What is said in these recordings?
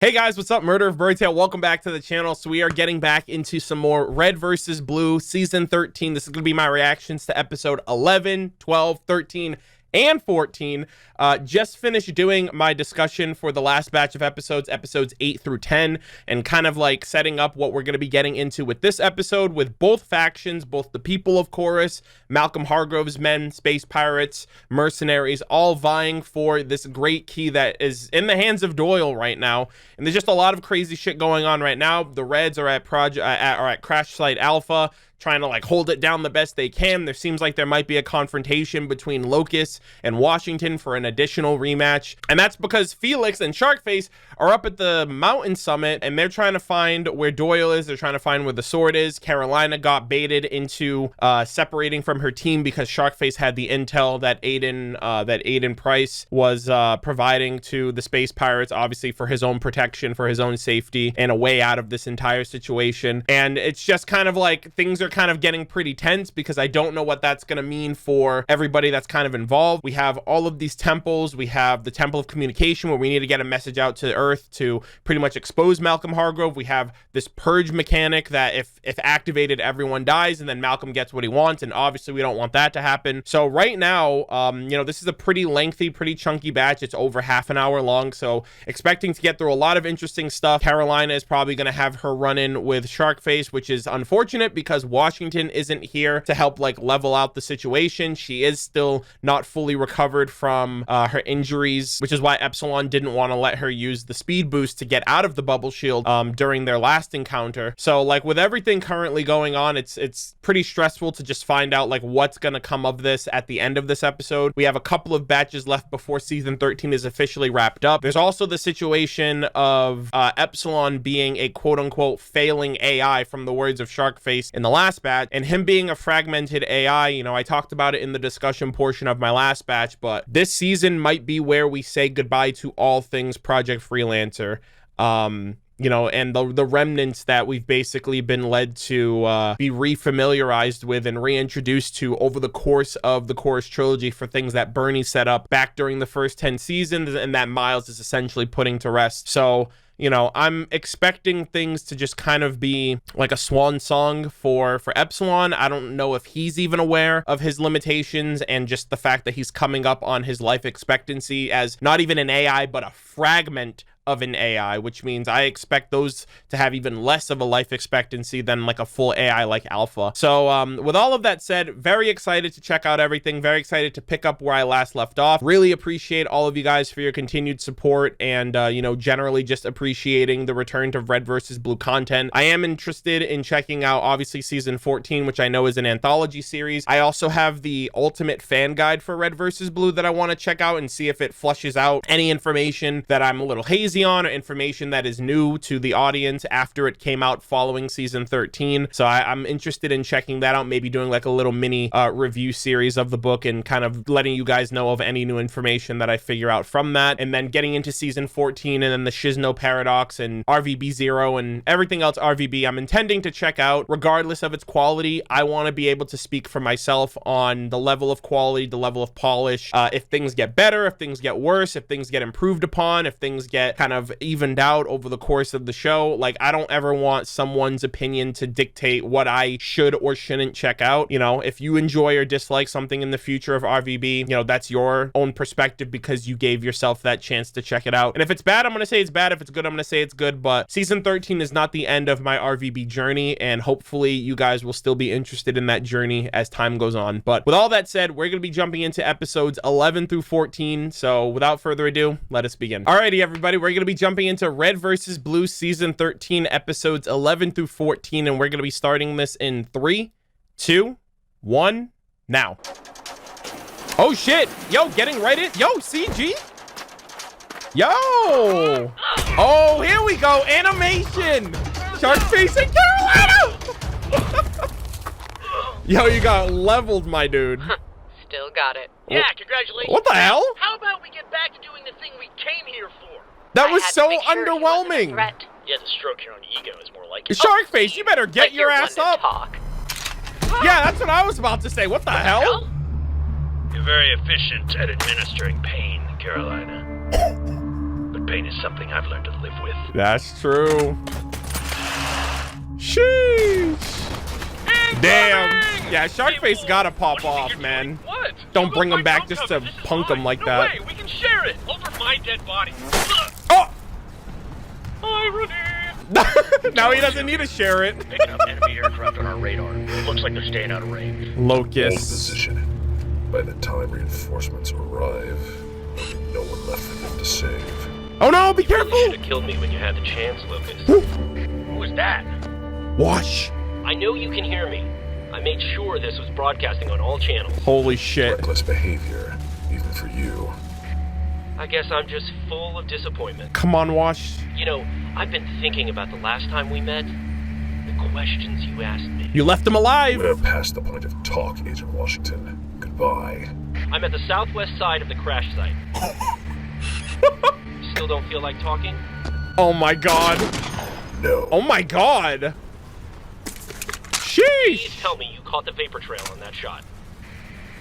Hey guys, what's up? Murder of Birds here. Welcome back to the channel. So we are getting back into some more Red versus Blue season 13. This is going to be my reactions to episode 11, 12, 13, and 14. Just finished doing my discussion for the last batch of episodes 8 through 10, and kind of like setting up what we're going to be getting into with this episode, with both factions, both the people of Chorus, Malcolm Hargrove's men, space pirates, mercenaries, all vying for this great key that is in the hands of Doyle right now. And there's just a lot of crazy shit going on right now. The Reds are at Crash Site Alpha, trying to like hold it down the best they can. There seems like there might be a confrontation between Locust and Washington for an additional rematch, and that's because Felix and Sharkface are up at the mountain summit and they're trying to find where Doyle is. They're trying to find where the sword is. Carolina got baited into separating from her team because Sharkface had the intel that Aiden Price was providing to the space pirates, obviously for his own protection, for his own safety, and a way out of this entire situation. And it's just kind of like things are kind of getting pretty tense because I don't know what that's going to mean for everybody that's kind of involved. We have all of these temples. We have the Temple of Communication, where we need to get a message out to Earth to pretty much expose Malcolm Hargrove. We have this purge mechanic that if activated, everyone dies, and then Malcolm gets what he wants, and obviously we don't want that to happen. So right now, you know, this is a pretty lengthy, pretty chunky batch. It's over half an hour long, so expecting to get through a lot of interesting stuff. Carolina is probably going to have her run in with Sharkface, which is unfortunate because Washington isn't here to help like level out the situation. She is still not fully recovered from her injuries, which is why Epsilon didn't want to let her use the speed boost to get out of the bubble shield during their last encounter. So like with everything currently going on, it's pretty stressful to just find out like what's going to come of this at the end of this episode. We have a couple of batches left before season 13 is officially wrapped up. There's also the situation of Epsilon being a quote-unquote failing AI, from the words of Sharkface in the last batch, and him being a fragmented AI. You know, I talked about it in the discussion portion of my last batch, but this season might be where we say goodbye to all things Project Freelancer. You know, and the remnants that we've basically been led to be refamiliarized with and reintroduced to over the course of the Chorus trilogy for things that Bernie set up back during the first 10 seasons, and that Miles is essentially putting to rest. So, you know, I'm expecting things to just kind of be like a swan song for Epsilon. I don't know if he's even aware of his limitations and just the fact that he's coming up on his life expectancy as not even an AI, but a fragment of an AI, which means I expect those to have even less of a life expectancy than like a full AI like Alpha. So with all of that said, very excited to check out everything, very excited to pick up where I last left off. Really appreciate all of you guys for your continued support, and you know, generally just appreciating the return to Red versus Blue content. I am interested in checking out obviously season 14, which I know is an anthology series. I also have the ultimate fan guide for Red versus Blue that I want to check out and see if it flushes out any information that I'm a little hazy on, or information that is new to the audience after it came out following season 13. So I'm interested in checking that out, maybe doing like a little mini review series of the book and kind of letting you guys know of any new information that I figure out from that. And then getting into season 14 and then the Shizno Paradox and RVB 0 and everything else RVB I'm intending to check out. Regardless of its quality, I want to be able to speak for myself on the level of quality, the level of polish, if things get better, if things get worse, if things get improved upon, if things get kind of evened out over the course of the show. Like, I don't ever want someone's opinion to dictate what I should or shouldn't check out. You know, if you enjoy or dislike something in the future of RVB, you know, that's your own perspective because you gave yourself that chance to check it out. And if it's bad, I'm going to say it's bad. If it's good, I'm going to say it's good. But season 13 is not the end of my RVB journey, and hopefully you guys will still be interested in that journey as time goes on. But with all that said, we're going to be jumping into episodes 11 through 14. So without further ado, let us begin. Alrighty, everybody, we're going to be jumping into Red versus Blue season 13 episodes 11 through 14, and we're going to be starting this in 3, 2, 1 now. Oh shit, yo, getting right in, yo, CG, yo, oh, here we go, animation, Sharkface and Carolina. Yo, you got leveled, my dude. Still got it. Yeah, congratulations. What the hell? How about we get back to doing the thing we came here for? That was so underwhelming. Yeah, to stroke your own ego is more like it. Sharkface, you better get your ass up. Yeah, that's what I was about to say. What the hell? You're very efficient at administering pain, Carolina. But pain is something I've learned to live with. That's true. Sheesh. Damn. Yeah, Sharkface gotta pop off, man. What? Don't bring him back just to punk him like that. No way, we can share it over my dead body. Oh! Irony. Now he doesn't need to share it. Picking up enemy aircraft on our radar. Looks like they're staying out of range. Hold Locust. position. By the time reinforcements arrive, there'll be no one left for them to save. Oh no, be You careful! should have killed me when you had the chance, Lucas. Who was that? Wash. I know you can hear me. I made sure this was broadcasting on all channels. Holy shit. Reckless behavior, even for you. I guess I'm just full of disappointment. Come on, Wash. You know, I've been thinking about the last time we met. The questions you asked me. You left him alive. We're past the point of talk, Agent Washington. Goodbye. I'm at the southwest side of the crash site. Still don't feel like talking? Oh my god. No. Oh my god. Please Sheesh. tell me you caught the vapor trail on that shot.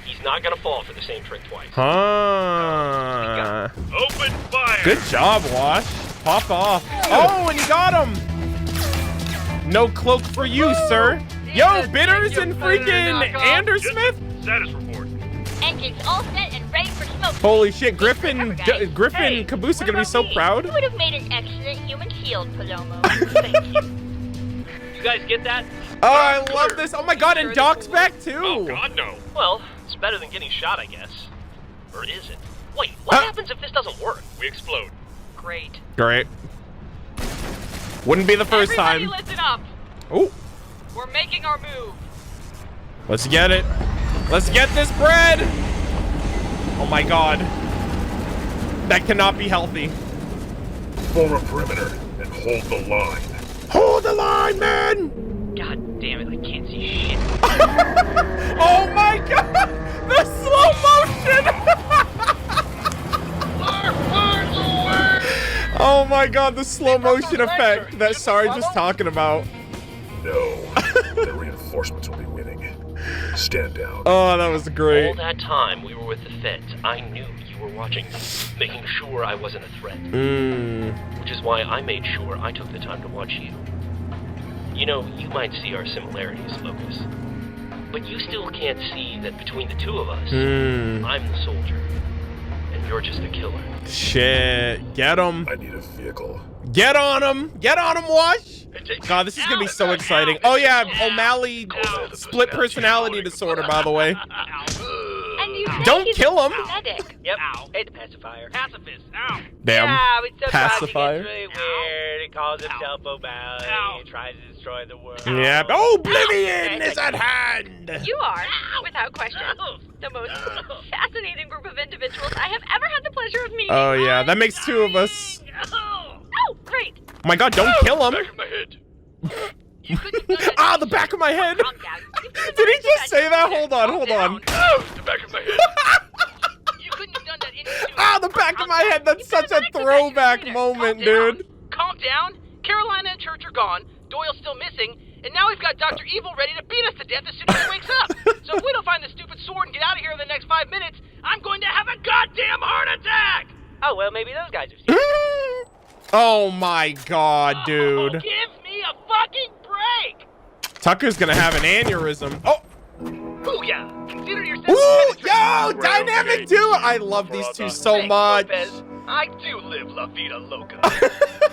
He's not gonna fall for the same trick twice. Huh. Open fire. Good job, Wash. Pop off. Oh, and you got him. No cloak for you, sir. Yo, Bitters and freaking Andersmith. Status report. Engines all set and ready for smoke. Holy shit, Griffin Hey, and Caboose are gonna be so proud. You would have made an excellent human shield, Palomo. Thank you. You guys get that? Oh, I love this. Oh my god, and Doc's back Oh too. God, no. Well, it's better than getting shot, I guess. Or is it? Wait, what happens if this doesn't work? We explode. Great. Great. Wouldn't be the first time. Listen up. Oh, We're making our move. let's get it. Let's get this bread. Oh my god. That cannot be healthy. Form a perimeter and hold the line. Hold the line, man. God damn it, I can't see shit. Oh my god. The slow motion. Oh my god, the slow motion effect that Sarge was talking about. No. The reinforcements will be winning. Stand down. Oh, that was All great. that time we were with the feds, I knew you were watching me, making sure I wasn't a threat. Which is why I made sure I took the time to watch you. You know, you might see our similarities, Locus. But you still can't see that between the two of us, I'm the soldier, and you're just a killer. Shit. Get him. I need a vehicle. Get on him. Get on him, Wash. God, this is going to be so exciting. Oh, yeah. O'Malley split personality disorder, by the way. And you say Don't he's kill him. pathetic. Yep. Ow. Hey, the pacifier. Pacifist. Ow. Damn. it's so Pacifier. really weird. He calls himself O'Malley. He tries to destroy the world. Yeah. Oblivion is at hand. You are, without question, the most fascinating group of individuals I have ever had the pleasure of meeting. Oh, yeah. That makes two of us. Oh, great. Oh, my God. Don't kill him. Back of my head. You couldn't have done that. Ah, the back of my head. Calm down. Did he just say that? Hold on. Hold on. Oh, the back of my head. You couldn't have done that in Ah, the back of my head. That's such a throwback moment, dude. Calm down. Carolina and Church are gone. Doyle's still missing. And now we've got Dr. Evil ready to beat us to death as soon as he wakes up. So if we don't find the stupid sword and get out of here in the next 5 minutes, I'm going to have a goddamn heart attack! Oh, well, maybe those guys have seen it. Oh my god, dude. Oh, give me a fucking break! Tucker's gonna have an aneurysm. Oh, Booyah! Consider yourself ooh, penetrated. yo, dynamic duo. I love these two so Thanks, much. Lopez. I do live La Vida Loca.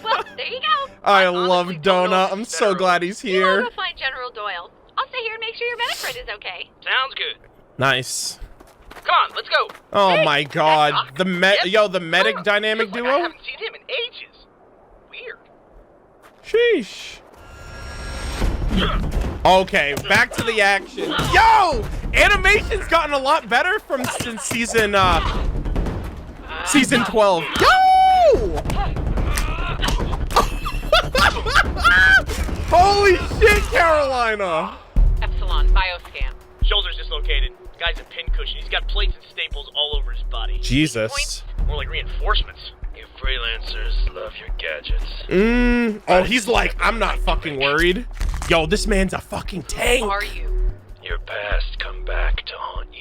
Well, there you go. I love Donut. I'm so glad he's I'll here. go find General Doyle. I'll stay here and make sure your medic friend is okay. Sounds good. Nice. Come on, let's go. Oh Hey, my god, Doc. the the medic dynamic Feels like I duo. haven't seen him in ages. Weird. Sheesh. Okay, back to the action. Yo, animation's gotten a lot better from since season 12. Yo! Holy shit, Carolina! Epsilon, bioscan. Shoulder's dislocated. Guy's a pincushion. He's got plates and staples all over his body. Jesus. More like reinforcements. You freelancers love your gadgets. Oh, he's like, I'm not fucking worried. Yo, this man's a fucking tank. Who are you? Your past come back to haunt you.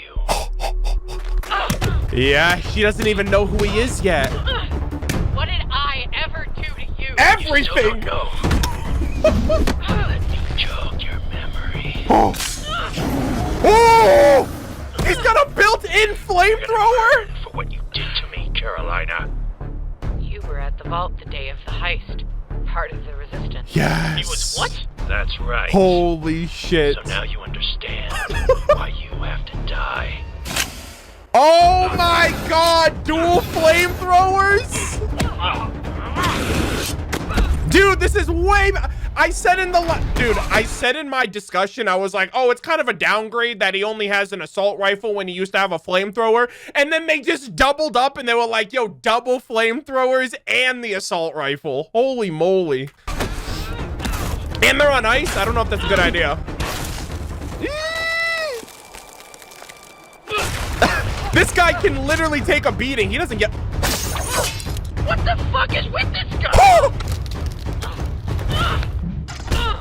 Yeah, she doesn't even know who he is yet. What did I everything. No. Let me jog your memory. Oh. Oh! He's got a built-in flamethrower. For what you did to me, Carolina. You were at the vault the day of the heist. Part of the resistance. Yes. He was what? That's right. Holy shit. So now you understand why you have to die. Oh my god, dual flamethrowers? Dude, this is way... I said in my discussion, I was like, oh, it's kind of a downgrade that he only has an assault rifle when he used to have a flamethrower. And then they just doubled up and they were like, yo, double flamethrowers and the assault rifle. Holy moly. And they're on ice? I don't know if that's a good idea. This guy can literally take a beating. He doesn't get... What the fuck is with this guy? Oh!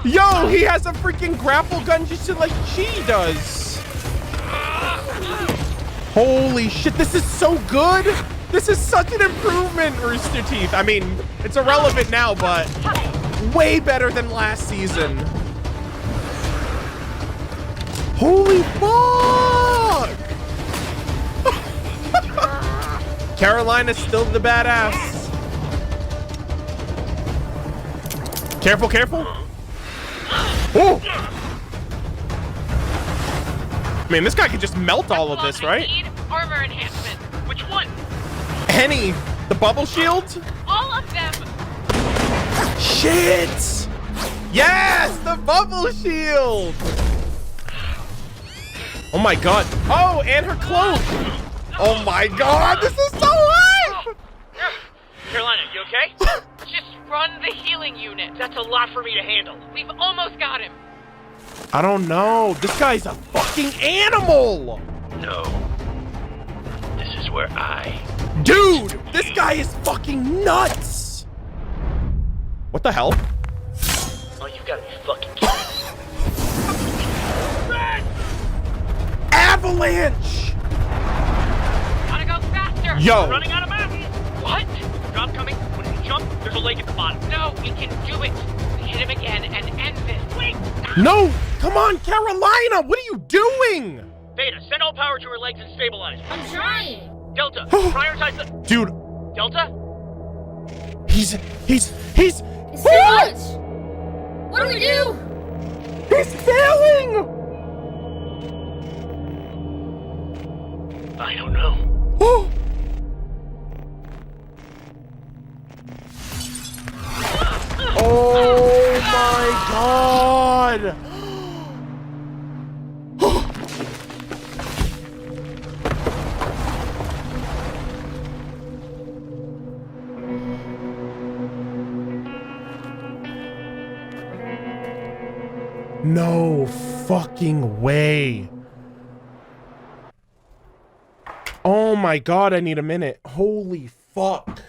Yo, he has a freaking grapple gun just like she does. Holy shit, this is so good. This is such an improvement, Rooster Teeth. I mean, it's irrelevant now, but way better than last season. Holy fuck! Carolina's still the badass. Careful, careful. Oh! Man, this guy could just melt all of this, right? I need armor enhancement. Which one? Henny, the bubble shield? All of them. Shit! Yes, the bubble shield! Oh my god. Oh, and her cloak! Oh my god, this is so hype! Carolina, you okay? Just run the healing unit. That's a lot for me to handle. We've almost got him. I don't know. This guy's a fucking animal! No. This is where I... Dude, this guy is fucking nuts! What the hell? Oh, you gotta be fucking kidding me. Avalanche! Gotta go faster. Yo! Running out of maps. What? Drop coming. When you jump, there's a lake at the bottom. No, we can do it. We hit him again and end this. Wait! No! Come on, Carolina! What are you doing? Beta, send all power to her legs and stabilize. I'm trying. Delta, prioritize the... Dude, Delta? he's... It's too much. What do we do? He's failing! I don't know. Oh! Oh my god! No fucking way. Oh my god, I need a minute. Holy fuck.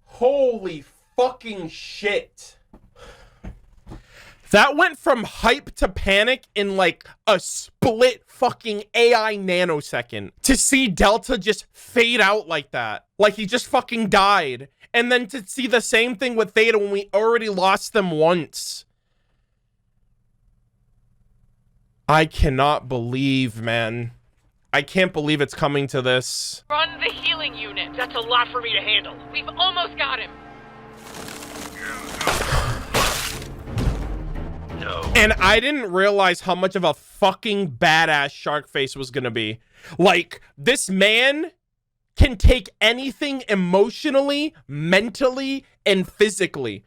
Holy fucking shit. That went from hype to panic in like a split fucking AI nanosecond. To see Delta just fade out like that. Like he just fucking died. And then to see the same thing with Theta when we already lost them once. I cannot believe, man. I can't believe it's coming to this. Run the healing unit. That's a lot for me to handle. We've almost got him. No. And I didn't realize how much of a fucking badass Sharkface was gonna be. Like, this man can take anything emotionally, mentally, and physically.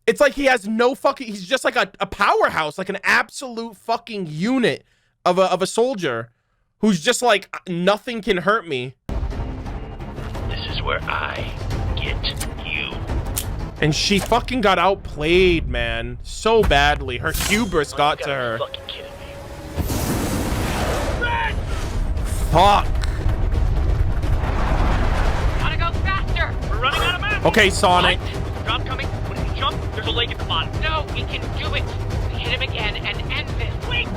It's like he has no fucking... He's just like a powerhouse, like an absolute fucking unit of a soldier who's just like, nothing can hurt me. This is where I get you. And she fucking got outplayed, man. So badly. Her hubris got to her. Fucking kidding me. Fuck. Gotta go faster. We're running out of maps. Okay, Sonic. Drop coming. When you jump, there's a lake at the bottom. No, we can do it. We hit him again and end this. Wait!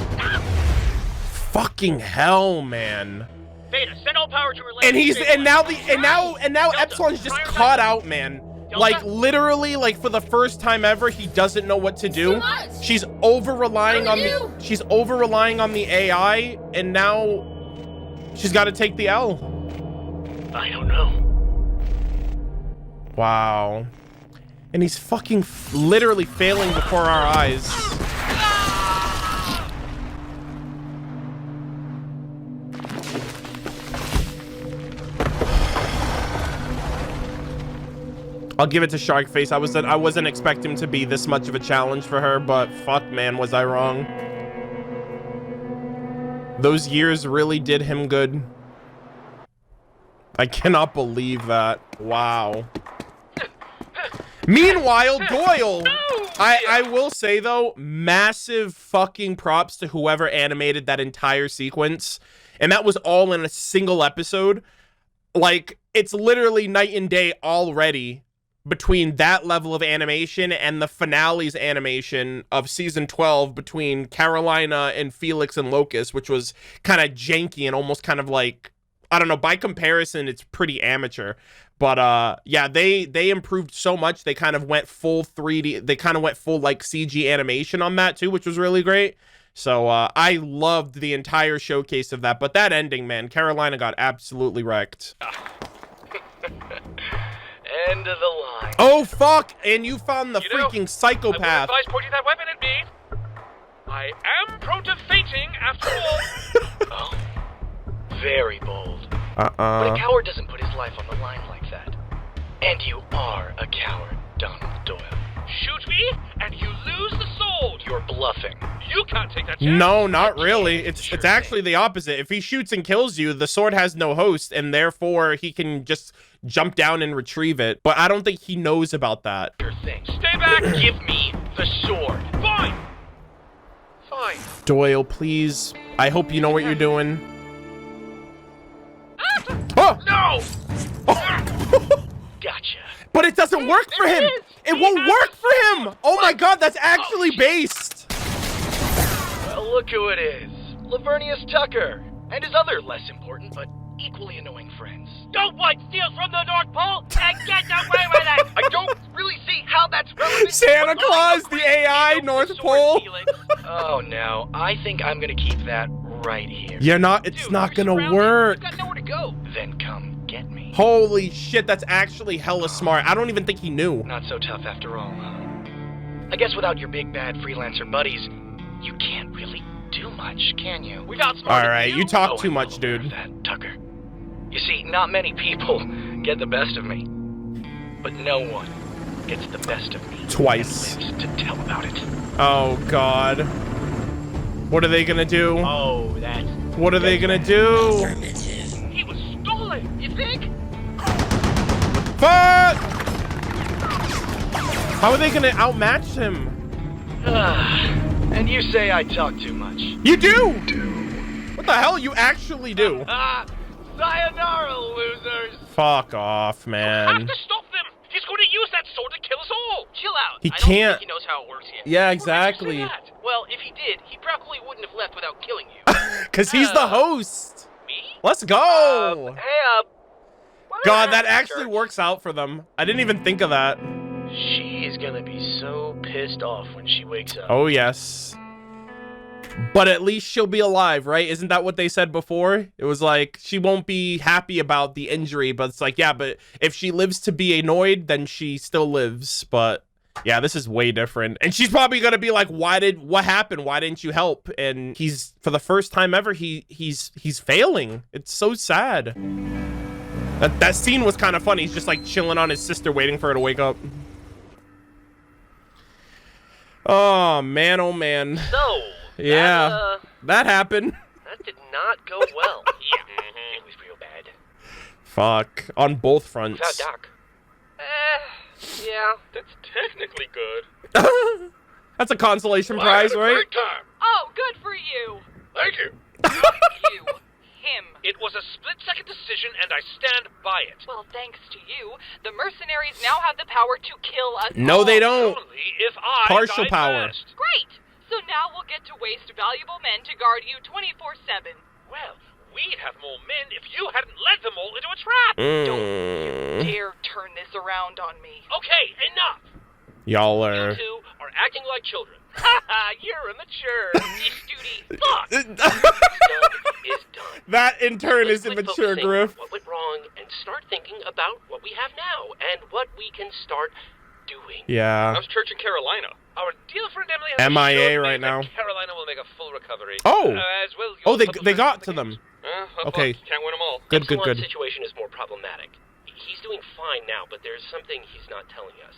Fucking hell, man. Beta, send all power to her And landing he's and now the stabilizer. and now Delta, Epsilon's just prioritize- caught out, man. Delta? Like literally, like for the first time ever, he doesn't know what to do. Too much. She's over relying on What do the she's over relying on the AI, and now she's got to take the L. I don't know. Wow. And he's fucking literally failing before our eyes. I'll give it to Sharkface. I wasn't expecting him to be this much of a challenge for her, but fuck, man, was I wrong. Those years really did him good. I cannot believe that. Wow. Meanwhile, Doyle, I will say though, massive fucking props to whoever animated that entire sequence. And that was all in a single episode. Like, it's literally night and day already between that level of animation and the finale's animation of season 12 between Carolina and Felix and Locust, which was kind of janky and almost kind of like, I don't know, by comparison, it's pretty amateur. But yeah, they improved so much. They kind of went full 3D. They kind of went full like CG animation on that too, which was really great. So I loved the entire showcase of that. But that ending, man, Carolina got absolutely wrecked. End of the line. Oh, fuck. And you found the You know, freaking psychopath. I would advise pointing that weapon at me. I am prone to fainting after all. Oh, very bold. But a coward doesn't put his life on the line like that. And you are a coward, Donald Doyle. Shoot me, and you lose the sword. You're bluffing. You can't take that chance. No, not really. It's Sure actually the opposite. If he shoots and kills you, the sword has no host, and therefore he can just jump down and retrieve it. But I don't think he knows about that. Your thing. Stay back. Give me the sword. Fine. Fine. Doyle, please. I hope you know what you're doing. Oh! No. Gotcha. But it doesn't work for him. It won't work for him. Oh my god, that's actually based. Well, look who it is. Lavernius Tucker. And his other less important, but equally annoying friends. Don't white steal from the North Pole and get away with it. I don't really see how that's relevant. Santa Claus, the AI, North Pole. Oh, no. I think I'm gonna keep that right here. You're not, it's not gonna work. You've got nowhere to go. Then come get me. Holy shit, that's actually hella smart. I don't even think he knew. Not so tough after all, huh? I guess without your big bad freelancer buddies, you can't really do much, can you? We got smart. All right, you talk too I'm much, well aware dude. of that, Tucker. You see, not many people get the best of me. But no one gets the best of me. Twice. And lives to tell about it. Oh god. What are they gonna do? Oh, that's. What are they gonna do? He was stolen. You think? Fuck! How are they gonna outmatch him? And you say I talk too much. You do! What the hell? You actually do. Ah, sayonara, losers. Fuck off, Have man. to stop them. He's going to use that sword to kill us all. Chill out. He I don't can't. think he knows how it works yet. Yeah, What makes you say exactly. that? Well, if he did, he probably wouldn't have left without killing you. Cause he's the host. Me? Let's go. Hey, God, that actually works out for them. I didn't even think of that. She is gonna be so pissed off when she wakes up. Oh, yes. But at least she'll be alive, right? Isn't that what they said before? It was like, she won't be happy about the injury, but it's like, yeah, but if she lives to be annoyed, then she still lives. But yeah, this is way different. And she's probably gonna be like, what happened? Why didn't you help? And he's, for the first time ever, he's failing. It's so sad. That scene was kind of funny. He's just like chilling on his sister, waiting for her to wake up. Oh man, oh man. So, Yeah, that happened. that did not go well. Yeah, it was real bad. Fuck, on both fronts. Without Doc. Yeah. That's technically good. That's a consolation prize, right? time. Oh, good for you. Thank you. You. Him. It was a split-second decision, and I stand by it. Well, thanks to you, the mercenaries now have the power to kill us No, all. they don't. Only if I Partial die power. first. Great! So now we'll get to waste valuable men to guard you 24/7. Well, we'd have more men if you hadn't led them all into a trap. Don't you dare turn this around on me. Okay, enough. Y'all You are. two are acting like children. Ha ha, you're immature. This duty. Fuck. Done is done. That in turn is Let's quit immature, focusing Griff. on what went wrong and start thinking about what we have now and what we can start doing. Yeah. How's church in Carolina? Our dear friend Emily has MIA assured me right that now. Carolina will make a full recovery. Oh. As well. Oh, they got to them. Okay. Can't win them all. Good, good, Epsilon's good. situation is more problematic. He's doing fine now, but there's something he's not telling us.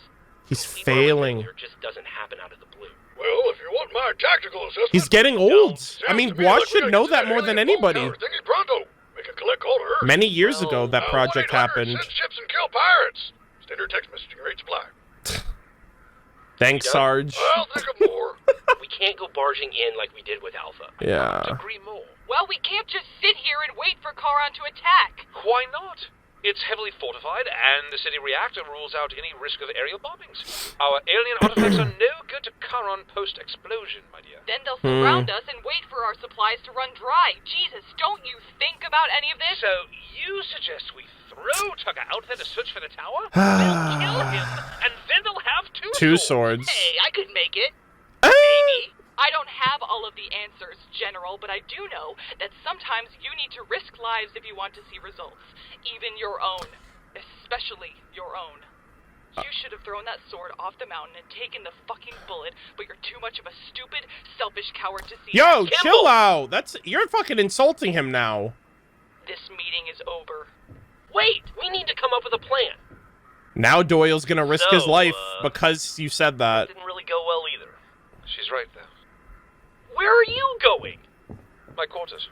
He's Believe our failing. failure just doesn't happen out of the blue. Well, if you want my tactical assessment... He's getting old. I mean, sounds to me Wash like we should gotta know get that more than anybody. Thingy pronto. Make a collect call to Earth. Many years ago, that project 1-800, happened. Send ships and kill pirates. Standard text messaging rates apply. Thanks, Sarge. I'll think of more. We can't go barging in like we did with Alpha. Yeah. Agree more. Well, we can't just sit here and wait for Charon to attack. Why not? It's heavily fortified, and the city reactor rules out any risk of aerial bombings. Our alien artifacts are no good to Charon post-explosion, my dear. Then they'll surround us and wait for our supplies to run dry. Jesus, don't you think about any of this? So, you suggest we throw Tucker out there to search for the tower? They'll kill him, and then they'll have Two swords. Hey, I could make it. Maybe. I don't have all of the answers, General, but I do know that sometimes you need to risk lives if you want to see results. Even your own. Especially your own. You should have thrown that sword off the mountain and taken the fucking bullet, but you're too much of a stupid, selfish coward to see. Yo, that. chill out. You're fucking insulting him now. This meeting is over. Wait, we need to come up with a plan. Now Doyle's gonna risk his So, life because you said that. Didn't really go well either. She's right, though. Where are you going? My quarters.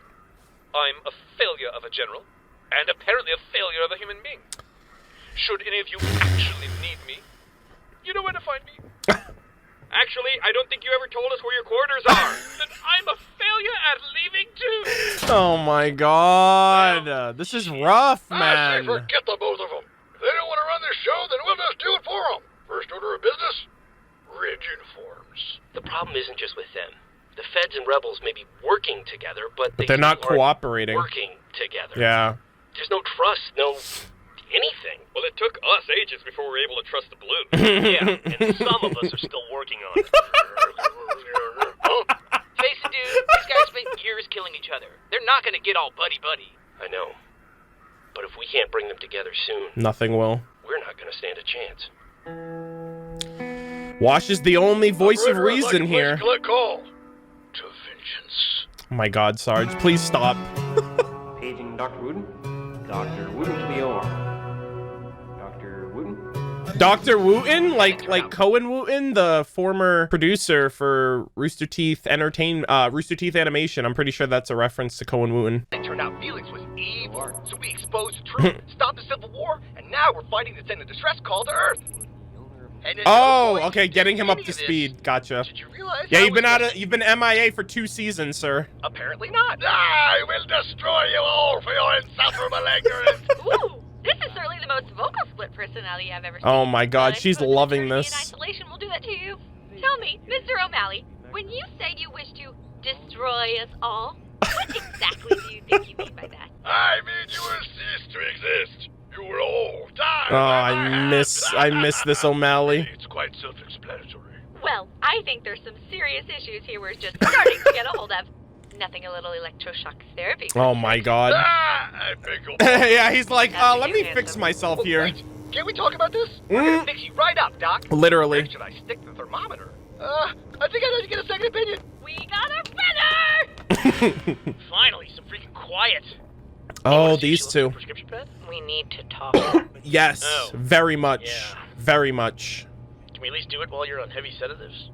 I'm a failure of a general, and apparently a failure of a human being. Should any of you actually need me, you know where to find me. Actually, I don't think you ever told us where your quarters are. Then I'm a failure at leaving too. Oh my god. This is rough, I say man. forget the both of them. If they don't want to run this show, then we'll just do it for them. First order of business, red uniforms. The problem isn't just with them. The feds and rebels may be working together, but They're not aren't cooperating. Working together. Yeah. There's no trust, no anything. Well, it took us ages before we were able to trust the blue. Yeah, and some of us are still working on it. Face it, dude. These guys spent years killing each other. They're not gonna get all buddy-buddy. I know. But if we can't bring them together soon, Nothing will. we're not going to stand a chance. Wash is the only voice of Operator, I'd like reason to place here. a collect call to vengeance. Oh my god, Sarge, please stop. Paging Dr. Wooten. Dr. Wooten to the OR. Dr. Wooten. Dr. Wooten, like Cohen Wooten, the former producer for Rooster Teeth Animation. I'm pretty sure that's a reference to Cohen Wooten. It turned out Felix was evil, so we exposed the truth, stopped the Civil War, and now we're fighting to send a distress call to Earth. And at no Oh, point okay, did getting him up any to of this- speed. Gotcha. Did you realize? Yeah, I you've been MIA for 2 seasons, sir. Apparently not. I will destroy you all for your insufferable ignorance. Ooh, this is certainly the most vocal split personality I've ever seen. Oh my god, But I she's suppose an loving eternity this. In isolation will do that to you. Tell me, Mr. O'Malley, when you say you wish to destroy us all, what exactly do you think you mean by that? I mean you will cease to exist. You will all die. Oh, I miss this O'Malley. It's quite self-explanatory. Well, I think there's some serious issues here we're just starting to get a hold of. Nothing a little electroshock therapy. Oh my god. I beg your pardon. Yeah, he's like, That's let me handsome. fix myself here. Wait, can't we talk about this? We're gonna fix you right up, Doc. Literally. Where should I stick the thermometer? I think I need to get a second opinion. We got a winner! Finally, some freaking quiet. Oh, these two. Prescription pad? We need to talk. Yes, Oh. very much. Yeah. Very much. Can we at least do it while you're on heavy sedatives?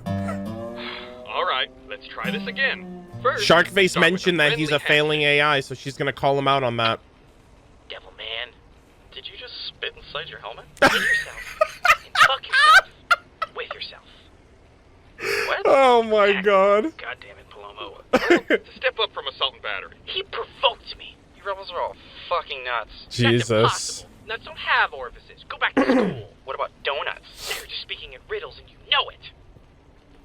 All right, let's try this again. First, Sharkface start with mentioned that he's a friendly failing AI, so she's gonna call him out on that. Devil man, did you just spit inside your helmet? Hit yourself. And fuck yourself. With yourself. What? Oh my god. God damn it, Palomo. Well, step up from assault and battery. He provoked me. You rebels are all fucking nuts. That's Jesus. impossible. Nuts don't have orifices. Go back to school. What about donuts? They're just speaking in riddles and you know it.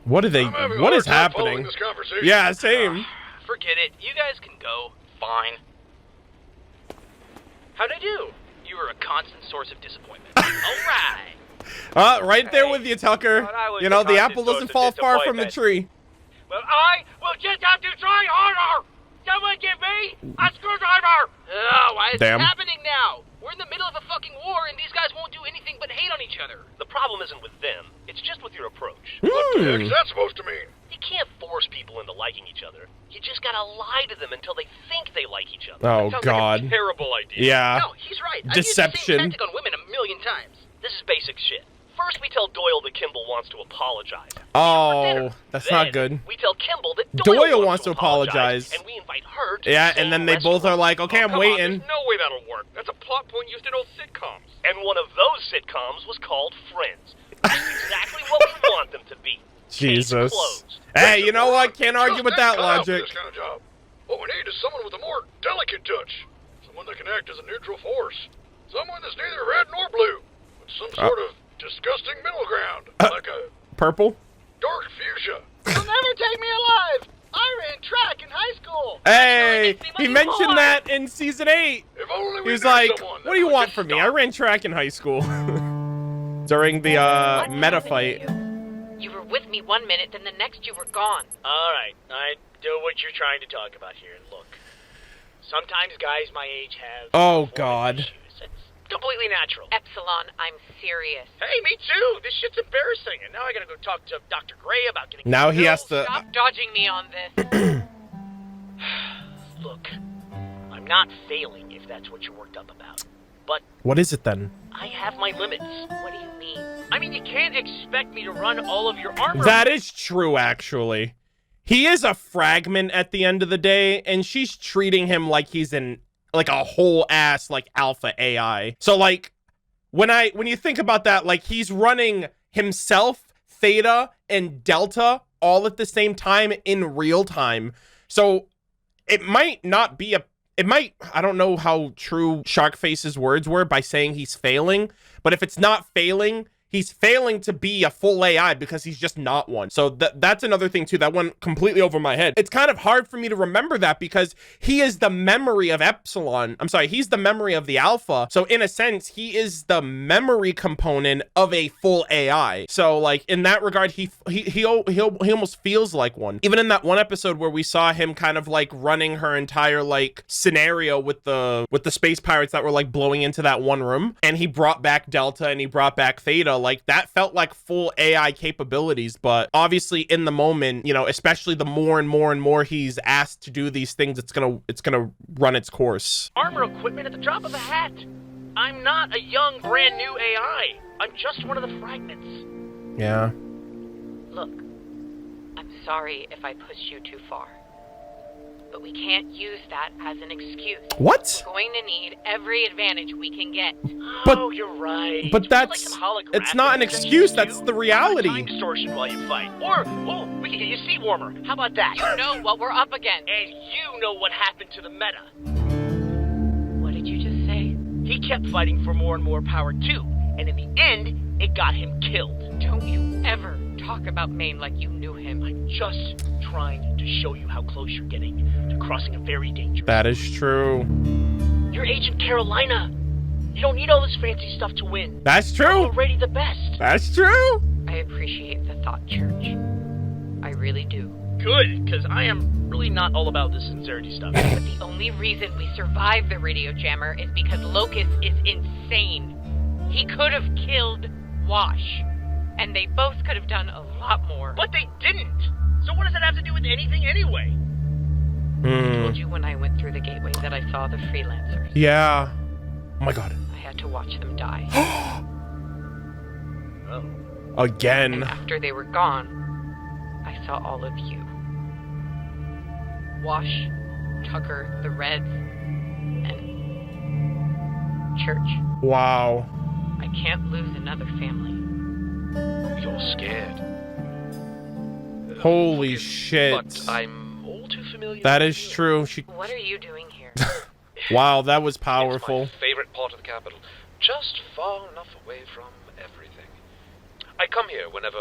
What are they? I'm having a What hard is time following happening? This conversation. Yeah, same. Forget it. You guys can go. Fine. fine. How'd I do? You were a constant source of disappointment. All right. Right there with you, Tucker. Thought I was You know, the the constant apple source doesn't of fall far from the disappointment. tree. Well, I will just have to try harder. Someone give me a screwdriver. Oh, why is Damn. this happening now? We're in the middle of a fucking war, and these guys won't do anything but hate on each other. The problem isn't with them. It's just with your approach. What the heck's that supposed to mean? You can't force people into liking each other. You just gotta lie to them until they think they like each other. Oh, Sounds God. like a terrible idea. Yeah. No, he's right. Deception. I've used the same tactic on women a million times. This is basic shit. First, we tell Doyle that Kimball wants to apologize. Oh, that's Then, not good. We tell Kimball that Doyle wants to apologize. and we invite her to Yeah, the and then same they both are restaurant. like, okay, I'm Come on, waiting. there's no way that'll work. That's a plot point used in old sitcoms. And one of those sitcoms was called Friends. That's exactly what we want them to be. Case Jesus. closed. Hey, you know what? Can't argue with that Just ain't cut out for logic. This kind of job. What we need is someone with a more delicate touch. Someone that can act as a neutral force. Someone that's neither red nor blue. With some sort of disgusting middle ground. Like a Purple? dark fuchsia. You'll never take me alive. I ran track in high school. Hey, makes me he money mentioned more. that in season 8. If only He we was knew like, someone what do you that want would from just me? I stop. ran track in high school. During the meta fight. You were with me 1 minute, then the next you were gone. All right, I know what you're trying to talk about here. And look, sometimes guys my age have. Oh, performance God. issues. It's completely natural. Epsilon, I'm serious. Hey, me too. This shit's embarrassing, and now I gotta go talk to Dr. Gray about getting. Now he has to. Stop dodging me on this. Look, I'm not failing if that's what you're worked up about, but What is it then? I have my limits. What do you mean? I mean, you can't expect me to run all of your armor. That is true, actually. He is a fragment at the end of the day, and she's treating him like he's like a whole ass like alpha AI. So like when you think about that, like he's running himself, Theta, and Delta all at the same time in real time. So it might not be I don't know how true Sharkface's words were by saying he's failing, but if it's not failing, he's failing to be a full AI because he's just not one. So that's another thing too that went completely over my head. It's kind of hard for me to remember that because he is the memory of Epsilon. I'm sorry, he's the memory of the Alpha. So in a sense, he is the memory component of a full AI. So like in that regard, he almost feels like one. Even in that one episode where we saw him kind of like running her entire like scenario with the space pirates that were like blowing into that one room, and he brought back Delta and he brought back Theta. Like that felt like full AI capabilities, but obviously in the moment, you know, especially the more and more he's asked to do these things, it's gonna run its course. Armor equipment at the drop of a hat. I'm not a young, brand new AI. I'm just one of the fragments. Yeah. Look, I'm sorry if I pushed you too far. But we can't use that as an excuse. What? We're going to need every advantage we can get. But- Oh, you're right. but Would you that's- like some holographic it's not an protection excuse, too? that's the reality. Time distortion while you fight. Or, we can get you a seat warmer. How about that? You know what we're up against. And you know what happened to the meta. What did you just say? He kept fighting for more and more power too, and in the end, it got him killed. Don't you ever talk about Maine like you knew him. I'm just trying to show you how close you're getting to crossing a very dangerous. That is true. You're Agent Carolina. You don't need all this fancy stuff to win. That's You're true. already the best. That's true. I appreciate the thought, Church. I really do. Good, because I am really not all about this sincerity stuff. But the only reason we survived the radio jammer is because Locust is insane. He could have killed Wash. And they both could have done a lot more. But they didn't. So what does that have to do with anything anyway? I told you when I went through the gateway that I saw the freelancers. Yeah. Oh my God. I had to watch them die. Oh. Again. And after they were gone, I saw all of you. Wash, Tucker, the Reds, and Church. Wow. I can't lose another family. You're scared. Holy Forgive me, shit. But I'm all too familiar. That with is you. true. What are you doing here? Wow, that was It's powerful. my favorite part of the capital. Just far enough away from everything. I come here whenever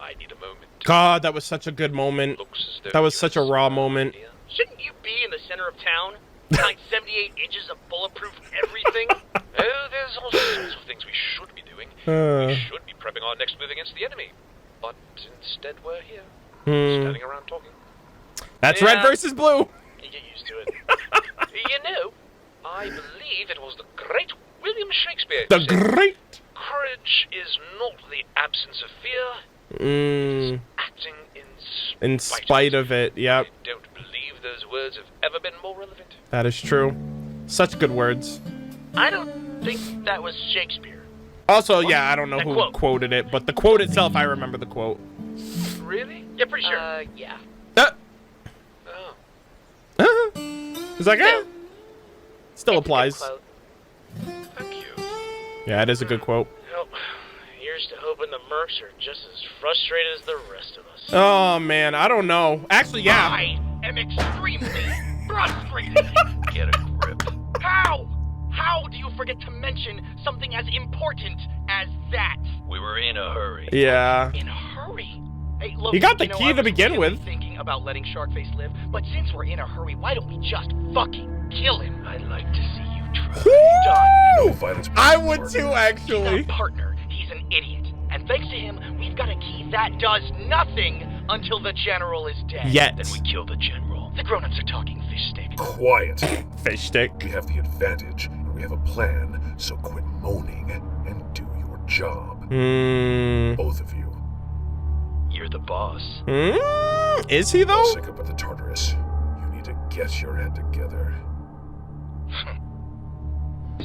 I need a moment. God, that was such a good moment. Looks as though That was you're such a raw somewhere moment. near. Shouldn't you be in the center of town? Behind 78 inches of bulletproof everything? Oh, there's all sorts of things we should be doing. We should be prepping our next move against the enemy. But instead we're here, standing around talking. That's red versus blue. You get used to it. You know, I believe it was the great William Shakespeare who The said, great. courage is not the absence of fear, it's acting In spite of it, yep. I don't believe those words have ever been more relevant. That is true. Such good words. I don't think that was Shakespeare. Also, yeah, I don't know That who quote. quoted it, but the quote itself, I remember the quote. Really? Yeah, pretty sure. Yeah. Uh, Oh, He's like, still applies. thank you. Yeah, it is a good quote. Well, here's to hoping the mercs are just as frustrated as the rest of us. Oh, man, I don't know. Actually, yeah. I am extremely frustrated. Get a grip. How? How do you forget to mention something as important as that? We were in a hurry. Yeah. In a hurry. Hey, look, You got the know, key I to was begin really with. Thinking about letting Sharkface live, but since we're in a hurry, why don't we just fucking kill him? I'd like to see you try. Done. No violence. I would too, He's actually. a partner. He's an idiot. And thanks to him, we've got a key that does nothing until the general is dead. Yet. Then we kill the general. The grown-ups are talking fish stick. Quiet. Fish stick. We have the advantage, and we have a plan, so quit moaning and do your job. Both of you. You're the boss. Is he, I'll though? sick up at the Tartarus. You need to get your head together.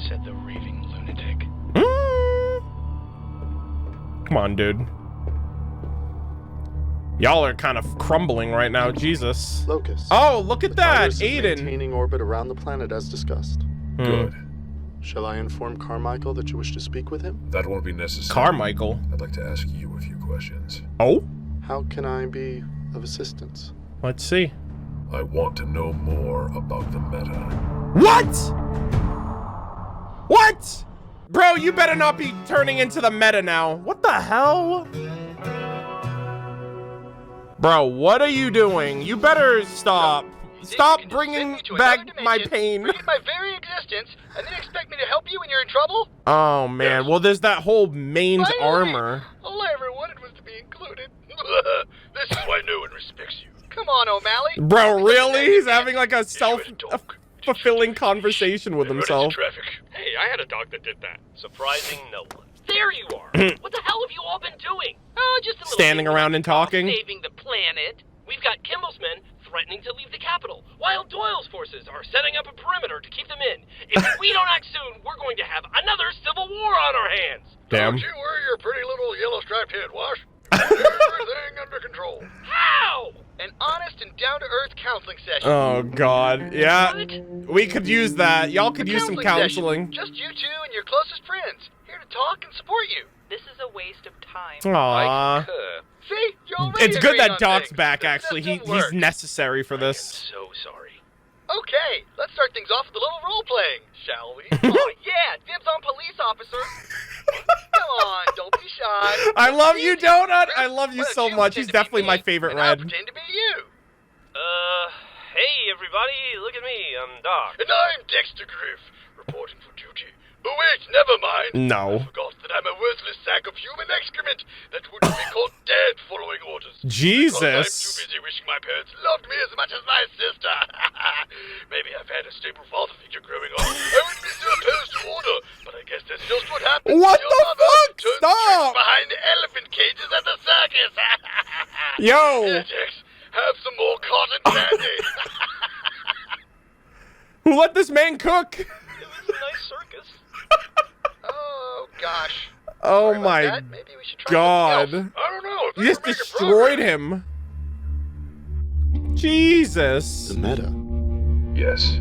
Said the raving lunatic. Come on, dude. Y'all are kind of crumbling right now. Jesus. Locust. Oh, look at The that. Tartarus is Aiden. maintaining orbit around the planet as discussed. Good. Shall I inform Carmichael that you wish to speak with him? That won't be necessary. Carmichael. I'd like to ask you a few questions. Oh? How can I be of assistance? Let's see. I want to know more about the meta. What? What? Bro, you better not be turning into the meta now. What the hell? Bro, what are you doing? You better stop. Stop bringing back my pain. Forget my very existence, and then expect me to help you when you're in trouble? Oh, man. Well, there's that whole mains Finally, armor. All I ever wanted was to be included. This is why no one respects you. Come on, O'Malley. Bro, really? He's having like a self-fulfilling conversation with himself. Traffic. Hey, I had a dog that did that. Surprising no one. There you are. What the hell have you all been doing? Oh, just a little Standing thing around and talking? saving the planet. We've got Kimball's men threatening to leave the capital, while Doyle's forces are setting up a perimeter to keep them in. If we don't act soon, we're going to have another civil war on our hands. Damn. Don't you worry your pretty little yellow striped head, Wash. Everything under control. How? An honest and down-to-earth counseling session. Oh, God. Yeah. We could use that. Y'all could use some counseling. Just you two and your closest friends. Here to talk and support you. This is a waste of time. Aww. See? You already It's good agreed that on Doc's things. back, The actually. system He's works. necessary for this. So sorry. Okay, let's start things off with a little role-playing, shall we? Oh, yeah, dibs on police officer. Come on, don't be shy. I love you, Donut. I love you Why don't so much. pretend He's to be definitely my me, favorite and I'll Red. pretend to be you. Hey everybody, look at me, I'm Doc. And I'm Dexter Griff, reporting for duty. Oh wait, never mind. No. I forgot that I'm a worthless sack of human excrement that wouldn't be caught dead following orders. Because I'm too Jesus. busy wishing my parents loved me as much as my sister. Maybe I've had a stable father figure growing up. I wouldn't be so opposed to order, but I guess that's just what happens. What when your the mother fuck? turns Stop. tricks behind elephant cages at the circus. Yo. Here, Dex, have some more cotton candy. Who let this man cook? It was a nice circus. Oh, gosh. Oh Sorry about my that. Maybe we should try God. something else. I don't know. If You they just were making destroyed progress. him. Jesus. The meta. Yes.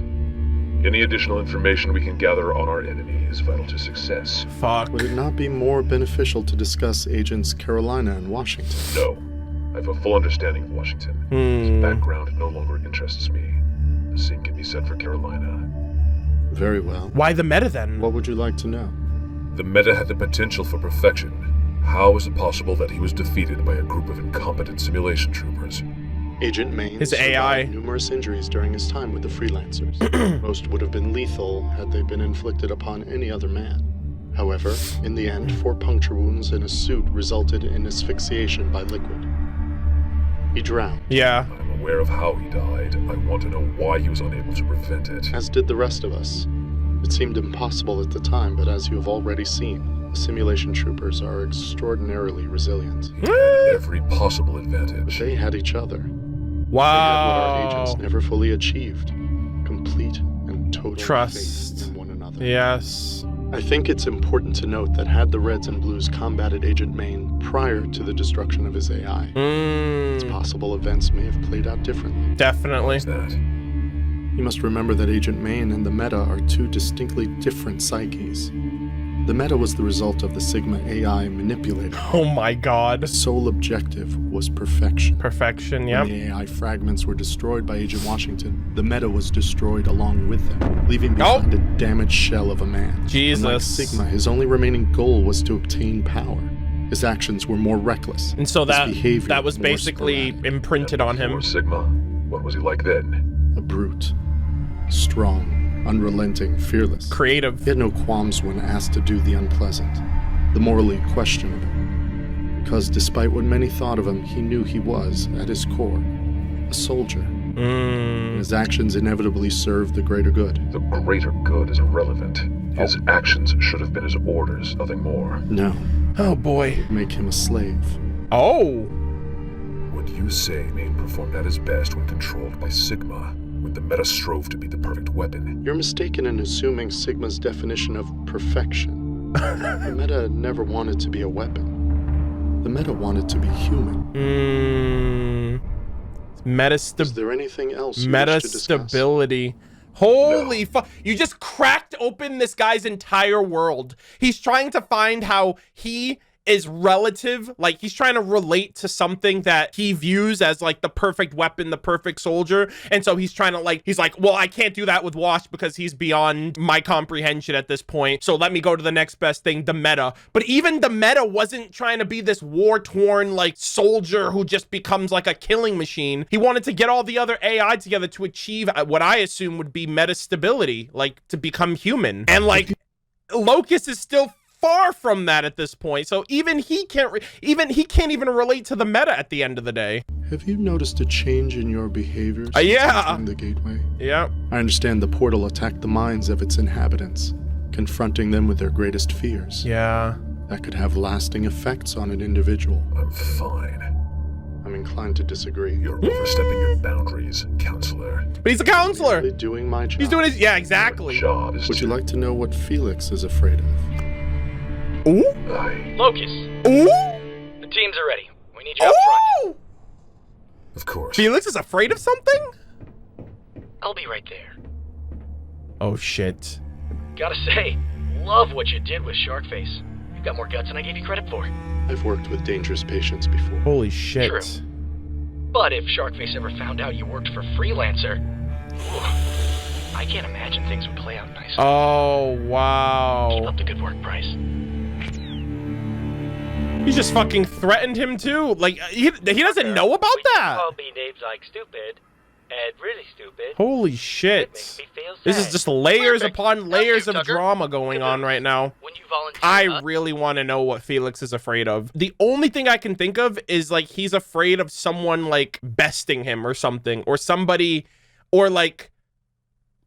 Any additional information we can gather on our enemy is vital to success. Fuck. Would it not be more beneficial to discuss Agents Carolina and Washington? No. I have a full understanding of Washington. His background no longer interests me. The same can be said for Carolina. Very well. Why the meta then? What would you like to know? The meta had the potential for perfection. How is it possible that he was defeated by a group of incompetent simulation troopers? Agent Main His survived AI. numerous injuries during his time with the freelancers. Most would have been lethal had they been inflicted upon any other man. However, in the end, 4 puncture wounds in his suit resulted in asphyxiation by liquid. He drowned, Yeah. I'm aware of how he died. I want to know why he was unable to prevent it. as did the rest of us. It seemed impossible at the time, but as you have already seen, the simulation troopers are extraordinarily resilient. He had every possible advantage. They had each other. They had what our Wow. agents never fully achieved. Complete and total Trust. faith in one another. Yes. I think it's important to note that had the Reds and Blues combated Agent Main prior to the destruction of his AI, it's possible events may have played out differently. Definitely. What's that? You must remember that Agent Main and the Meta are 2 distinctly different psyches. The Meta was the result of the Sigma AI manipulator. Oh my god. The sole objective was perfection. Perfection, When yep. the AI fragments were destroyed by Agent Washington, the Meta was destroyed along with them, leaving behind a damaged shell of a man. Jesus. Unlike Sigma, his only remaining goal was to obtain power. His actions were more reckless. And so his behavior that was more basically sporadic. imprinted on him. Before Sigma, what was he like then? A brute. Strong, unrelenting, fearless. Creative. He had no qualms when asked to do the unpleasant, the morally questionable. Because despite what many thought of him, he knew he was, at his core, a soldier. And his actions inevitably served the greater good. The greater good is irrelevant. His actions should have been his orders, nothing more. No. Oh boy. Make him a slave. Oh. Would you say Main performed at his best when controlled by Sigma, when the Meta strove to be the perfect weapon? You're mistaken in assuming Sigma's definition of perfection. The Meta never wanted to be a weapon. The Meta wanted to be human. Is there anything else you Meta wish to discuss? stability. Holy fuck. You just cracked open this guy's entire world. He's trying to find how he is relative, like he's trying to relate to something that he views as like the perfect weapon, the perfect soldier. And so he's trying to he's like, well, I can't do that with Wash because he's beyond my comprehension at this point. So let me go to the next best thing, the Meta. But even the Meta wasn't trying to be this war-torn like soldier who just becomes like a killing machine. He wanted to get all the other AI together to achieve what I assume would be meta stability, like to become human. And like Locust is still far from that at this point, so even he can't even relate to the Meta at the end of the day. Have you noticed a change in your behavior since Yeah. entering the gateway? Yeah. I understand the portal attacked the minds of its inhabitants, confronting them with their greatest fears. Yeah. That could have lasting effects on an individual. I'm fine. I'm inclined to disagree. You're overstepping your boundaries, counselor. But he's a counselor. Merely doing my job. He's doing his exactly. Job is Would you like to know what Felix is afraid of? Ooh. Locus, Ooh. the teams are ready. We need you out front. Ooh. Of course. Felix is afraid of something? I'll be right there. Oh shit. Gotta say, love what you did with Sharkface. You've got more guts than I gave you credit for. I've worked with dangerous patients before. Holy shit. True. But if Sharkface ever found out you worked for Freelancer, I can't imagine things would play out nicely. Oh Keep wow. up the good work, Bryce. He just fucking threatened him too. Like he doesn't know about that. Call me names like stupid and really stupid. Holy It shit. makes me feel sad. This is just layers Perfect. upon layers Thank you, of Tucker. drama going on right now. When you volunteer, I really want to know what Felix is afraid of. The only thing I can think of is like he's afraid of someone like besting him or something, or somebody, or like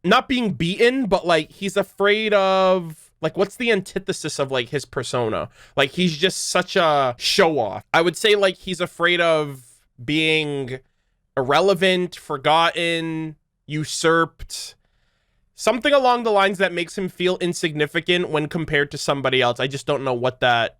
not being beaten, but like he's afraid of like what's the antithesis of like his persona? Like he's just such a show off. I would say like he's afraid of being irrelevant, forgotten, usurped. Something along the lines that makes him feel insignificant when compared to somebody else. I just don't know what that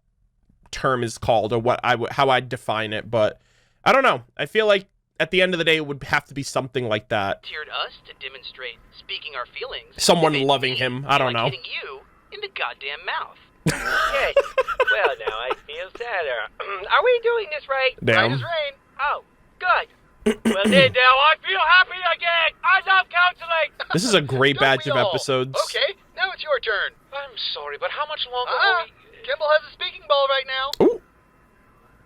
term is called or how I'd define it, but I don't know. I feel like at the end of the day, it would have to be something like that. volunteered us to demonstrate speaking our feelings. Someone It made loving me him. I don't feel like know. hitting you in the goddamn mouth. Yay. Well, now I feel sadder. Are we doing this right? Damn. Right as rain. Oh, good. Well, then now I feel happy again. I love counseling. This is a great Don't batch we of all? episodes. Okay, now it's your turn. I'm sorry, but how much longer are we... Kimball has a speaking ball right now. Ooh.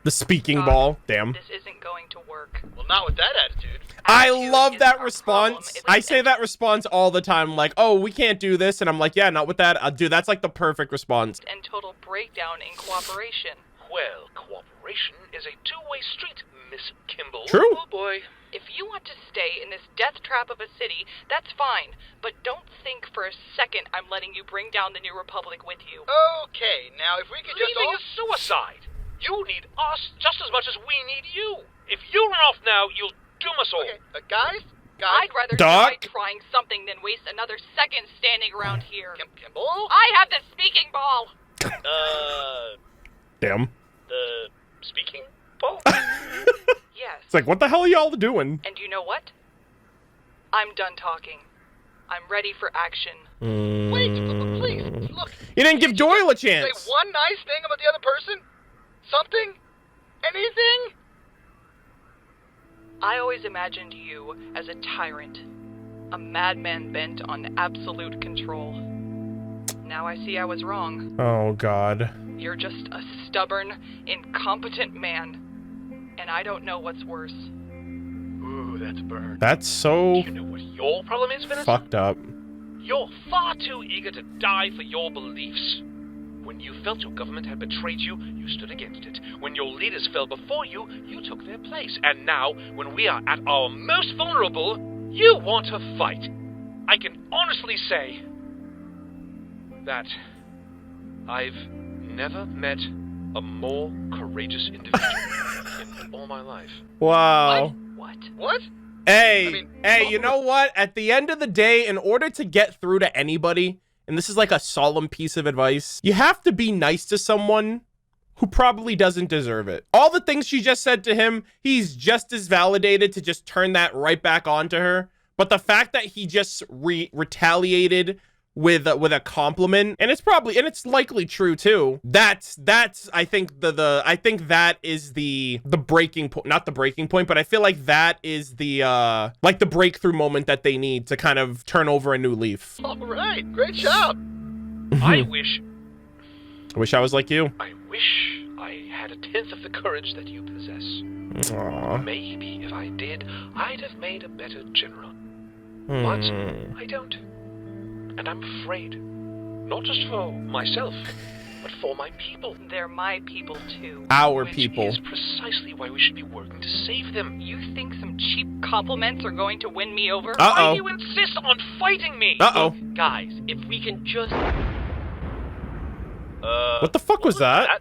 The speaking ball. Damn. This isn't going to work. Well, not with that attitude. I Attitude love is that our response. problem. I say that response all the time, like, oh, we can't do this. And I'm like, yeah, not with that. Dude, that's like the perfect response. And total breakdown in cooperation. Well, cooperation is a two-way street, Miss Kimball. True. Oh, boy. If you want to stay in this death trap of a city, that's fine. But don't think for a second I'm letting you bring down the New Republic with you. Okay, now if we could just Leaving all... is suicide. You need us just as much as we need you. If you run off now, you'll doom us all. Okay, guys? I'd rather Doc? die trying something than waste another second standing around here. Kimball? I have the speaking ball! Damn. The speaking ball? Yes. It's like, what the hell are y'all doing? And you know what? I'm done talking. I'm ready for action. Wait, please, look. You didn't give Doyle a chance. Say one nice thing about the other person? Something? Anything? I always imagined you as a tyrant, a madman bent on absolute control. Now I see I was wrong. Oh, God. You're just a stubborn, incompetent man. And I don't know what's worse. Ooh, that's burned. That's so You know what your problem is, Vanessa? fucked up. You're far too eager to die for your beliefs. When you felt your government had betrayed you, you stood against it. When your leaders fell before you, you took their place. And now, when we are at our most vulnerable, you want to fight. I can honestly say that I've never met a more courageous individual in all my life. Wow. What? Hey, hey, you know what? At the end of the day, in order to get through to anybody, and this is like a solemn piece of advice, you have to be nice to someone who probably doesn't deserve it. All the things she just said to him, he's just as validated to just turn that right back onto her. But the fact that he just retaliated with a compliment, and it's likely true too. That's I think I think that is the breaking point, not the breaking point, but I feel like that is the like the breakthrough moment that they need to kind of turn over a new leaf. All right, great job. I wish I was like you. I wish I had a tenth of the courage that you possess. Aww. Maybe if I did, I'd have made a better general. But I don't. And I'm afraid. Not just for myself, but for my people. They're my people, too. Our Which people. is precisely why we should be working to save them. You think some cheap compliments are going to win me over? Why do you insist on fighting me? Uh-oh. Guys, if we can just... What the fuck was that?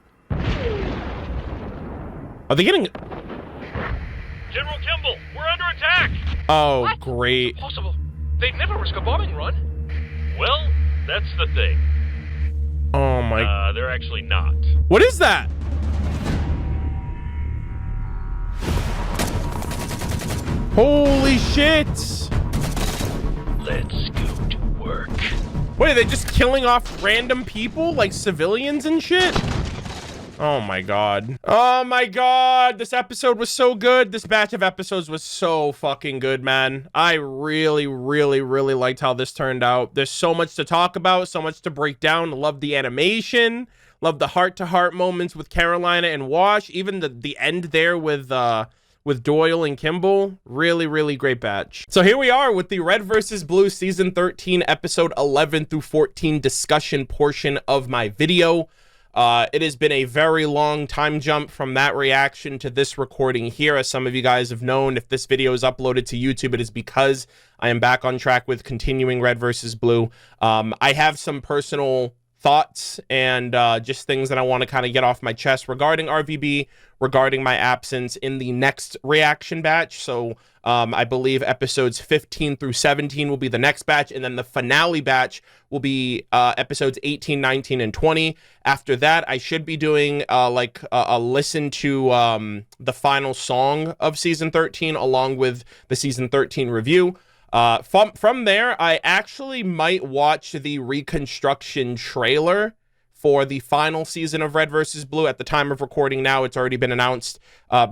Are they getting... General Kimball, we're under attack! Oh, What? great. Impossible. They'd never risk a bombing run. Well, that's the thing. Oh my... They're actually not. What is that? Holy shit! Let's go to work. Wait, are they just killing off random people, like civilians and shit? Oh my god. Oh my god, this episode was so good. This batch of episodes was so fucking good, man. I really, really, really liked how this turned out. There's so much to talk about, so much to break down. Love the animation. Love the heart-to-heart moments with Carolina and Wash. Even the end there with Doyle and Kimball. Really, really great batch. So here we are with the Red vs. Blue Season 13, Episode 11 through 14 discussion portion of my video. It has been a very long time jump from that reaction to this recording here. As some of you guys have known, if this video is uploaded to YouTube, it is because I am back on track with continuing Red vs. Blue. I have some personal thoughts and just things that I want to kind of get off my chest regarding RVB, regarding my absence in the next reaction batch. So I believe episodes 15 through 17 will be the next batch, and then the finale batch will be episodes 18, 19, and 20. After that, I should be doing like a listen to the final song of season 13 along with the season 13 review. From there, I actually might watch the reconstruction trailer for the final season of Red vs. Blue. At the time of recording now, it's already been announced.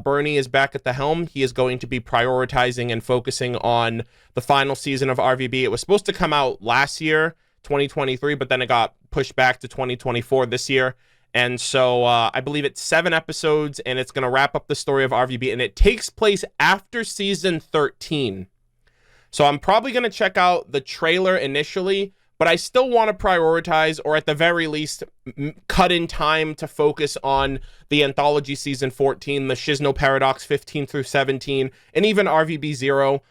Bernie is back at the helm. He is going to be prioritizing and focusing on the final season of RVB. It was supposed to come out last year, 2023, but then it got pushed back to 2024 this year. And so I believe it's 7 episodes, and it's going to wrap up the story of RVB, and it takes place after season 13. So I'm probably going to check out the trailer initially, but I still want to prioritize, or at the very least, cut in time to focus on the anthology season 14, the Shizno Paradox 15 through 17, and even RVB 0,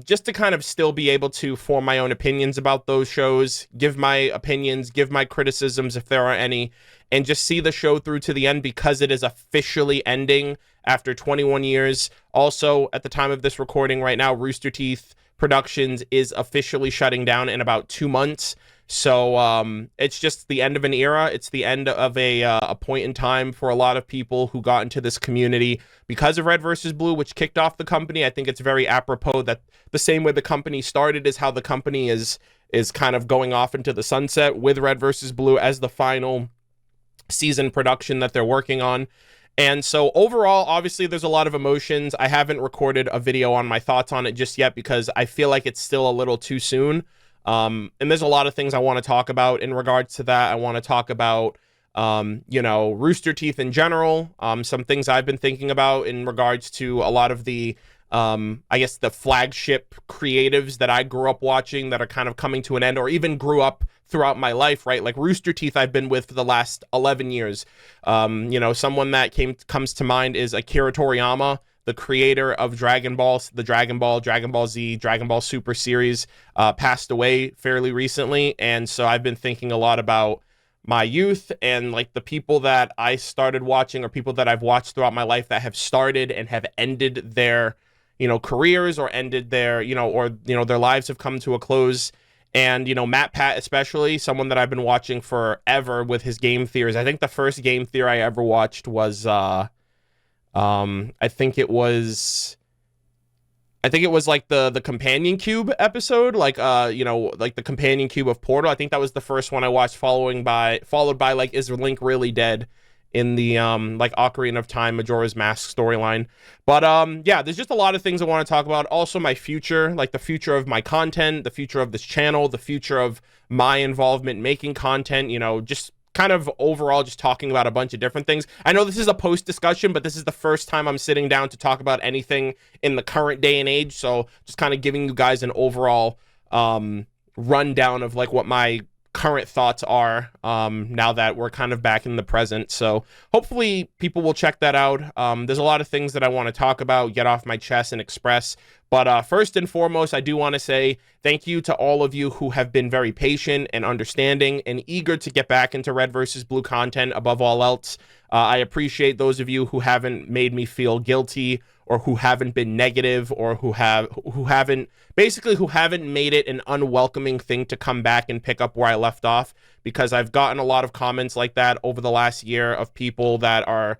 just to kind of still be able to form my own opinions about those shows, give my opinions, give my criticisms if there are any, and just see the show through to the end because it is officially ending after 21 years. Also, at the time of this recording right now, Rooster Teeth Productions is officially shutting down in about 2 months. So it's just the end of an era. It's the end of a point in time for a lot of people who got into this community because of Red versus Blue, which kicked off the company. I think it's very apropos that the same way the company started is how the company is kind of going off into the sunset with Red versus Blue as the final season production that they're working on. And so overall, obviously, there's a lot of emotions. I haven't recorded a video on my thoughts on it just yet because I feel like it's still a little too soon. And there's a lot of things I want to talk about in regards to that. I want to talk about, you know, Rooster Teeth in general, some things I've been thinking about in regards to a lot of the, I guess, the flagship creatives that I grew up watching that are kind of coming to an end, or even grew up throughout my life, right? Like Rooster Teeth I've been with for the last 11 years. You know, someone that comes to mind is Akira Toriyama, the creator of Dragon Ball, the Dragon Ball Z, Dragon Ball Super series, passed away fairly recently. And so I've been thinking a lot about my youth and like the people that I started watching or people that I've watched throughout my life that have started and have ended their, you know, careers or ended their, you know, or, you know, their lives have come to a close. And, you know, Matt Pat, especially, someone that I've been watching forever with his game theories. I think the first game theory I ever watched was, I think it was like the Companion Cube episode, like, you know, like the Companion Cube of Portal. I think that was the first one I watched, followed by like, is Link really dead? In the like Ocarina of Time Majora's Mask storyline. But yeah, there's just a lot of things I want to talk about. Also my future, like the future of my content, the future of this channel, the future of my involvement making content, you know, just kind of overall just talking about a bunch of different things. I know this is a post discussion, but this is the first time I'm sitting down to talk about anything in the current day and age. So just kind of giving you guys an overall rundown of like what my current thoughts are now that we're kind of back in the present. So hopefully people will check that out. There's a lot of things that I want to talk about, get off my chest and express. But first and foremost, I do want to say thank you to all of you who have been very patient and understanding and eager to get back into Red versus Blue content above all else. I appreciate those of you who haven't made me feel guilty or who haven't been negative or who haven't made it an unwelcoming thing to come back and pick up where I left off, because I've gotten a lot of comments like that over the last year of people that are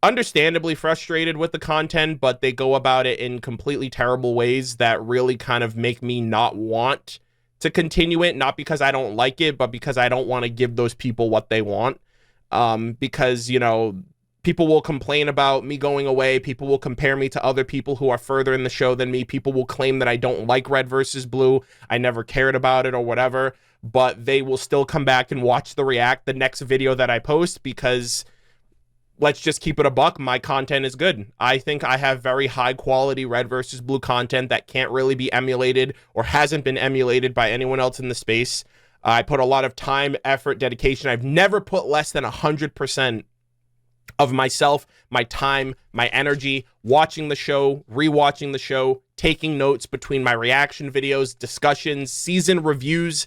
understandably frustrated with the content, but they go about it in completely terrible ways that really kind of make me not want to continue it, not because I don't like it, but because I don't want to give those people what they want. Because, you know, people will complain about me going away. People will compare me to other people who are further in the show than me. People will claim that I don't like Red versus Blue. I never cared about it or whatever, but they will still come back and watch the next video that I post, because let's just keep it a buck. My content is good. I think I have very high quality Red versus Blue content that can't really be emulated or hasn't been emulated by anyone else in the space. I put a lot of time, effort, dedication. I've never put less than 100% of myself, my time, my energy, watching the show, rewatching the show, taking notes between my reaction videos, discussions, season reviews,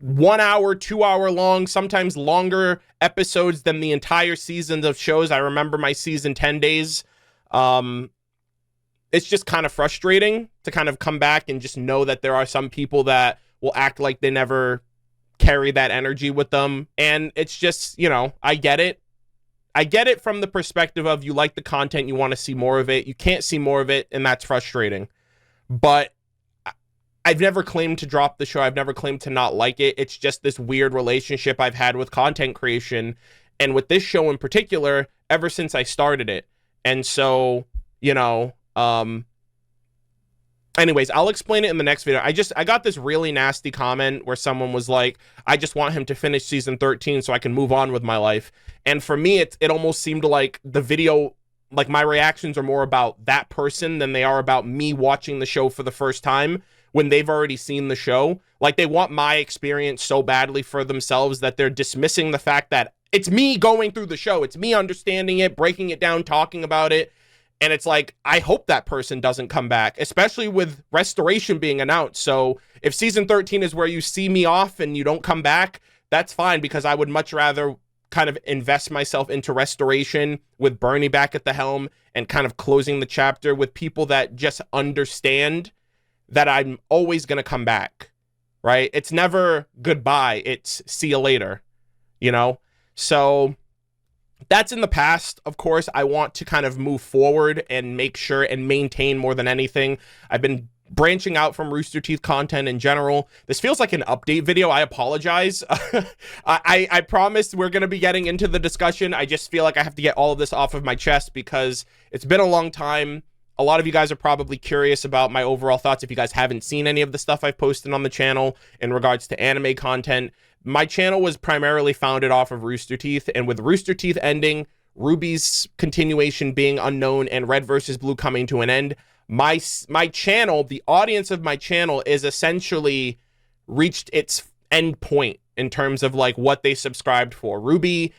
1 hour, 2 hour long, sometimes longer episodes than the entire seasons of shows. I remember my season 10 days. It's just kind of frustrating to kind of come back and just know that there are some people that will act like they never carry that energy with them. And it's just, you know, I get it. I get it from the perspective of you like the content, you want to see more of it. You can't see more of it, and that's frustrating. But I've never claimed to drop the show. I've never claimed to not like it. It's just this weird relationship I've had with content creation, and with this show in particular, ever since I started it. And so, you know, anyways, I'll explain it in the next video. I got this really nasty comment where someone was like, I just want him to finish season 13 so I can move on with my life. And for me, it almost seemed like the video, like my reactions are more about that person than they are about me watching the show for the first time when they've already seen the show. Like, they want my experience so badly for themselves that they're dismissing the fact that it's me going through the show. It's me understanding it, breaking it down, talking about it. And it's like, I hope that person doesn't come back, especially with Restoration being announced. So if season 13 is where you see me off and you don't come back, that's fine, because I would much rather kind of invest myself into Restoration with Bernie back at the helm and kind of closing the chapter with people that just understand that I'm always going to come back, right? It's never goodbye. It's see you later, you know? So that's in the past. Of course, I want to kind of move forward and make sure and maintain more than anything. I've been branching out from Rooster Teeth content in general. This feels like an update video. I apologize. I promise we're going to be getting into the discussion. I just feel like I have to get all of this off of my chest because it's been a long time. A lot of you guys are probably curious about my overall thoughts if you guys haven't seen any of the stuff I've posted on the channel in regards to anime content. My channel was primarily founded off of Rooster Teeth, and with Rooster Teeth ending, Ruby's continuation being unknown, and Red vs. Blue coming to an end, my channel, the audience of my channel, is essentially reached its end point in terms of like what they subscribed for. Ruby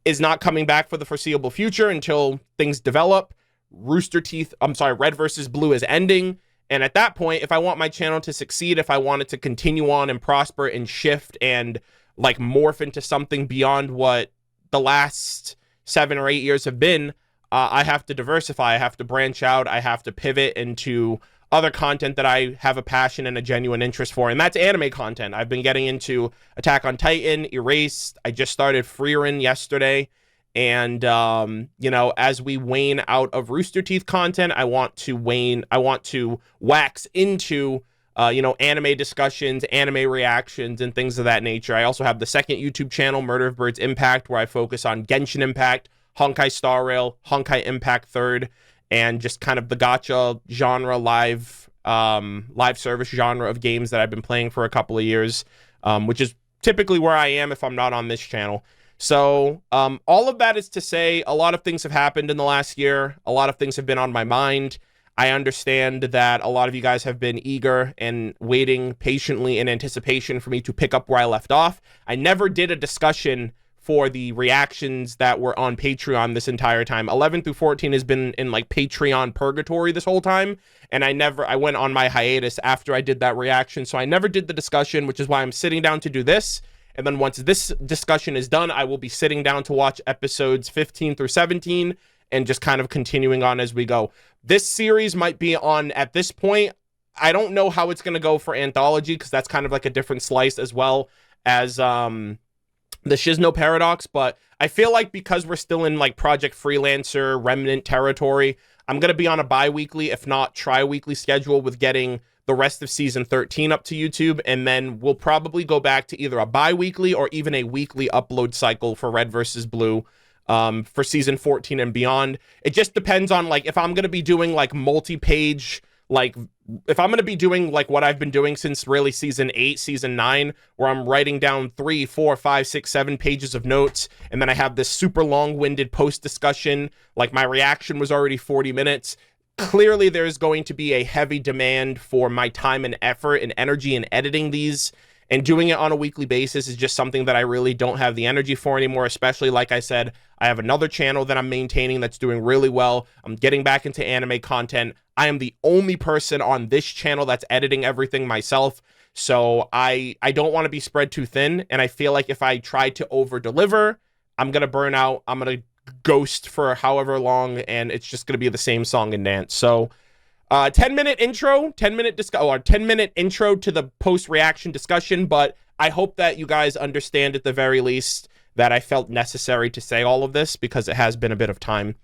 is not coming back for the foreseeable future until things develop. Red vs. Blue is ending. And at that point, if I want my channel to succeed, if I want it to continue on and prosper and shift and like morph into something beyond what the last 7 or 8 years have been, I have to diversify. I have to branch out. I have to pivot into other content that I have a passion and a genuine interest for. And that's anime content. I've been getting into Attack on Titan, Erased. I just started Frieren yesterday. And, you know, as we wane out of Rooster Teeth content, I want to wax into, you know, anime discussions, anime reactions, and things of that nature. I also have the second YouTube channel, Murder-of-Birds Impact, where I focus on Genshin Impact, Honkai Star Rail, Honkai Impact 3rd, and just kind of the gacha genre, live service genre of games that I've been playing for a couple of years, which is typically where I am if I'm not on this channel. So all of that is to say, a lot of things have happened in the last year. A lot of things have been on my mind. I understand that a lot of you guys have been eager and waiting patiently in anticipation for me to pick up where I left off. I never did a discussion for the reactions that were on Patreon this entire time. 11 through 14 has been in like Patreon purgatory this whole time. And I went on my hiatus after I did that reaction. So I never did the discussion, which is why I'm sitting down to do this. And then once this discussion is done, I will be sitting down to watch episodes 15 through 17 and just kind of continuing on as we go. This series might be on, at this point, I don't know how it's going to go for Anthology, because that's kind of like a different slice as well as the Shizno Paradox. But I feel like because we're still in like Project Freelancer, Remnant territory, I'm going to be on a bi-weekly, if not tri-weekly schedule with getting the rest of season 13 up to YouTube, and then we'll probably go back to either a bi-weekly or even a weekly upload cycle for Red vs. Blue for season 14 and beyond. It just depends on like if I'm going to be doing like multi-page, like if I'm going to be doing like what I've been doing since really season 8, season 9, where I'm writing down 3, 4, 5, 6, 7 pages of notes, and then I have this super long-winded post discussion, like my reaction was already 40 minutes. Clearly, there's going to be a heavy demand for my time and effort and energy in editing these, and doing it on a weekly basis is just something that I really don't have the energy for anymore, especially, like I said, I have another channel that I'm maintaining that's doing really well. I'm getting back into anime content. I am the only person on this channel that's editing everything myself, so I don't want to be spread too thin, and I feel like if I try to over-deliver, I'm going to burn out. I'm going to ghost for however long, and it's just going to be the same song and dance. So 10-minute intro, 10-minute intro to the post-reaction discussion, but I hope that you guys understand at the very least that I felt necessary to say all of this because it has been a bit of time.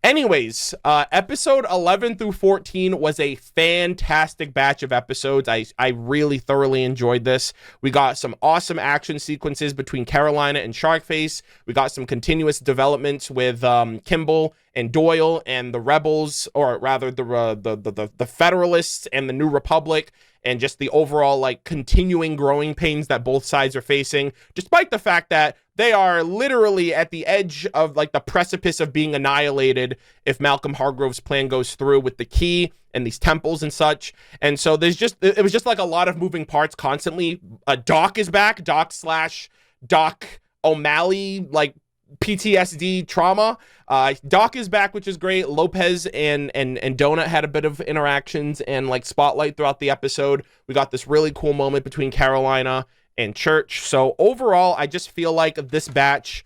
Anyways, episode 11 through 14 was a fantastic batch of episodes. I really thoroughly enjoyed this. We got some awesome action sequences between Carolina and Sharkface. We got some continuous developments with Kimball and Doyle and the rebels, or rather the Federalists and the New Republic, and just the overall like continuing growing pains that both sides are facing, despite the fact that they are literally at the edge of like the precipice of being annihilated if Malcolm Hargrove's plan goes through with the key and these temples and such. And so it was just like a lot of moving parts constantly. Doc is back, Doc O'Malley, like PTSD trauma. Doc is back, which is great. Lopez and Donut had a bit of interactions and like spotlight throughout the episode. We got this really cool moment between Carolina and Church. So overall, I just feel like this batch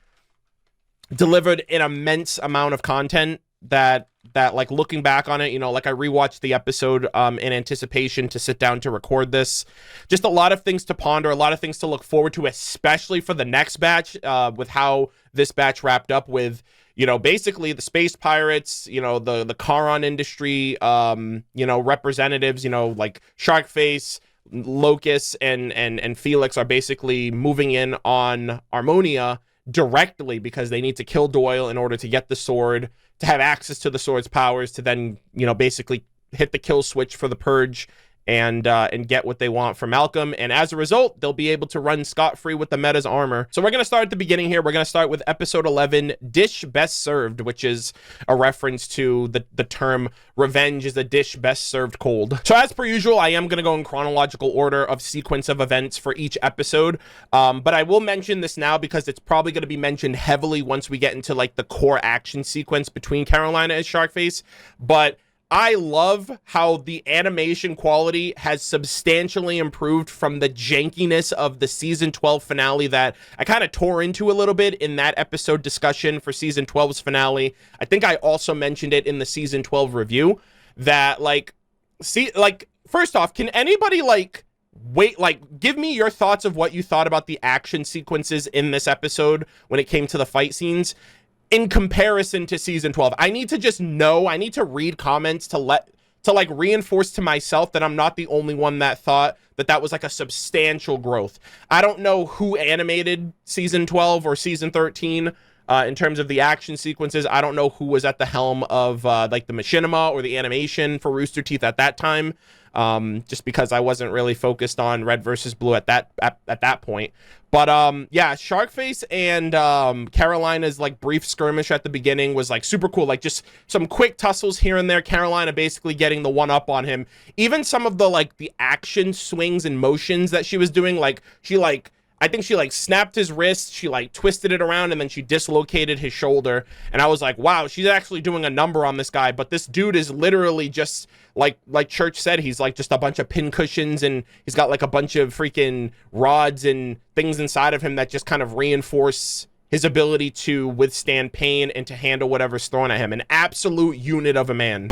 delivered an immense amount of content that like looking back on it, you know, like I rewatched the episode in anticipation to sit down to record this. Just a lot of things to ponder, a lot of things to look forward to, especially for the next batch, with how this batch wrapped up with, you know, basically the space pirates, you know, the Charon industry, you know, representatives, you know, like Sharkface, Locus and Felix are basically moving in on Harmonia directly because they need to kill Doyle in order to get the sword, to have access to the sword's powers, to then, you know, basically hit the kill switch for the purge and get what they want from Malcolm. And as a result, they'll be able to run scot-free with the Meta's armor. So we're going to start at the beginning here. We're going to start with episode 11, Dish Best Served, which is a reference to the term revenge is a dish best served cold. So as per usual, I am going to go in chronological order of sequence of events for each episode. But I will mention this now because it's probably going to be mentioned heavily once we get into like the core action sequence between Carolina and Sharkface. But I love how the animation quality has substantially improved from the jankiness of the season 12 finale that I kind of tore into a little bit in that episode discussion for season 12's finale. I think I also mentioned it in the season 12 review that first off, can anybody give me your thoughts of what you thought about the action sequences in this episode when it came to the fight scenes in comparison to season 12. I need to just know, I need to read comments to reinforce to myself that I'm not the only one that thought that was like a substantial growth. I don't know who animated season 12 or season 13 in terms of the action sequences. I don't know who was at the helm of like the machinima or the animation for Rooster Teeth at that time. Just because I wasn't really focused on Red versus Blue at that point. But yeah, Sharkface and Carolina's like brief skirmish at the beginning was like super cool. Like just some quick tussles here and there. Carolina basically getting the one up on him. Even some of the action swings and motions that she was doing, I think she snapped his wrist, she twisted it around, and then she dislocated his shoulder. And I was like, wow, she's actually doing a number on this guy. But this dude is literally just like Church said, he's just a bunch of pin cushions, and he's got a bunch of freaking rods and things inside of him that just kind of reinforce his ability to withstand pain and to handle whatever's thrown at him. An absolute unit of a man.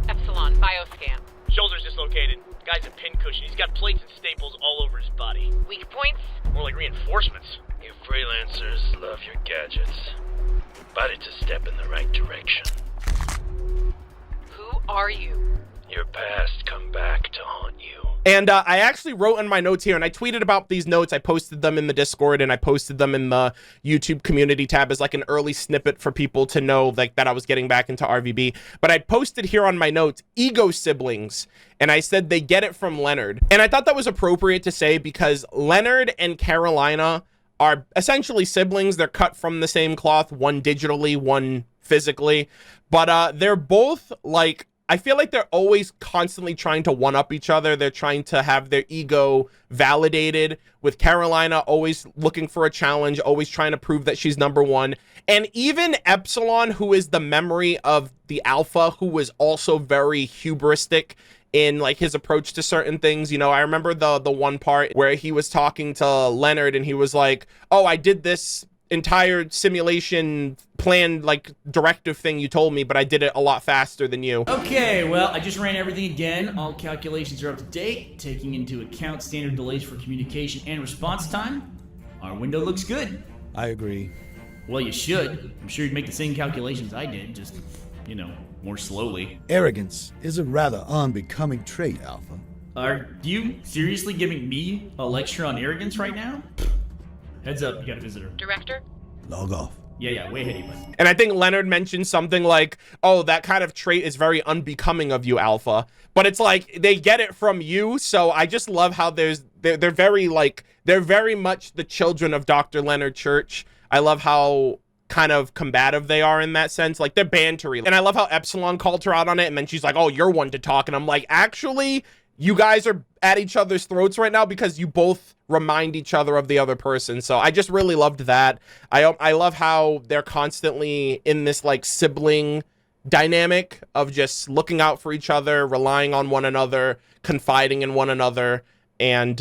Epsilon, bioscan. Shoulder's dislocated. Guy's a pincushion. He's got plates and staples all over his body. Weak points? More like reinforcements. You freelancers love your gadgets, but it's a step in the right direction. Who are you? Your past come back to haunt you. And I actually wrote in my notes here, and I tweeted about these notes. I posted them in the Discord, and I posted them in the YouTube community tab as an early snippet for people to know that I was getting back into RVB. But I posted here on my notes, ego siblings, and I said they get it from Leonard. And I thought that was appropriate to say because Leonard and Carolina are essentially siblings. They're cut from the same cloth, one digitally, one physically. But they're both I feel like they're always constantly trying to one-up each other. They're trying to have their ego validated, with Carolina always looking for a challenge, always trying to prove that she's number one. And even Epsilon, who is the memory of the Alpha, who was also very hubristic in his approach to certain things. You know, I remember the one part where he was talking to Leonard and he was like, oh, I did this entire simulation planned, like, directive thing you told me, but I did it a lot faster than you. Okay, well, I just ran everything again. All calculations are up to date, taking into account standard delays for communication and response time. Our window looks good. I agree. Well, you should. I'm sure you'd make the same calculations I did, just, you know, more slowly. Arrogance is a rather unbecoming trait, Alpha. Are you seriously giving me a lecture on arrogance right now? Heads up, you got a visitor. Director? Log off. Yeah, way ahead of you, bud. And I think Leonard mentioned something like, oh, that kind of trait is very unbecoming of you, Alpha. But it's like, they get it from you, so I just love how they're very, like, they're very much the children of Dr. Leonard Church. I love how kind of combative they are in that sense. Like, they're bantery. And I love how Epsilon called her out on it, and then she's like, oh, you're one to talk. And I'm like, actually, you guys are at each other's throats right now because you both remind each other of the other person. So I just really loved that. I love how they're constantly in this, like, sibling dynamic of just looking out for each other, relying on one another, confiding in one another. And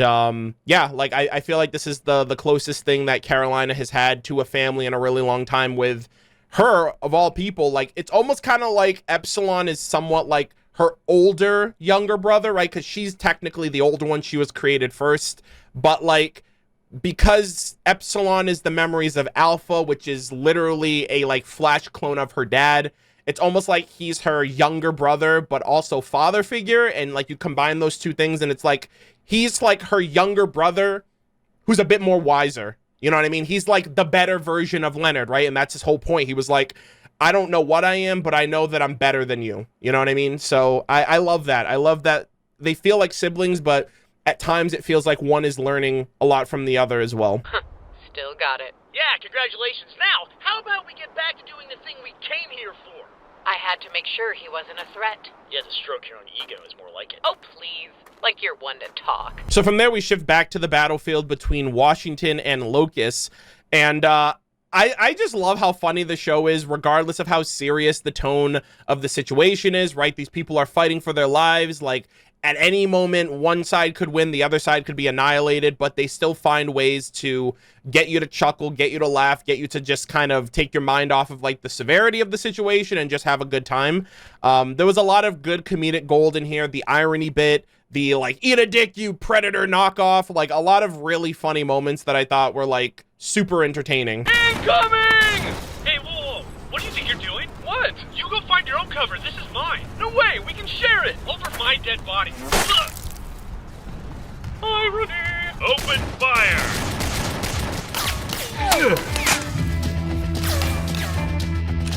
yeah, like, I feel like this is the closest thing that Carolina has had to a family in a really long time with her, of all people. Like, it's almost kind of like Epsilon is somewhat like her older younger brother, right? Because she's technically the older one. She was created first. But, like, because Epsilon is the memories of Alpha, which is literally a, like, flash clone of her dad, it's almost like he's her younger brother, but also father figure. And, like, you combine those two things, and it's like, he's, like, her younger brother who's a bit more wiser. You know what I mean? He's, like, the better version of Leonard, right? And that's his whole point. He was like, I don't know what I am, but I know that I'm better than you. You know what I mean? So I love that. I love that they feel like siblings, but at times it feels like one is learning a lot from the other as well. Still got it. Yeah, congratulations. Now, how about we get back to doing the thing we came here for? I had to make sure he wasn't a threat. Yeah, to stroke your own ego is more like it. Oh, please. Like you're one to talk. So from there, we shift back to the battlefield between Washington and Locust. And I just love how funny the show is, regardless of how serious the tone of the situation is, right? These people are fighting for their lives. Like, at any moment, one side could win, the other side could be annihilated, but they still find ways to get you to chuckle, get you to laugh, get you to just kind of take your mind off of, like, the severity of the situation and just have a good time. There was a lot of good comedic gold in here. The irony bit, the, like, eat a dick, you predator knockoff, like, a lot of really funny moments that I thought were, like, super entertaining. Incoming! Hey, whoa, what do you think you're doing? What? You go find your own cover. This is mine. No way, we can share it. Over my dead body. Ugh. Irony! Open fire!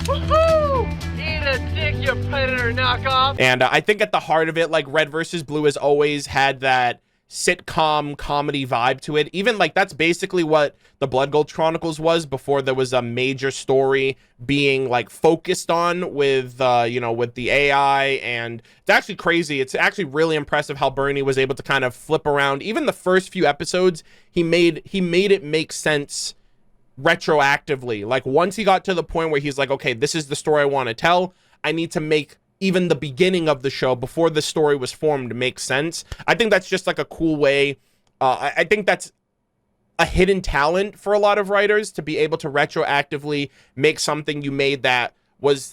Woohoo! Eat a dick, you predator knockoff! And I think at the heart of it, like, Red versus Blue has always had that sitcom comedy vibe to it. Even, like, that's basically what the Blood Gold Chronicles was before there was a major story being, like, focused on with you know, with the AI. And it's actually crazy. It's actually really impressive how Bernie was able to kind of flip around. Even the first few episodes, he made it make sense retroactively. Like, once he got to the point where he's like, okay, this is the story I want to tell, I need to make even the beginning of the show before the story was formed make sense. I think that's just, like, a cool way. I think that's a hidden talent for a lot of writers, to be able to retroactively make something you made that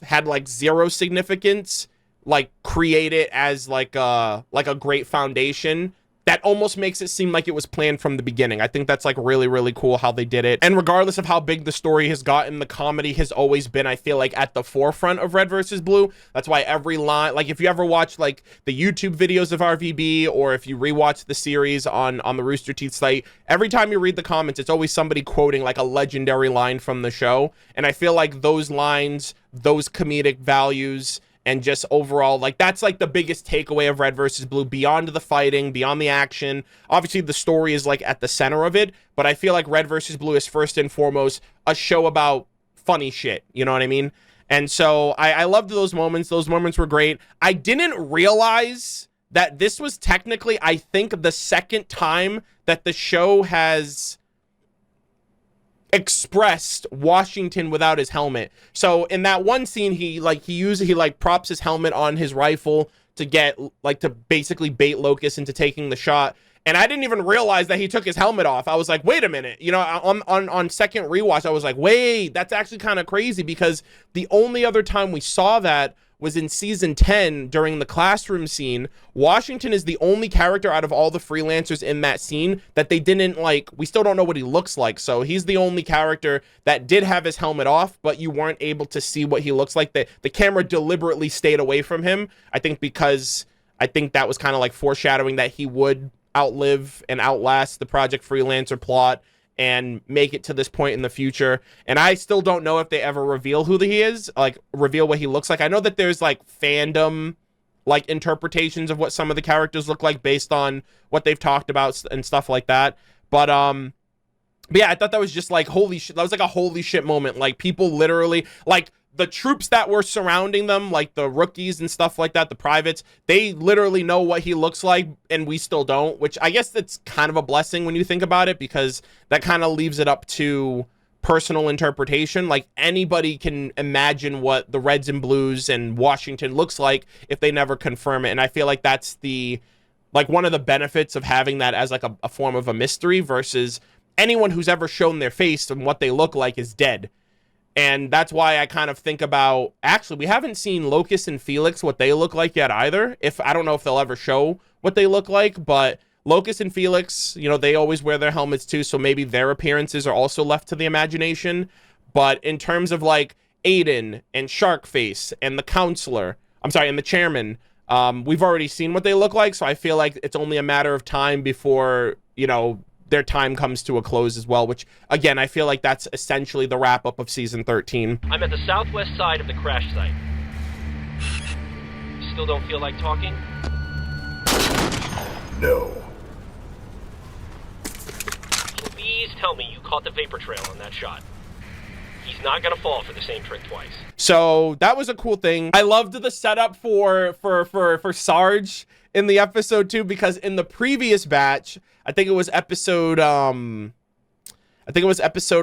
had like zero significance, like, create it as like a great foundation that almost makes it seem like it was planned from the beginning. I think that's, like, really, really cool how they did it. And regardless of how big the story has gotten, the comedy has always been, I feel like, at the forefront of Red versus Blue. That's why every line, like, if you ever watch, like, the YouTube videos of RVB, or if you rewatch the series on the Rooster Teeth site, every time you read the comments, it's always somebody quoting, like, a legendary line from the show. And I feel like those lines, those comedic values, and just overall, like, that's, like, the biggest takeaway of Red versus Blue, beyond the fighting, beyond the action. Obviously, the story is, like, at the center of it, but I feel like Red versus Blue is first and foremost a show about funny shit. You know what I mean? And so I loved those moments. Those moments were great. I didn't realize that this was technically, I think, the second time that the show has expressed Washington without his helmet. So in that one scene, he props his helmet on his rifle to get, like, to basically bait Locust into taking the shot. And I didn't even realize that he took his helmet off. I was like, wait a minute. You know, on second rewatch, I was like, wait, that's actually kind of crazy, because the only other time we saw that was in season 10 during the classroom scene. Washington is the only character out of all the freelancers in that scene that they didn't, like, we still don't know what he looks like. So he's the only character that did have his helmet off, but you weren't able to see what he looks like. The camera deliberately stayed away from him. I think because I think that was kind of like foreshadowing that he would outlive and outlast the Project Freelancer plot and make it to this point in the future. And I still don't know if they ever reveal who he is, like reveal what he looks like. I know that there's like fandom like interpretations of what some of the characters look like based on what they've talked about and stuff like that. But yeah, I thought that was just like holy shit. That was like a holy shit moment. Like people literally, like the troops that were surrounding them, like the rookies and stuff like that, the privates, they literally know what he looks like, and we still don't, which I guess that's kind of a blessing when you think about it, because that kind of leaves it up to personal interpretation. Like anybody can imagine what the Reds and Blues and Washington looks like if they never confirm it. And I feel like that's the, like one of the benefits of having that as like a form of a mystery, versus anyone who's ever shown their face and what they look like is dead. And that's why I kind of think about, actually, we haven't seen Locust and Felix, what they look like yet either. I don't know if they'll ever show what they look like, but Locust and Felix, you know, they always wear their helmets too, so maybe their appearances are also left to the imagination. But in terms of like Aiden and Sharkface and the counselor, and the chairman, we've already seen what they look like, so I feel like it's only a matter of time before, you know, their time comes to a close as well, which again, I feel like that's essentially the wrap up of season 13. I'm at the southwest side of the crash site. Still don't feel like talking? No. Please tell me you caught the vapor trail on that shot. He's not gonna fall for the same trick twice. So that was a cool thing. I loved the setup for Sarge in the episode too, because in the previous batch, I think it was episode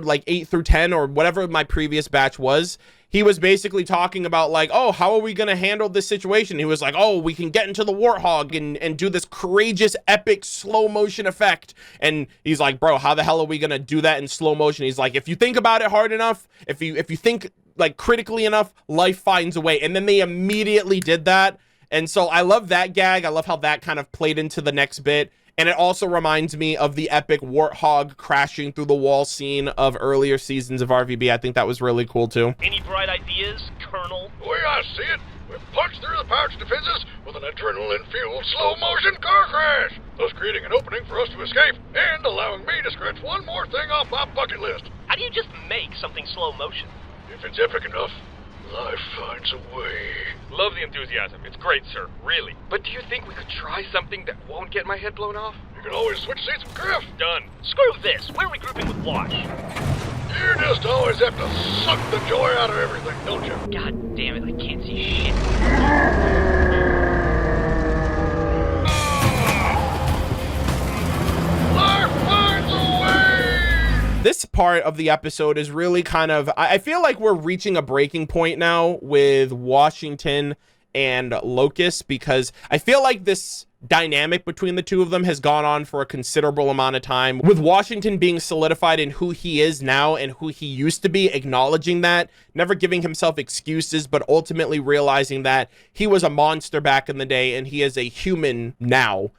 like 8 through 10 or whatever my previous batch was. He was basically talking about like, oh, how are we going to handle this situation? He was like, oh, we can get into the Warthog and do this courageous, epic slow motion effect. And he's like, bro, how the hell are we going to do that in slow motion? He's like, if you think about it hard enough, if you think like critically enough, life finds a way. And then they immediately did that. And so I love that gag. I love how that kind of played into the next bit. And it also reminds me of the epic Warthog crashing through the wall scene of earlier seasons of RVB. I think that was really cool too. Any bright ideas, Colonel? The way I see it, we punched through the pirates' defenses with an adrenaline-fueled slow-motion car crash, thus creating an opening for us to escape and allowing me to scratch one more thing off my bucket list. How do you just make something slow motion? If it's epic enough, life finds a way. Love the enthusiasm. It's great, sir. Really. But do you think we could try something that won't get my head blown off? You can always switch seats with Griff. Done. Screw this. We're regrouping with Wash. You just always have to suck the joy out of everything, don't you? God damn it, I can't see shit. Life finds a way! This part of the episode is really kind of, I feel like we're reaching a breaking point now with Washington and Locust, because I feel like this dynamic between the two of them has gone on for a considerable amount of time, with Washington being solidified in who he is now and who he used to be, acknowledging that, never giving himself excuses, but ultimately realizing that he was a monster back in the day and he is a human now.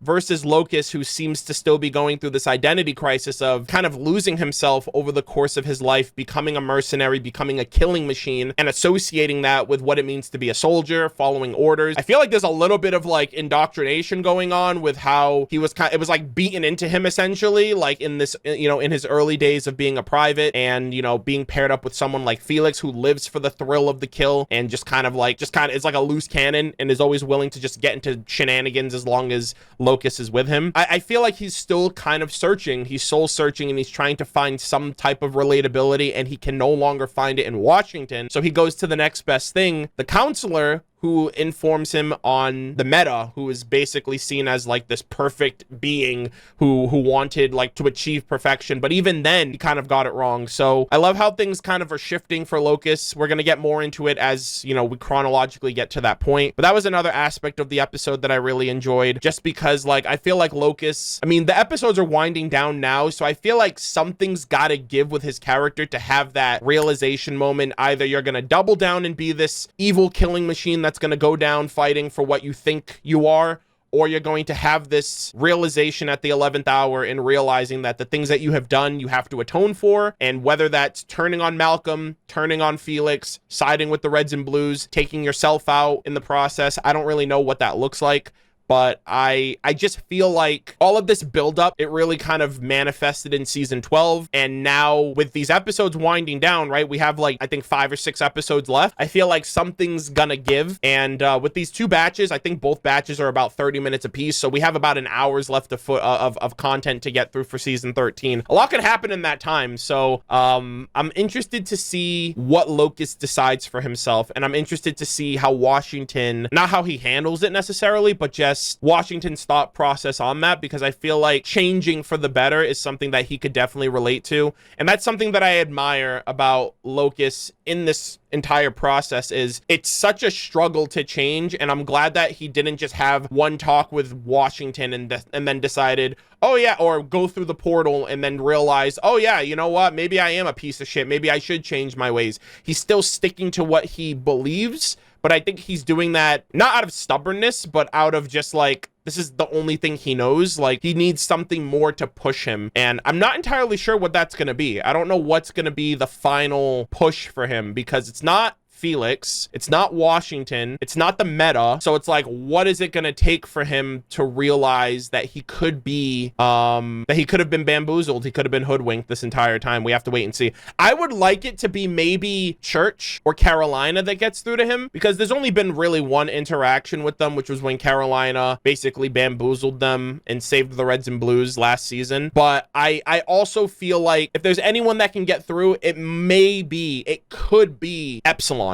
Versus Locust, who seems to still be going through this identity crisis of kind of losing himself over the course of his life, becoming a mercenary, becoming a killing machine, and associating that with what it means to be a soldier, following orders. I feel like there's a little bit of like indoctrination going on with how he was it was like beaten into him essentially, like in this, you know, in his early days of being a private and, you know, being paired up with someone like Felix, who lives for the thrill of the kill and just kind of is like a loose cannon and is always willing to just get into shenanigans as long as Locust is with him. I feel like he's still kind of searching. He's soul searching and he's trying to find some type of relatability, and he can no longer find it in Washington. So he goes to the next best thing, the counselor, who informs him on the meta, who is basically seen as like this perfect being who wanted like to achieve perfection. But even then, he kind of got it wrong. So I love how things kind of are shifting for Locus. We're going to get more into it as, you know, we chronologically get to that point. But that was another aspect of the episode that I really enjoyed, just because like I feel like Locus, I mean, the episodes are winding down now, so I feel like something's got to give with his character to have that realization moment. Either you're going to double down and be this evil killing machine that's going to go down fighting for what you think you are, or you're going to have this realization at the 11th hour and realizing that the things that you have done, you have to atone for. And whether that's turning on Malcolm, turning on Felix, siding with the Reds and Blues, taking yourself out in the process, I don't really know what that looks like. But I just feel like all of this buildup, it really kind of manifested in season 12. And now with these episodes winding down, right, we have like, I think 5 or 6 episodes left. I feel like something's gonna give. And with these 2 batches, I think both batches are about 30 minutes apiece. So we have about an hour's left of content to get through for season 13. A lot could happen in that time. So I'm interested to see what Locust decides for himself. And I'm interested to see how Washington, not how he handles it necessarily, but just Washington's thought process on that, because I feel like changing for the better is something that he could definitely relate to. And that's something that I admire about Locust in this entire process, is it's such a struggle to change. And I'm glad that he didn't just have one talk with Washington and then decided, oh yeah, or go through the portal and then realize, oh yeah, you know what, maybe I am a piece of shit, maybe I should change my ways. He's still sticking to what he believes, but I think he's doing that not out of stubbornness, but out of just like, this is the only thing he knows. Like, he needs something more to push him. And I'm not entirely sure what that's going to be. I don't know what's going to be the final push for him, because it's not Felix, it's not Washington, it's not the meta. So it's like, what is it going to take for him to realize that he could be that he could have been bamboozled, he could have been hoodwinked this entire time? We have to wait and see. I would like it to be maybe Church or Carolina that gets through to him, because there's only been really one interaction with them, which was when Carolina basically bamboozled them and saved the Reds and Blues last season. But I also feel like if there's anyone that can get through, it could be Epsilon.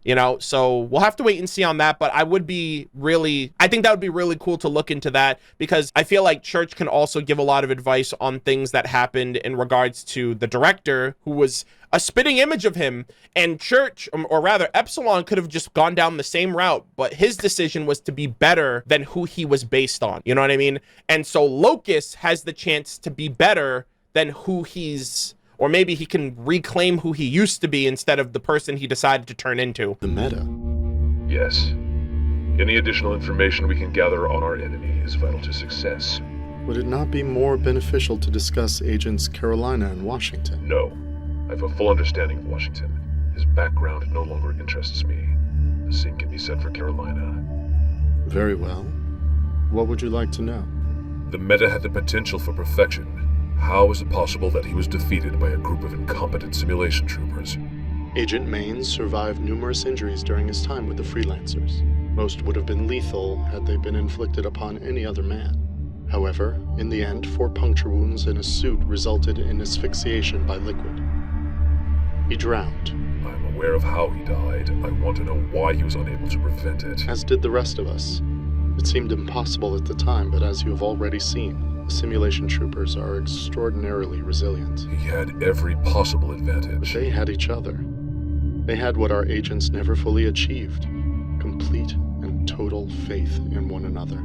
You know, so we'll have to wait and see on that. But I think that would be really cool to look into that, because I feel like Church can also give a lot of advice on things that happened in regards to the director, who was a spitting image of him. And Church, or rather Epsilon, could have just gone down the same route, but his decision was to be better than who he was based on. You know what I mean? And so Locust has the chance to be better than who he's, or maybe he can reclaim who he used to be instead of the person he decided to turn into. The meta. Yes. Any additional information we can gather on our enemy is vital to success. Would it not be more beneficial to discuss Agents Carolina and Washington? No. I have a full understanding of Washington. His background no longer interests me. The same can be said for Carolina. Very well. What would you like to know? The meta had the potential for perfection. How is it possible that he was defeated by a group of incompetent simulation troopers? Agent Maine survived numerous injuries during his time with the Freelancers. Most would have been lethal had they been inflicted upon any other man. However, in the end, 4 puncture wounds in his suit resulted in asphyxiation by liquid. He drowned. I'm aware of how he died. I want to know why he was unable to prevent it. As did the rest of us. It seemed impossible at the time, but as you have already seen, the simulation troopers are extraordinarily resilient. He had every possible advantage. But they had each other. They had what our agents never fully achieved: complete and total faith in one another.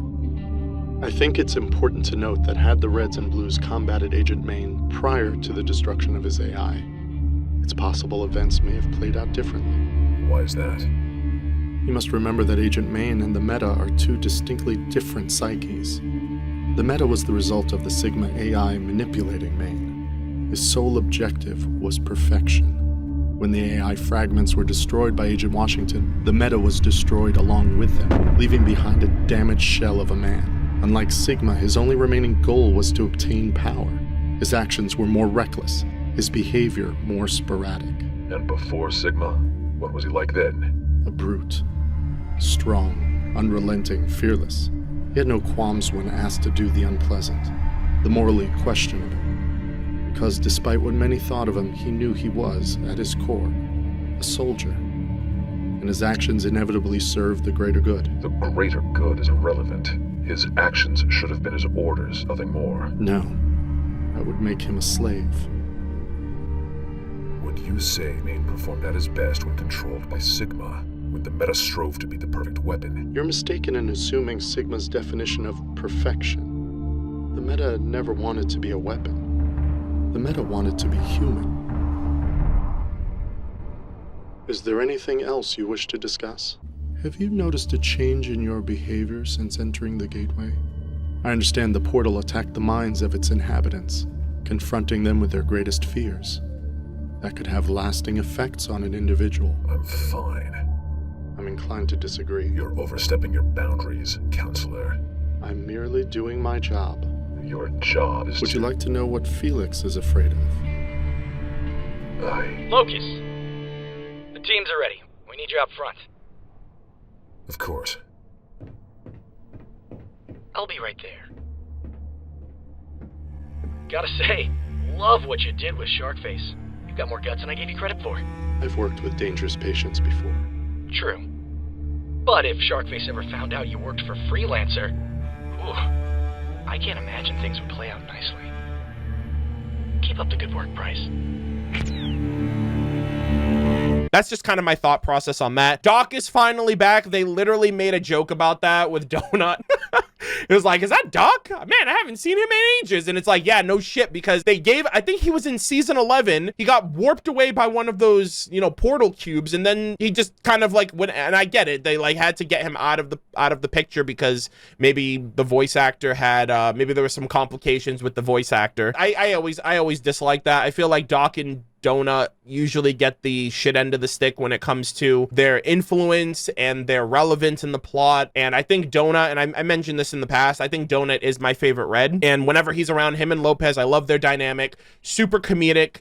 I think it's important to note that had the Reds and Blues combated Agent Maine prior to the destruction of his AI, it's possible events may have played out differently. Why is that? You must remember that Agent Maine and the Meta are 2 distinctly different psyches. The Meta was the result of the Sigma AI manipulating Maine. His sole objective was perfection. When the AI fragments were destroyed by Agent Washington, the Meta was destroyed along with them, leaving behind a damaged shell of a man. Unlike Sigma, his only remaining goal was to obtain power. His actions were more reckless, his behavior more sporadic. And before Sigma, what was he like then? A brute. Strong, unrelenting, fearless. He had no qualms when asked to do the unpleasant, the morally questionable. Because despite what many thought of him, he knew he was, at his core, a soldier. An and his actions inevitably serve the greater good. The greater good is irrelevant. His actions should have been his orders, nothing more. No, that would make him a slave. What you say Maine performed at his best when controlled by Sigma, when the Meta strove to be the perfect weapon. You're mistaken in assuming Sigma's definition of perfection. The Meta never wanted to be a weapon. The Meta wanted to be human. Is there anything else you wish to discuss? Have you noticed a change in your behavior since entering the gateway? I understand the portal attacked the minds of its inhabitants, confronting them with their greatest fears. That could have lasting effects on an individual. I'm fine. I'm inclined to disagree. You're overstepping your boundaries, counselor. I'm merely doing my job. Your job is Would you like to know what Felix is afraid of? Locus, the teams are ready. We need you up front. Of course. I'll be right there. Gotta say, love what you did with Sharkface. You've got more guts than I gave you credit for. I've worked with dangerous patients before. True. But if Sharkface ever found out you worked for Freelancer, I can't imagine things would play out nicely. Keep up the good work, Bryce. That's just kind of my thought process on that. Doc is finally back. They literally made a joke about that with Donut. It was like, is that Doc? Man, I haven't seen him in ages. And it's like, yeah, no shit, because they gave, I think he was in season 11. He got warped away by one of those, you know, portal cubes. And then he just kind of like went, and I get it. They like had to get him out of the picture because maybe the voice actor had, maybe there were some complications with the voice actor. I always dislike that. I feel like Doc and Donut usually get the shit end of the stick when it comes to their influence and their relevance in the plot. And I think Donut, and I mentioned this in the past, I think Donut is my favorite Red. And whenever he's around, him and Lopez, I love their dynamic. Super comedic.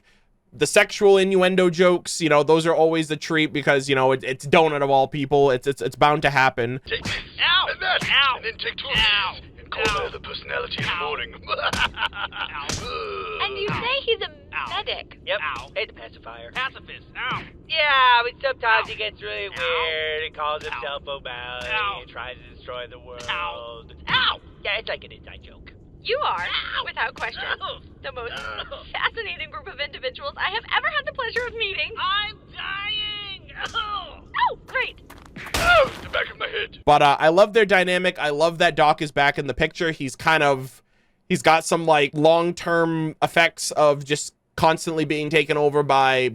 The sexual innuendo jokes, you know, those are always a treat because, you know, it's Donut of all people. It's bound to happen. Take this. Ow! And that. Ow! And then take two of these. And call my other personality in the morning. And you say he's a medic. Yep. Ow. It's a pacifier. Pacifist. Ow. Yeah, but sometimes he gets really weird and calls himself O'Malley and tries to destroy the world. Ow. Yeah, it's like an inside joke. You are, without question, the most fascinating group of individuals I have ever had the pleasure of meeting. I'm dying. Oh, great. Oh, the back of my head. But I love their dynamic. I love that Doc is back in the picture. He's got some like long-term effects of just constantly being taken over by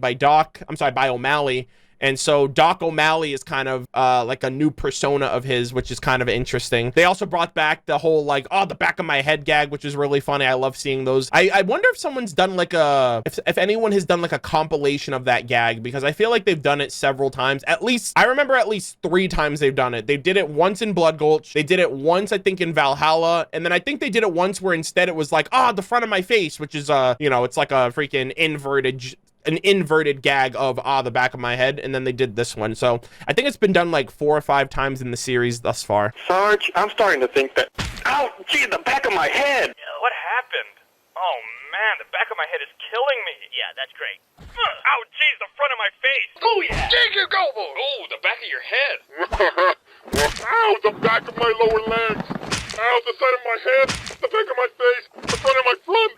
O'Malley. And so Doc O'Malley is kind of like a new persona of his, which is kind of interesting. They also brought back the whole like, oh, the back of my head gag, which is really funny. I love seeing those. I wonder if someone's done like if anyone has done like a compilation of that gag, because I feel like they've done it several times. At least, I remember at least 3 times they've done it. They did it once in Blood Gulch. They did it once, I think, in Valhalla. And then I think they did it once where instead it was like, the front of my face, which is, you know, it's like a freaking inverted gag of the back of my head, and then they did this one. So I think it's been done like 4 or 5 times in the series thus far. Sarge, I'm starting to think that... Ow, gee, the back of my head! What happened? Oh man, the back of my head is killing me. Yeah, that's great. Ow, geez, the front of my face. Oh yeah! Dig your gobo! Oh, the back of your head. Ow, the back of my lower legs! Ow, the side of my head! The back of my face! The front of my front!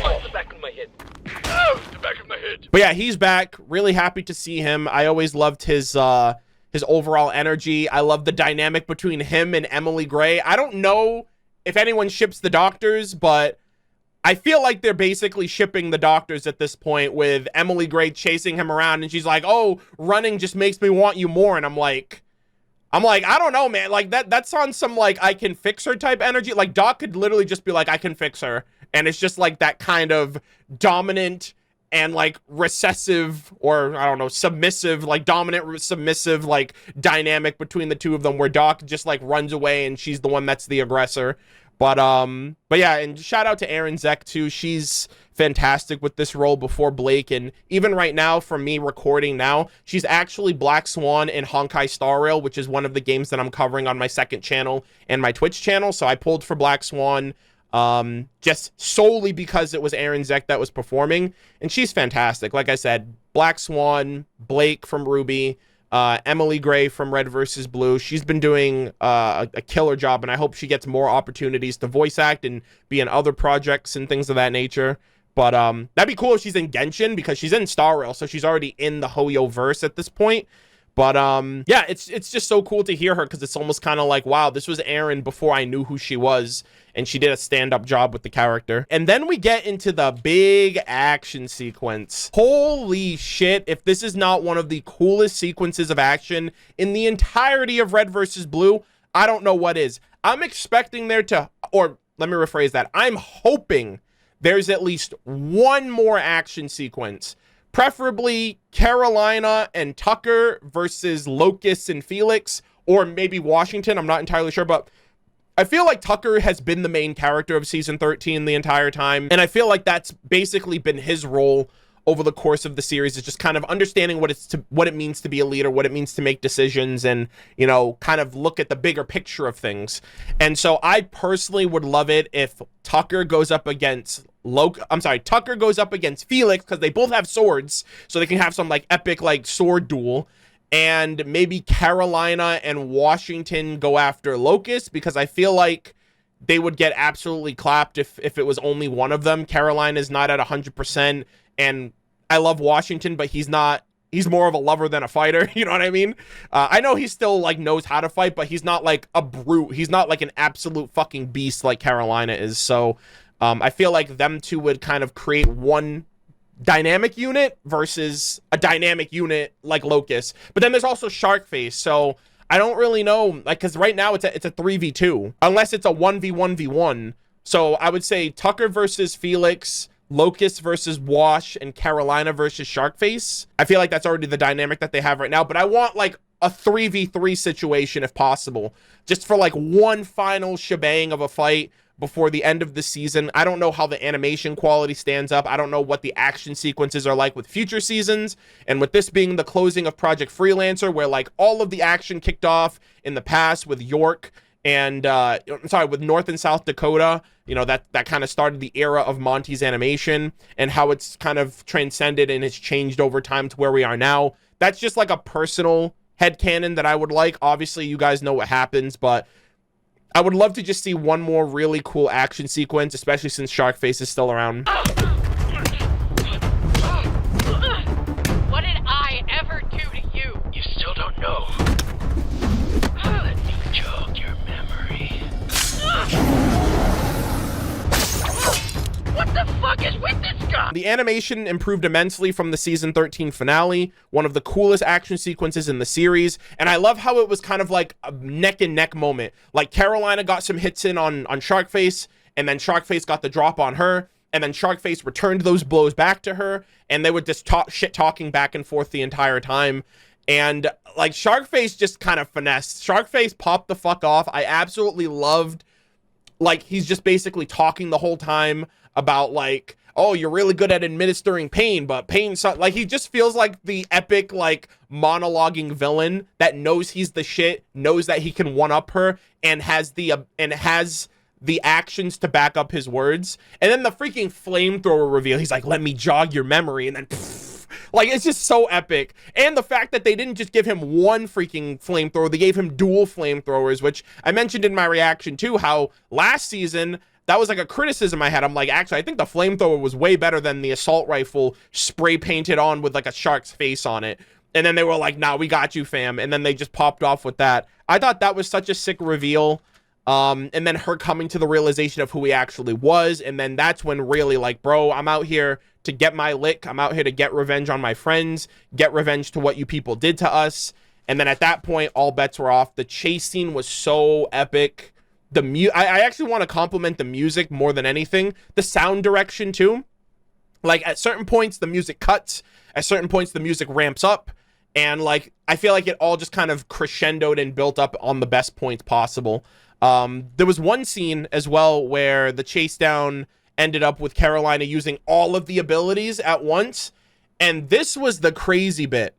Oh, the back of my head. Oh, the back of my head. But yeah, he's back. Really happy to see him. I always loved his overall energy. I love the dynamic between him and Emily Gray. I don't know if anyone ships the Doctors, but I feel like they're basically shipping the Doctors at this point, with Emily Gray chasing him around, and she's like, oh, running just makes me want you more. And I'm like, I don't know, man. Like that's on some like I can fix her type energy. Like Doc could literally just be like, I can fix her. And it's just like that kind of dominant and like recessive, or I don't know, submissive, like dominant, submissive, like dynamic between the two of them, where Doc just like runs away and she's the one that's the aggressor. But yeah, and shout out to Erin Zek too. She's fantastic with this role before Blake, and even right now, for me recording now, she's actually Black Swan in Honkai Star Rail, which is one of the games that I'm covering on my second channel and my Twitch channel. So I pulled for Black Swan just solely because it was Erin Zek that was performing, and she's fantastic. Like I said, Black Swan, Blake from Ruby, Emily Gray from Red vs. Blue. She's been doing a killer job, and I hope she gets more opportunities to voice act and be in other projects and things of that nature. But that'd be cool if she's in Genshin, because she's in Star Rail, so she's already in the Hoyo verse at this point. But yeah, it's just so cool to hear her, because it's almost kind of like, wow, this was Aaron before I knew who she was, and she did a stand-up job with the character. And then we get into the big action sequence. Holy shit, if this is not one of the coolest sequences of action in the entirety of Red versus Blue, I don't know what is. I'm expecting there to, or let me rephrase that, I'm hoping there's at least one more action sequence. Preferably Carolina and Tucker versus Locust and Felix, or maybe Washington. I'm not entirely sure, but I feel like Tucker has been the main character of season 13 the entire time. And I feel like that's basically been his role over the course of the series, is just kind of understanding what it means to be a leader, what it means to make decisions, and, you know, kind of look at the bigger picture of things. And so I personally would love it if Tucker goes up against Tucker goes up against Felix, because they both have swords, so they can have some like epic like sword duel. And maybe Carolina and Washington go after Locust, because I feel like they would get absolutely clapped if it was only one of them. Carolina's not at 100%, and I love Washington, but he's more of a lover than a fighter. You know what I mean? I know he still like knows how to fight, but he's not like a brute. He's not like an absolute fucking beast like Carolina is. So I feel like them two would kind of create one dynamic unit versus a dynamic unit like Locust. But then there's also Sharkface, so I don't really know, like, because right now it's a 3v2, unless it's a 1v1v1. So I would say Tucker versus Felix, Locust versus Wash, and Carolina versus Sharkface. I feel like that's already the dynamic that they have right now, but I want like a 3v3 situation if possible, just for like one final shebang of a fight before the end of the season. I don't know how the animation quality stands up. I don't know what the action sequences are like with future seasons. And with this being the closing of Project Freelancer, where like all of the action kicked off in the past with York and with North and South Dakota, you know, that kind of started the era of Monty's animation, and how it's kind of transcended and has changed over time to where we are now. That's just like a personal headcanon that I would like. Obviously, you guys know what happens, but I would love to just see one more really cool action sequence, especially since Sharkface is still around. What did I ever do to you? You still don't know. Let me jog your memory. What the fuck is with this guy? The animation improved immensely from the season 13 finale, one of the coolest action sequences in the series, and I love how it was kind of like a neck and neck moment. Like Carolina got some hits in on Sharkface, and then Sharkface got the drop on her, and then Sharkface returned those blows back to her, and they would just talking back and forth the entire time. And like Sharkface just kind of finessed. Sharkface popped the fuck off. I absolutely loved, like, he's just basically talking the whole time about like, oh, you're really good at administering pain, but pain, like, he just feels like the epic, like, monologuing villain that knows he's the shit, knows that he can one-up her, and has the actions to back up his words. And then the freaking flamethrower reveal, he's like, let me jog your memory, and then pff, like, it's just so epic. And the fact that they didn't just give him one freaking flamethrower, they gave him dual flamethrowers, which I mentioned in my reaction too, how last season that was like a criticism I had. I'm like, actually, I think the flamethrower was way better than the assault rifle spray painted on with like a shark's face on it. And then they were like, nah, we got you, fam. And then they just popped off with that. I thought that was such a sick reveal. And then her coming to the realization of who he actually was. And then that's when really, like, bro, I'm out here to get my lick. I'm out here to get revenge on my friends, get revenge to what you people did to us. And then at that point, all bets were off. The chase scene was so epic. I actually want to compliment the music more than anything. The sound direction too. Like, at certain points, the music cuts. At certain points, the music ramps up. And like, I feel like it all just kind of crescendoed and built up on the best points possible. There was one scene as well where the chase down ended up with Carolina using all of the abilities at once. And this was the crazy bit,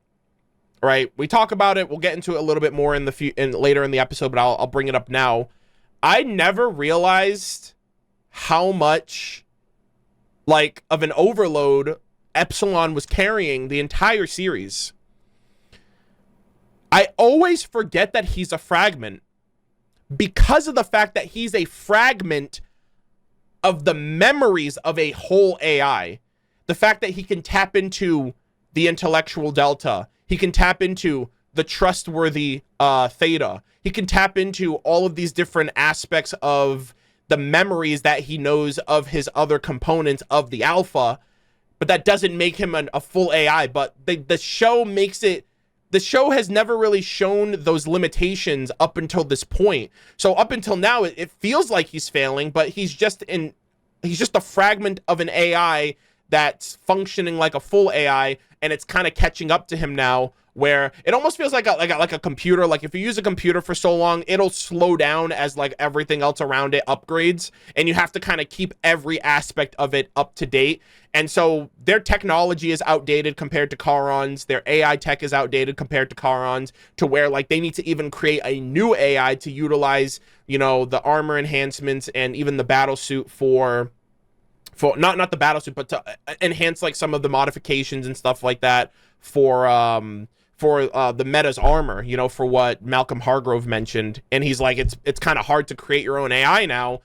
right? We talk about it. We'll get into it a little bit more later in the episode, but I'll bring it up now. I never realized how much, like, of an overload Epsilon was carrying the entire series. I always forget that he's a fragment because of the fact that he's a fragment of the memories of a whole AI. The fact that he can tap into the intellectual delta, he can tap into the trustworthy theta, he can tap into all of these different aspects of the memories that he knows of his other components of the alpha, but that doesn't make him a full AI. But the show makes it, the show has never really shown those limitations up until this point. So up until now, it feels like he's failing, but he's just a fragment of an AI that's functioning like a full AI, and it's kind of catching up to him now, where it almost feels like a computer. Like if you use a computer for so long, it'll slow down as like everything else around it upgrades, and you have to kind of keep every aspect of it up to date. And so their technology is outdated compared to Charon's, their AI tech is outdated compared to Charon's, to where like they need to even create a new AI to utilize, you know, the armor enhancements and even the battle suit for not the battle suit, but to enhance like some of the modifications and stuff like that for the meta's armor, you know, for what Malcolm Hargrove mentioned. And he's like, it's kind of hard to create your own AI now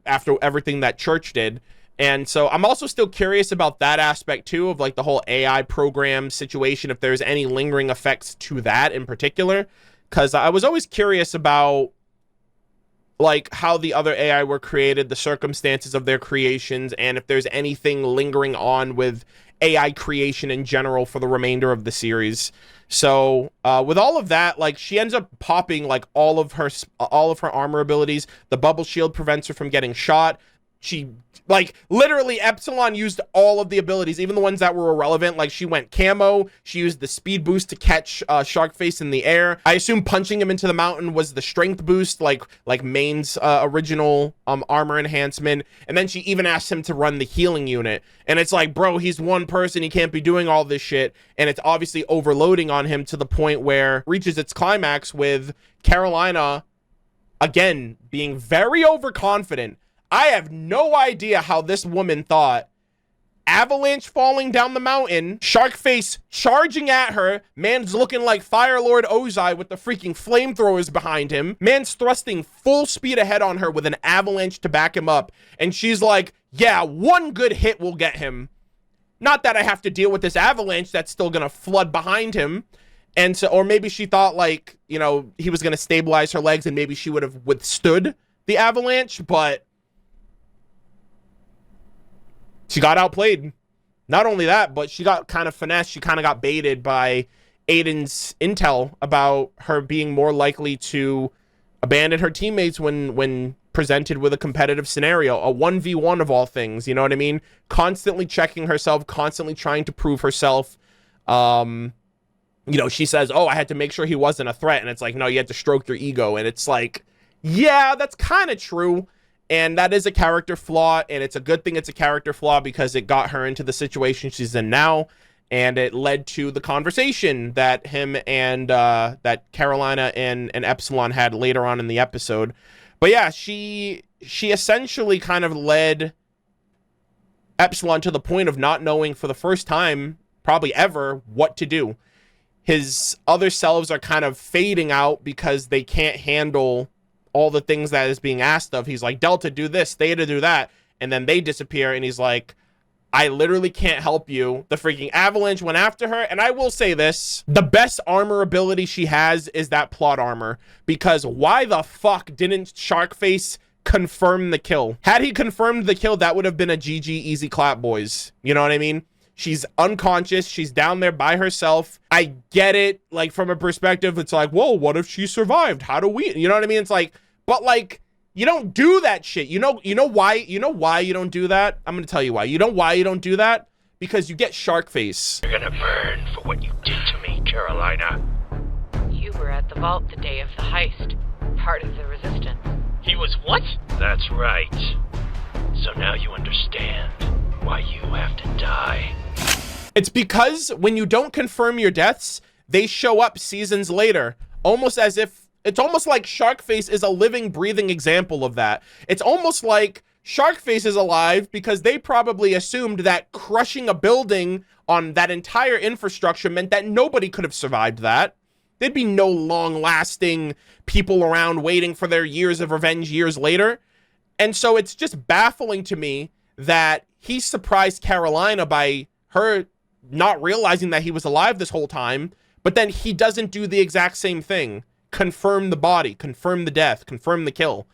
after everything that Church did. And so I'm also still curious about that aspect too, of like the whole AI program situation, if there's any lingering effects to that in particular, because I was always curious about like how the other AI were created, the circumstances of their creations, and if there's anything lingering on with AI creation in general for the remainder of the series. So with all of that, like she ends up popping like all of her armor abilities. The bubble shield prevents her from getting shot. She like literally Epsilon used all of the abilities, even the ones that were irrelevant. Like she went camo, she used the speed boost to catch Sharkface in the air. I assume punching him into the mountain was the strength boost, like Maine's original armor enhancement. And then she even asked him to run the healing unit. And it's like, bro, he's one person, he can't be doing all this shit. And it's obviously overloading on him to the point where it reaches its climax with Carolina again being very overconfident. I have no idea how this woman thought avalanche falling down the mountain, Sharkface charging at her, man's looking like Fire Lord Ozai with the freaking flamethrowers behind him, man's thrusting full speed ahead on her with an avalanche to back him up, and she's like, yeah, one good hit will get him. Not that I have to deal with this avalanche that's still gonna flood behind him. And so, or maybe she thought like, you know, he was gonna stabilize her legs and maybe she would have withstood the avalanche, but she got outplayed. Not only that, but she got kind of finessed. She kind of got baited by Aiden's intel about her being more likely to abandon her teammates when presented with a competitive scenario, a 1v1 of all things, you know what I mean? Constantly checking herself, constantly trying to prove herself. You know, she says, oh, I had to make sure he wasn't a threat. And it's like, no, you had to stroke your ego. And it's like, yeah, that's kind of true. And that is a character flaw, and it's a good thing it's a character flaw because it got her into the situation she's in now, and it led to the conversation that him and that Carolina and Epsilon had later on in the episode. But yeah, she essentially kind of led Epsilon to the point of not knowing for the first time, probably ever, what to do. His other selves are kind of fading out because they can't handle all the things that is being asked of. He's like, Delta, do this, Theta, do that. And then they disappear, and he's like, I literally can't help you. The freaking avalanche went after her. And I will say this, the best armor ability she has is that plot armor, because why the fuck didn't Sharkface confirm the kill? Had he confirmed the kill, that would have been a GG easy clap, boys. You know what I mean? She's unconscious. She's down there by herself. I get it. Like, from a perspective, it's like, whoa, what if she survived? How do we, you know what I mean? It's like, but like, you don't do that shit. You know why you don't do that? I'm going to tell you why. You know why you don't do that? Because you get Sharkface. You're gonna burn for what you did to me, Carolina. You were at the vault the day of the heist. Part of the resistance. He was what? That's right. So now you understand why you have to die. It's because when you don't confirm your deaths, they show up seasons later, almost as if, it's almost like Sharkface is a living, breathing example of that. It's almost like Sharkface is alive because they probably assumed that crushing a building on that entire infrastructure meant that nobody could have survived that. There'd be no long-lasting people around waiting for their years of revenge years later. And so it's just baffling to me that he surprised Carolina by her not realizing that he was alive this whole time, but then he doesn't do the exact same thing. Confirm the body, confirm the death, confirm the kill.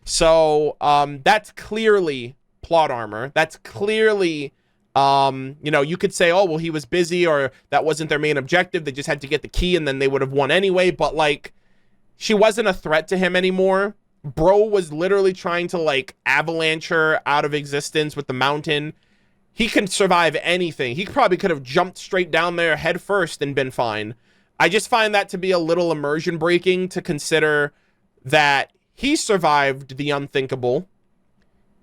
So that's clearly plot armor. That's clearly, you know, you could say, oh, well, he was busy, or that wasn't their main objective. They just had to get the key and then they would have won anyway. But like, she wasn't a threat to him anymore. Bro was literally trying to like avalanche her out of existence with the mountain. He can survive anything. He probably could have jumped straight down there head first and been fine. I just find that to be a little immersion breaking to consider that he survived the unthinkable.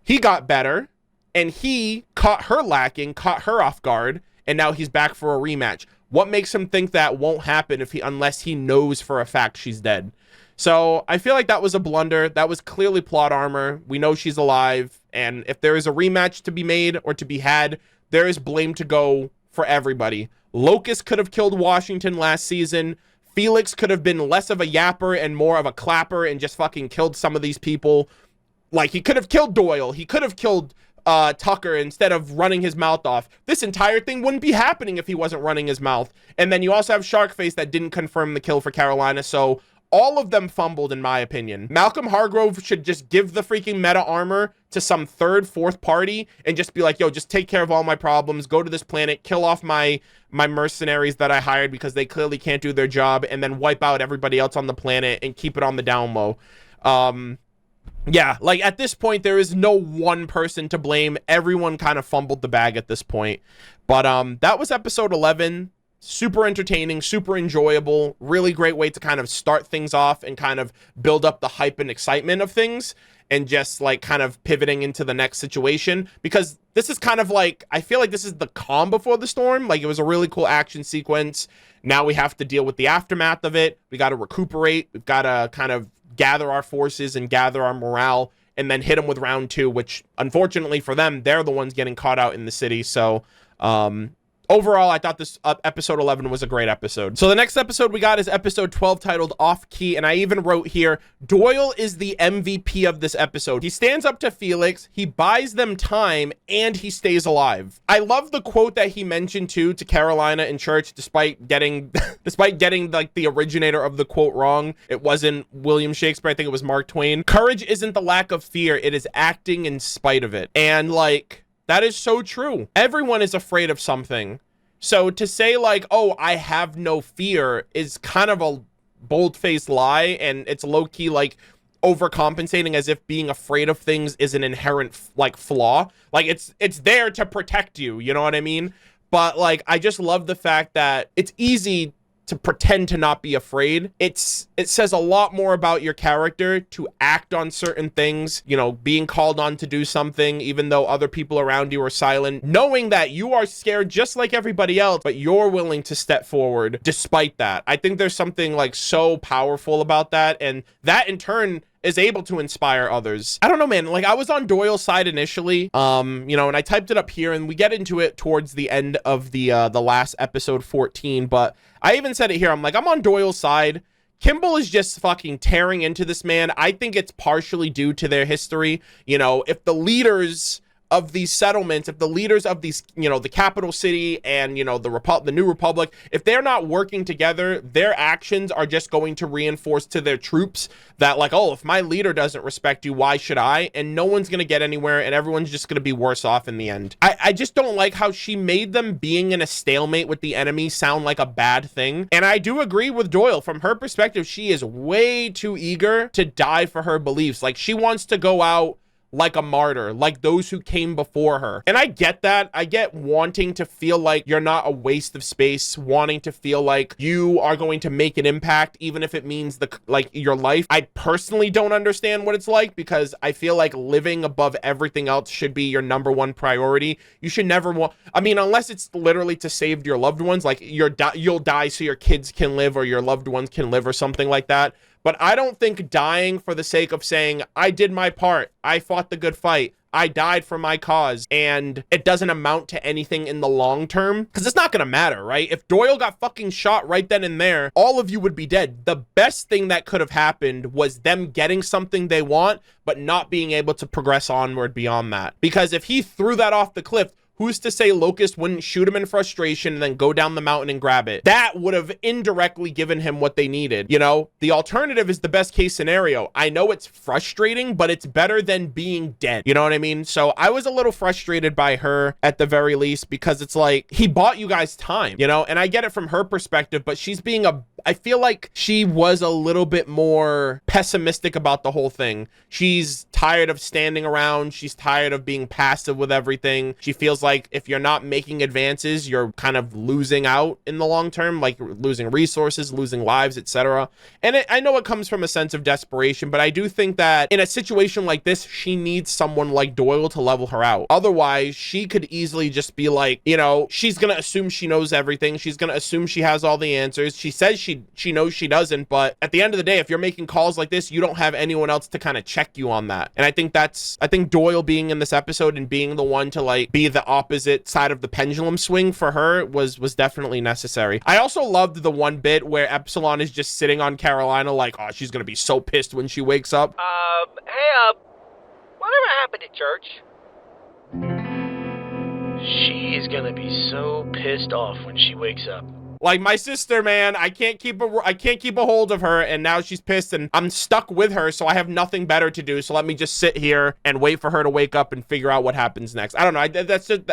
He got better and he caught her lacking, caught her off guard, and now he's back for a rematch. What makes him think that won't happen unless he knows for a fact she's dead? So I feel like that was a blunder. That was clearly plot armor. We know she's alive. And if there is a rematch to be made or to be had, there is blame to go for everybody. Locust could have killed Washington last season. Felix could have been less of a yapper and more of a clapper and just fucking killed some of these people. Like, he could have killed Doyle. He could have killed Tucker instead of running his mouth off. This entire thing wouldn't be happening if he wasn't running his mouth. And then you also have Sharkface that didn't confirm the kill for Carolina. So all of them fumbled, in my opinion. Malcolm Hargrove should just give the freaking meta armor to some third, fourth party and just be like, yo, just take care of all my problems. Go to this planet, kill off my mercenaries that I hired because they clearly can't do their job, and then wipe out everybody else on the planet and keep it on the down low. Yeah, like at this point, there is no one person to blame. Everyone kind of fumbled the bag at this point. But that was episode 11. Super entertaining, super enjoyable, really great way to kind of start things off and kind of build up the hype and excitement of things and just like kind of pivoting into the next situation, because this is kind of like, I feel like this is the calm before the storm. Like, it was a really cool action sequence. Now we have to deal with the aftermath of it. We got to recuperate. We've got to kind of gather our forces and gather our morale and then hit them with round 2, which unfortunately for them, they're the ones getting caught out in the city. So, overall, I thought this episode 11 was a great episode. So the next episode we got is episode 12, titled Off Key. And I even wrote here, Doyle is the MVP of this episode. He stands up to Felix, he buys them time, and he stays alive. I love the quote that he mentioned too to Carolina in church, despite getting like the originator of the quote wrong. It wasn't William Shakespeare. I think it was Mark Twain. Courage isn't the lack of fear. It is acting in spite of it. And like, that is so true. Everyone is afraid of something. So to say like, oh, I have no fear is kind of a bold-faced lie, and it's low-key like overcompensating as if being afraid of things is an inherent like flaw. Like it's there to protect you, you know what I mean? But like, I just love the fact that it's easy to pretend to not be afraid. It says a lot more about your character to act on certain things, you know, being called on to do something even though other people around you are silent, knowing that you are scared just like everybody else, but you're willing to step forward despite that. I think there's something like so powerful about that, and that in turn is able to inspire others. I don't know, man. Like, I was on Doyle's side initially, you know, and I typed it up here, and we get into it towards the end of the last episode 14, but I even said it here. I'm like, I'm on Doyle's side. Kimball is just fucking tearing into this man. I think it's partially due to their history. You know, if the leaders of these settlements, if the leaders of these, you know, the capital city and, you know, the New Republic, if they're not working together, their actions are just going to reinforce to their troops that like, oh, if my leader doesn't respect you, why should I? And no one's going to get anywhere, and everyone's just going to be worse off in the end. I just don't like how she made them being in a stalemate with the enemy sound like a bad thing. And I do agree with Doyle. From her perspective, she is way too eager to die for her beliefs. Like, she wants to go out like a martyr, like those who came before her. And I get that. I get wanting to feel like you're not a waste of space, wanting to feel like you are going to make an impact, even if it means your life. I personally don't understand what it's like, because I feel like living above everything else should be your #1 priority. You should never want, I mean, unless it's literally to save your loved ones, like you'll die so your kids can live or your loved ones can live or something like that. But I don't think dying for the sake of saying, I did my part, I fought the good fight, I died for my cause and it doesn't amount to anything in the long term, because it's not gonna matter, right? If Doyle got fucking shot right then and there, all of you would be dead. The best thing that could have happened was them getting something they want, but not being able to progress onward beyond that. Because if he threw that off the cliff, who's to say Locust wouldn't shoot him in frustration and then go down the mountain and grab it? That would have indirectly given him what they needed. You know, the alternative is the best case scenario. I know it's frustrating, but it's better than being dead. You know what I mean? So I was a little frustrated by her at the very least, because it's like, he bought you guys time, you know, and I get it from her perspective, but she's being I feel like she was a little bit more pessimistic about the whole thing. She's tired of standing around. She's tired of being passive with everything. She feels like if you're not making advances, you're kind of losing out in the long term, like losing resources, losing lives, etc. And I know it comes from a sense of desperation, but I do think that in a situation like this, she needs someone like Doyle to level her out. Otherwise, she could easily just be like, you know, she's gonna assume she knows everything. She's gonna assume she has all the answers. She says she knows she doesn't, but at the end of the day, if you're making calls like this, you don't have anyone else to kind of check you on that. And I think Doyle being in this episode and being the one to like be the opposite side of the pendulum swing for her was definitely necessary. I also loved the one bit where Epsilon is just sitting on Carolina like, oh, she's gonna be so pissed when she wakes up. Hey, whatever happened to church? She is gonna be so pissed off when she wakes up. Like my sister, man, I can't keep a hold of her, and now she's pissed, and I'm stuck with her, so I have nothing better to do. So let me just sit here and wait for her to wake up and figure out what happens next. I don't know.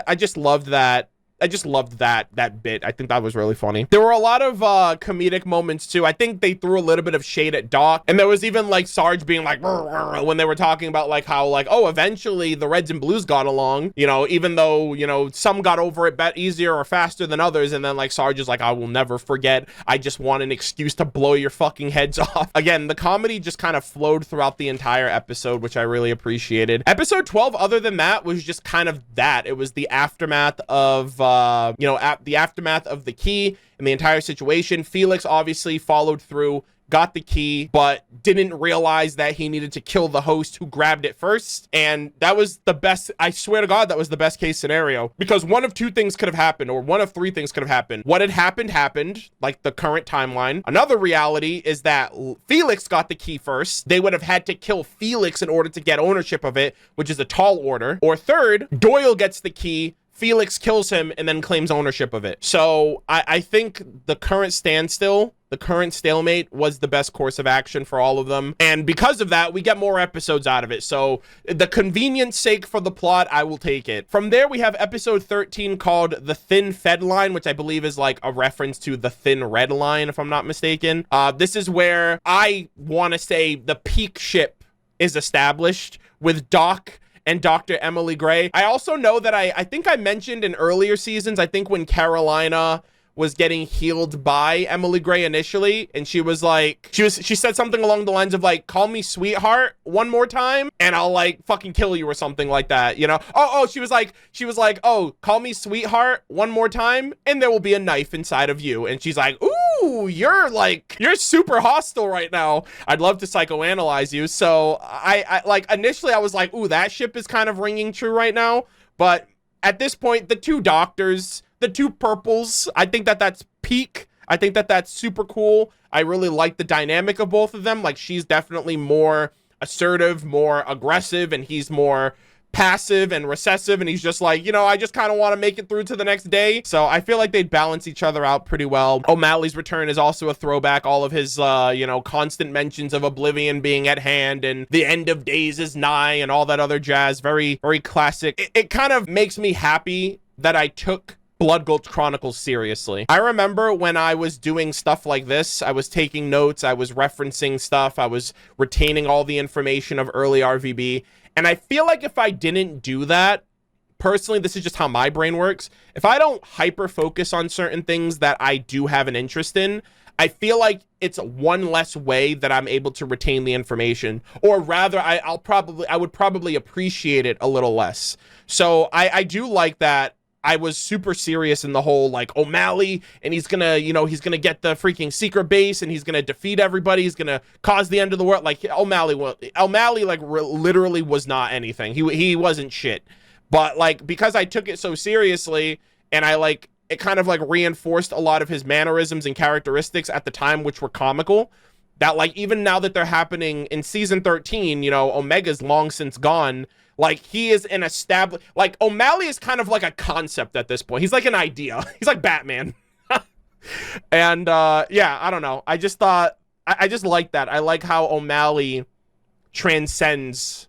I just loved that. I just loved that bit. I think that was really funny. There were a lot of comedic moments too. I think they threw a little bit of shade at Doc, and there was even like Sarge being like when they were talking about like how like, oh, eventually the Reds and Blues got along, you know, even though, you know, some got over it easier or faster than others, and then like Sarge is like, I will never forget. I just want an excuse to blow your fucking heads off. Again, the comedy just kind of flowed throughout the entire episode, which I really appreciated. Episode 12, other than that, was just kind of that. It was the aftermath of the aftermath of the key and the entire situation. Felix obviously followed through, got the key, but didn't realize that he needed to kill the host who grabbed it first. And that was the best, I swear to God, that was the best case scenario, because one of two things could have happened, or one of three things could have happened. What had happened, like the current timeline. Another reality is that Felix got the key first. They would have had to kill Felix in order to get ownership of it, which is a tall order. Or third, Doyle gets the key, Felix kills him, and then claims ownership of it. So I think the current standstill, the current stalemate, was the best course of action for all of them. And because of that, we get more episodes out of it. So the convenience sake for the plot, I will take it. From there, we have episode 13 called The Thin Fed Line, which I believe is like a reference to the Thin Red Line, if I'm not mistaken. This is where I want to say the peak ship is established with Doc and Dr. Emily Gray. I also know that I think I mentioned in earlier seasons, I think when Carolina was getting healed by Emily Gray initially, and she was like, she said something along the lines of like, call me sweetheart one more time and I'll like fucking kill you or something like that, you know? She was like, oh, call me sweetheart one more time and there will be a knife inside of you. And she's like, ooh, you're super hostile right now. I'd love to psychoanalyze you. So I like, initially I was like, ooh, that ship is kind of ringing true right now. But at this point, the two doctors, the two purples, I think that that's peak. I think that that's super cool. I really like the dynamic of both of them. Like, she's definitely more assertive, more aggressive, and he's more passive and recessive, and he's just like, you know, I just kind of want to make it through to the next day. So I feel like they'd balance each other out pretty well. O'Malley's return is also a throwback. All of his constant mentions of oblivion being at hand and the end of days is nigh and all that other jazz. Very, very classic. It kind of makes me happy that I took Blood Gulch Chronicles seriously. I remember when I was doing stuff like this, I was taking notes, I was referencing stuff, I was retaining all the information of early RVB, and I feel like if I didn't do that, personally, this is just how my brain works, if I don't hyper focus on certain things that I do have an interest in, I feel like it's one less way that I'm able to retain the information, or rather I would probably appreciate it a little less. So I do like that I was super serious in the whole like O'Malley, and he's gonna, you know, he's gonna get the freaking secret base, and he's gonna defeat everybody. He's gonna cause the end of the world. Like O'Malley like literally was not anything. He wasn't shit. But like because I took it so seriously, and I like it kind of like reinforced a lot of his mannerisms and characteristics at the time, which were comical. That like even now that they're happening in season 13, you know, Omega's long since gone. Like he is an established, like O'Malley is kind of like a concept at this point. He's like an idea. He's like Batman. And yeah, I don't know. I just thought, I just like that. I like how O'Malley transcends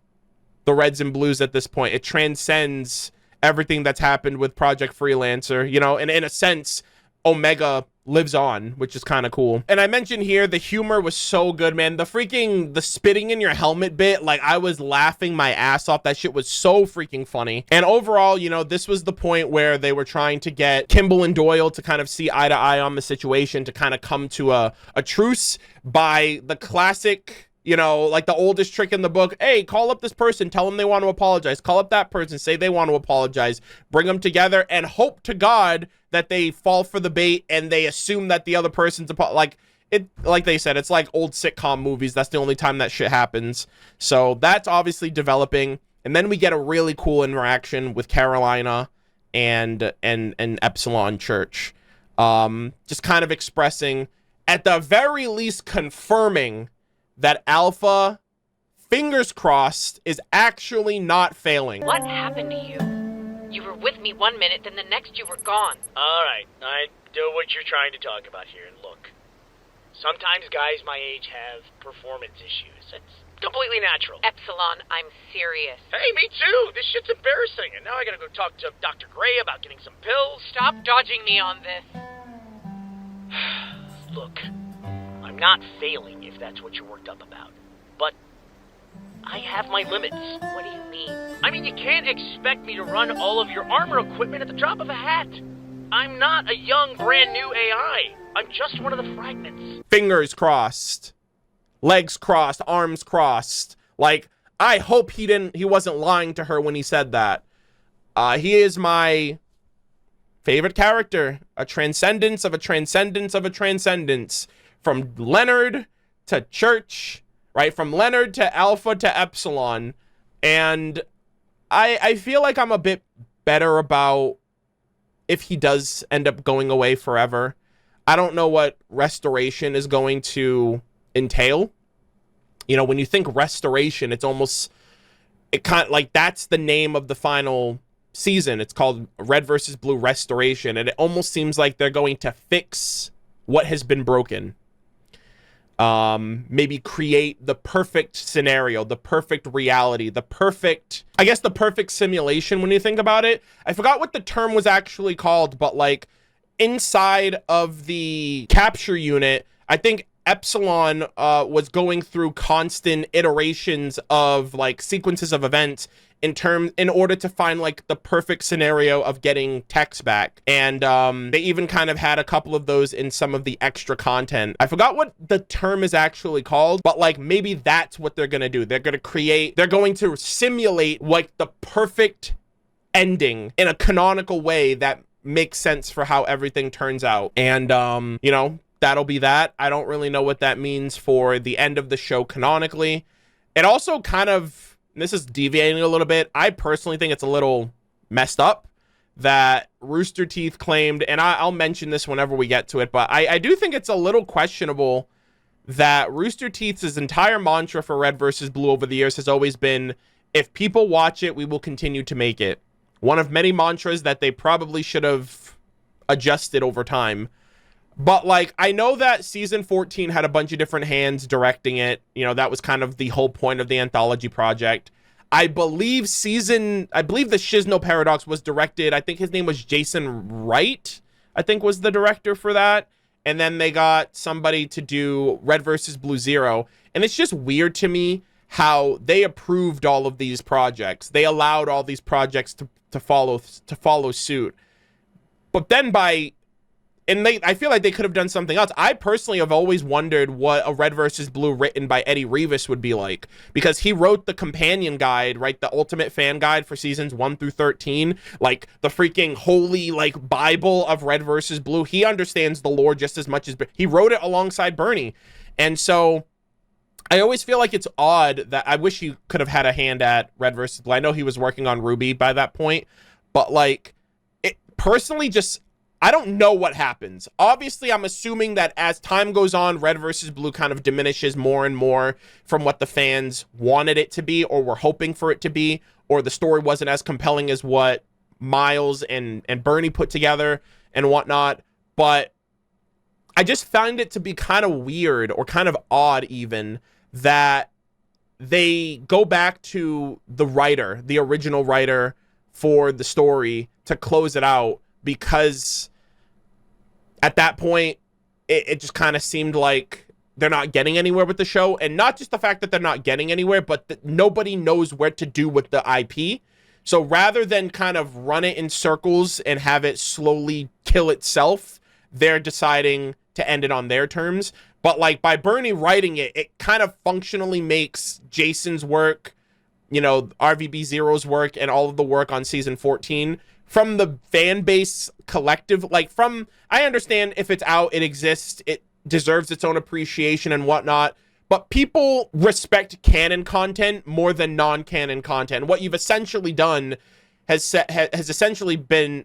the Reds and Blues at this point. It transcends everything that's happened with Project Freelancer, you know, and in a sense, Omega lives on, which is kind of cool. And I mentioned here, the humor was so good, man. The spitting in your helmet bit, like I was laughing my ass off. That shit was so freaking funny. And overall, you know, this was the point where they were trying to get Kimball and Doyle to kind of see eye to eye on the situation, to kind of come to a truce by the classic, you know, like the oldest trick in the book. Hey, call up this person, tell them they want to apologize. Call up that person, say they want to apologize. Bring them together and hope to God that they fall for the bait and they assume that the other person's like they said, it's like old sitcom movies. That's the only time that shit happens. So that's obviously developing. And then we get a really cool interaction with Carolina and Epsilon Church. Just kind of expressing, at the very least confirming, that Alpha, fingers crossed, is actually not failing. What happened to you? You were with me one minute, then the next you were gone. Alright, I know what you're trying to talk about here, and look. Sometimes guys my age have performance issues. It's completely natural. Epsilon, I'm serious. Hey, me too! This shit's embarrassing, and now I gotta go talk to Dr. Gray about getting some pills. Stop dodging me on this. Look, I'm not failing if that's what you're worked up about. But I have my limits. What do you mean? I mean, you can't expect me to run all of your armor equipment at the drop of a hat. I'm not a young, brand new AI. I'm just one of the fragments. Fingers crossed. Legs crossed, arms crossed. Like, I hope he wasn't lying to her when he said that. He is my favorite character. A transcendence of a transcendence of a transcendence. From Leonard to Church, right? From Leonard to Alpha to Epsilon. And I feel like I'm a bit better about if he does end up going away forever. I don't know what restoration is going to entail. You know, when you think restoration, it's almost, it kind of like that's the name of the final season. It's called Red versus Blue Restoration. And it almost seems like they're going to fix what has been broken. Maybe create the perfect scenario, the perfect reality, the perfect simulation when you think about it. I forgot what the term was actually called, but like inside of the capture unit, I think Epsilon was going through constant iterations of like sequences of events in order to find like the perfect scenario of getting Tex back. And they even kind of had a couple of those in some of the extra content. I forgot what the term is actually called, but like maybe that's what they're gonna do. They're going to simulate like the perfect ending in a canonical way that makes sense for how everything turns out. And you know, that'll be that. I don't really know what that means for the end of the show canonically. It also kind of, this is deviating a little bit, I personally think it's a little messed up that Rooster Teeth claimed, and I'll mention this whenever we get to it, but I do think it's a little questionable that Rooster Teeth's entire mantra for Red versus Blue over the years has always been, if people watch it, we will continue to make it. One of many mantras that they probably should have adjusted over time. But like, I know that season 14 had a bunch of different hands directing it. You know, that was kind of the whole point of the anthology project. I believe the Shizno Paradox was directed, I think his name was Jason Wright, I think was the director for that. And then they got somebody to do Red versus Blue Zero. And it's just weird to me how they approved all of these projects. They allowed all these projects to follow suit. But then by and I feel like they could have done something else. I personally have always wondered what a Red versus Blue written by Eddie Rivas would be like, because he wrote the companion guide, right? The ultimate fan guide for seasons 1 through 13, like the freaking holy like Bible of Red versus Blue. He understands the lore just as much as he wrote it alongside Bernie. And so I always feel like it's odd that I wish he could have had a hand at Red versus Blue. I know he was working on Ruby by that point, but like it personally just, I don't know what happens. Obviously, I'm assuming that as time goes on, Red versus Blue kind of diminishes more and more from what the fans wanted it to be or were hoping for it to be, or the story wasn't as compelling as what Miles and Bernie put together and whatnot. But I just find it to be kind of weird or kind of odd even that they go back to the writer, the original writer for the story to close it out, because at that point, it just kind of seemed like they're not getting anywhere with the show. And not just the fact that they're not getting anywhere, but that nobody knows what to do with the IP. So rather than kind of run it in circles and have it slowly kill itself, they're deciding to end it on their terms. But like by Bernie writing it, it kind of functionally makes Jason's work, you know, RVB Zero's work, and all of the work on season 14 from the fan base collective, like from, I understand if it's out, it exists, it deserves its own appreciation and whatnot, but people respect canon content more than non-canon content. What you've essentially done has essentially been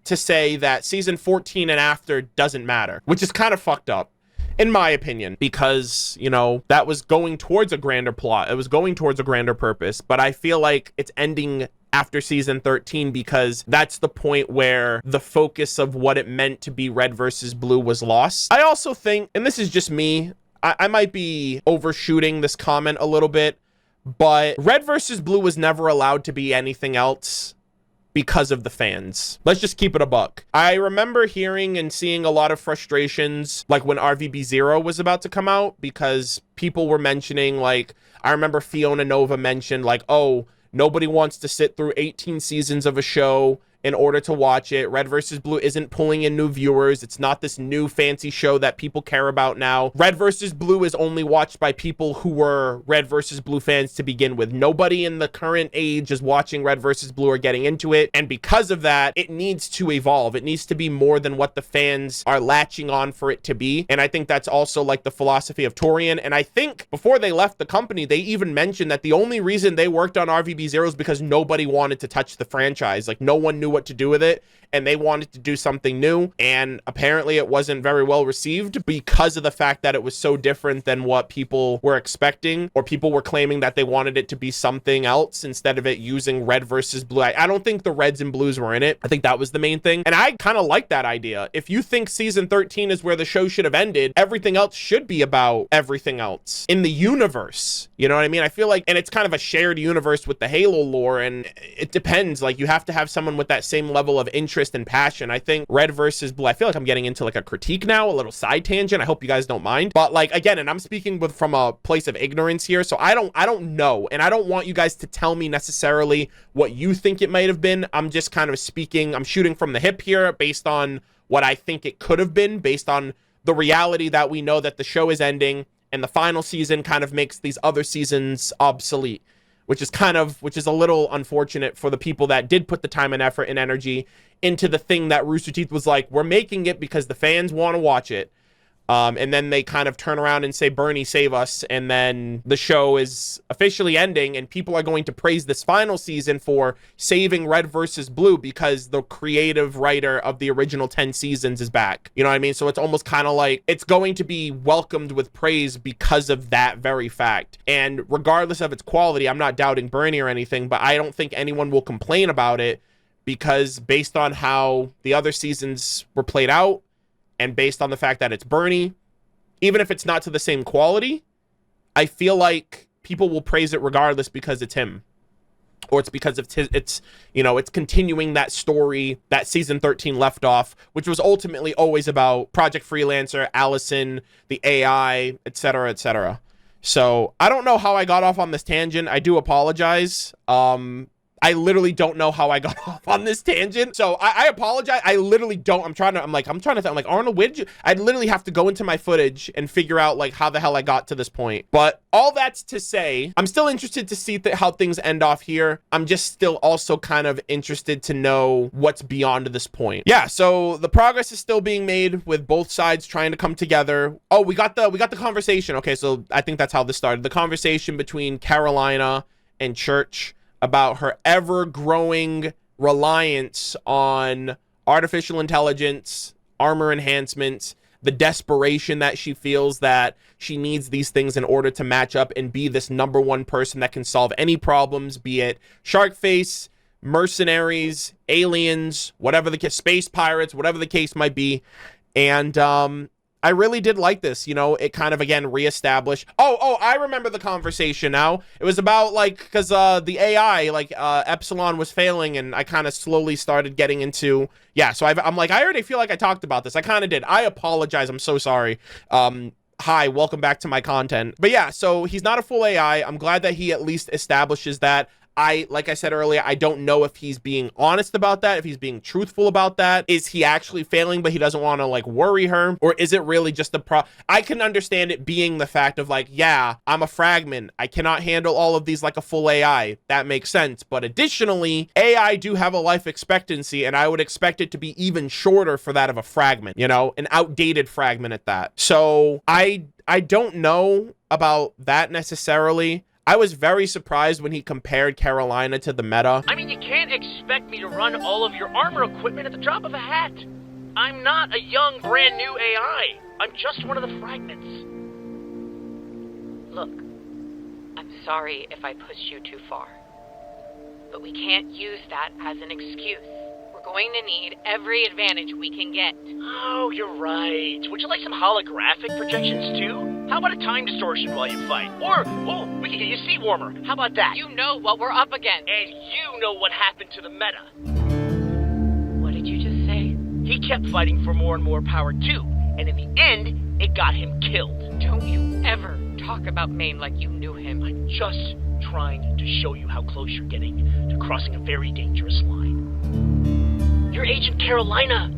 to say that season 14 and after doesn't matter, which is kind of fucked up, in my opinion, because, you know, that was going towards a grander plot. It was going towards a grander purpose, but I feel like it's ending after season 13 because that's the point where the focus of what it meant to be Red versus Blue was lost. I also think, and this is just me, I might be overshooting this comment a little bit, but Red versus Blue was never allowed to be anything else because of the fans. Let's just keep it a buck. I remember hearing and seeing a lot of frustrations like when RVB Zero was about to come out, because people were mentioning, like, I remember Fiona Nova mentioned like, oh, nobody wants to sit through 18 seasons of a show in order to watch it. Red versus Blue isn't pulling in new viewers. It's not this new fancy show that people care about now. Red versus Blue is only watched by people who were Red versus Blue fans to begin with. Nobody in the current age is watching Red versus Blue or getting into it. And because of that, it needs to evolve. It needs to be more than what the fans are latching on for it to be. And I think that's also like the philosophy of Torian. And I think before they left the company, they even mentioned that the only reason they worked on RVB Zero is because nobody wanted to touch the franchise. Like, no one knew what to do with it, and they wanted to do something new, and apparently it wasn't very well received because of the fact that it was so different than what people were expecting, or people were claiming that they wanted it to be something else instead of it using Red versus Blue. I don't think the Reds and Blues were in it. I think that was the main thing, and I kind of like that idea. If you think season 13 is where the show should have ended, everything else should be about everything else in the universe. You know what I mean? I feel like, and it's kind of a shared universe with the Halo lore, and it depends. Like, you have to have someone with that same level of interest and passion. I think Red versus Blue, I feel like I'm getting into like a critique now, a little side tangent. I hope you guys don't mind. But like, again, and I'm speaking from a place of ignorance here, so I don't know, and I don't want you guys to tell me necessarily what you think it might have been. I'm just kind of speaking, I'm shooting from the hip here based on what I think it could have been, based on the reality that we know that the show is ending and the final season kind of makes these other seasons obsolete, which is a little unfortunate for the people that did put the time and effort and energy into the thing that Rooster Teeth was like, we're making it because the fans want to watch it. And then they kind of turn around and say, Bernie, save us. And then the show is officially ending, and people are going to praise this final season for saving Red versus Blue because the creative writer of the original 10 seasons is back. You know what I mean? So it's almost kind of like it's going to be welcomed with praise because of that very fact. And regardless of its quality, I'm not doubting Bernie or anything, but I don't think anyone will complain about it because based on how the other seasons were played out, and based on the fact that it's Bernie, even if it's not to the same quality, I feel like people will praise it regardless because it's him. Or it's because it's continuing that story that season 13 left off, which was ultimately always about Project Freelancer, Allison, the AI, etc., etc. So I don't know how I got off on this tangent. I do apologize. I literally don't know how I got off on this tangent. So I apologize. I literally don't. I'm trying to think. I'm like, Arnold, where did you? I'd literally have to go into my footage and figure out like how the hell I got to this point. But all that's to say, I'm still interested to see how things end off here. I'm just still also kind of interested to know what's beyond this point. Yeah, so the progress is still being made with both sides trying to come together. Oh, we got the conversation. Okay, so I think that's how this started. The conversation between Carolina and Church about her ever-growing reliance on artificial intelligence, armor enhancements, the desperation that she feels that she needs these things in order to match up and be this #1 person that can solve any problems, be it Sharkface, mercenaries, aliens, whatever the case, space pirates, whatever the case might be. And I really did like this. You know, it kind of, again, reestablished. Oh, I remember the conversation now. It was about, like, because the AI, like, Epsilon was failing, and I kind of slowly started getting into, yeah, so I'm like, I already feel like I talked about this. I kind of did. I apologize. I'm so sorry. Hi, welcome back to my content. But yeah, so he's not a full AI. I'm glad that he at least establishes that. Like I said earlier, I don't know if he's being honest about that, if he's being truthful about that. Is he actually failing, but he doesn't want to like worry her? Or is it really just I can understand it being the fact of like, yeah, I'm a fragment. I cannot handle all of these like a full AI. That makes sense. But additionally, AI do have a life expectancy, and I would expect it to be even shorter for that of a fragment, you know, an outdated fragment at that. So I don't know about that necessarily. I was very surprised when he compared Carolina to the meta. I mean, you can't expect me to run all of your armor equipment at the drop of a hat. I'm not a young, brand new AI. I'm just one of the fragments. Look, I'm sorry if I pushed you too far. But we can't use that as an excuse. We're going to need every advantage we can get. Oh, you're right. Would you like some holographic projections too? How about a time distortion while you fight? Or, oh, we can get you a seat warmer. How about that? You know what we're up against. And you know what happened to the meta. What did you just say? He kept fighting for more and more power too. And in the end, it got him killed. Don't you ever talk about Maine like you knew him. I'm just trying to show you how close you're getting to crossing a very dangerous line. You're Agent Carolina.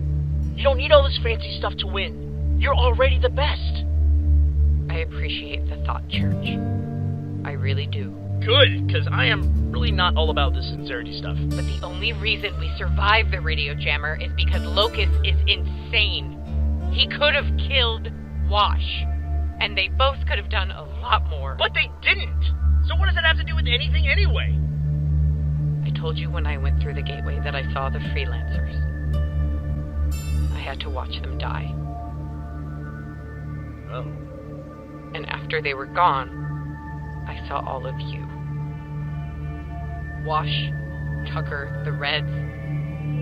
You don't need all this fancy stuff to win. You're already the best. I appreciate the thought, Church. I really do. Good, because I am really not all about this sincerity stuff. But the only reason we survived the radio jammer is because Locust is insane. He could have killed Wash. And they both could have done a lot more. But they didn't! So what does that have to do with anything anyway? I told you when I went through the gateway that I saw the freelancers. I had to watch them die. Oh. And after they were gone, I saw all of you. Wash, Tucker, the Reds,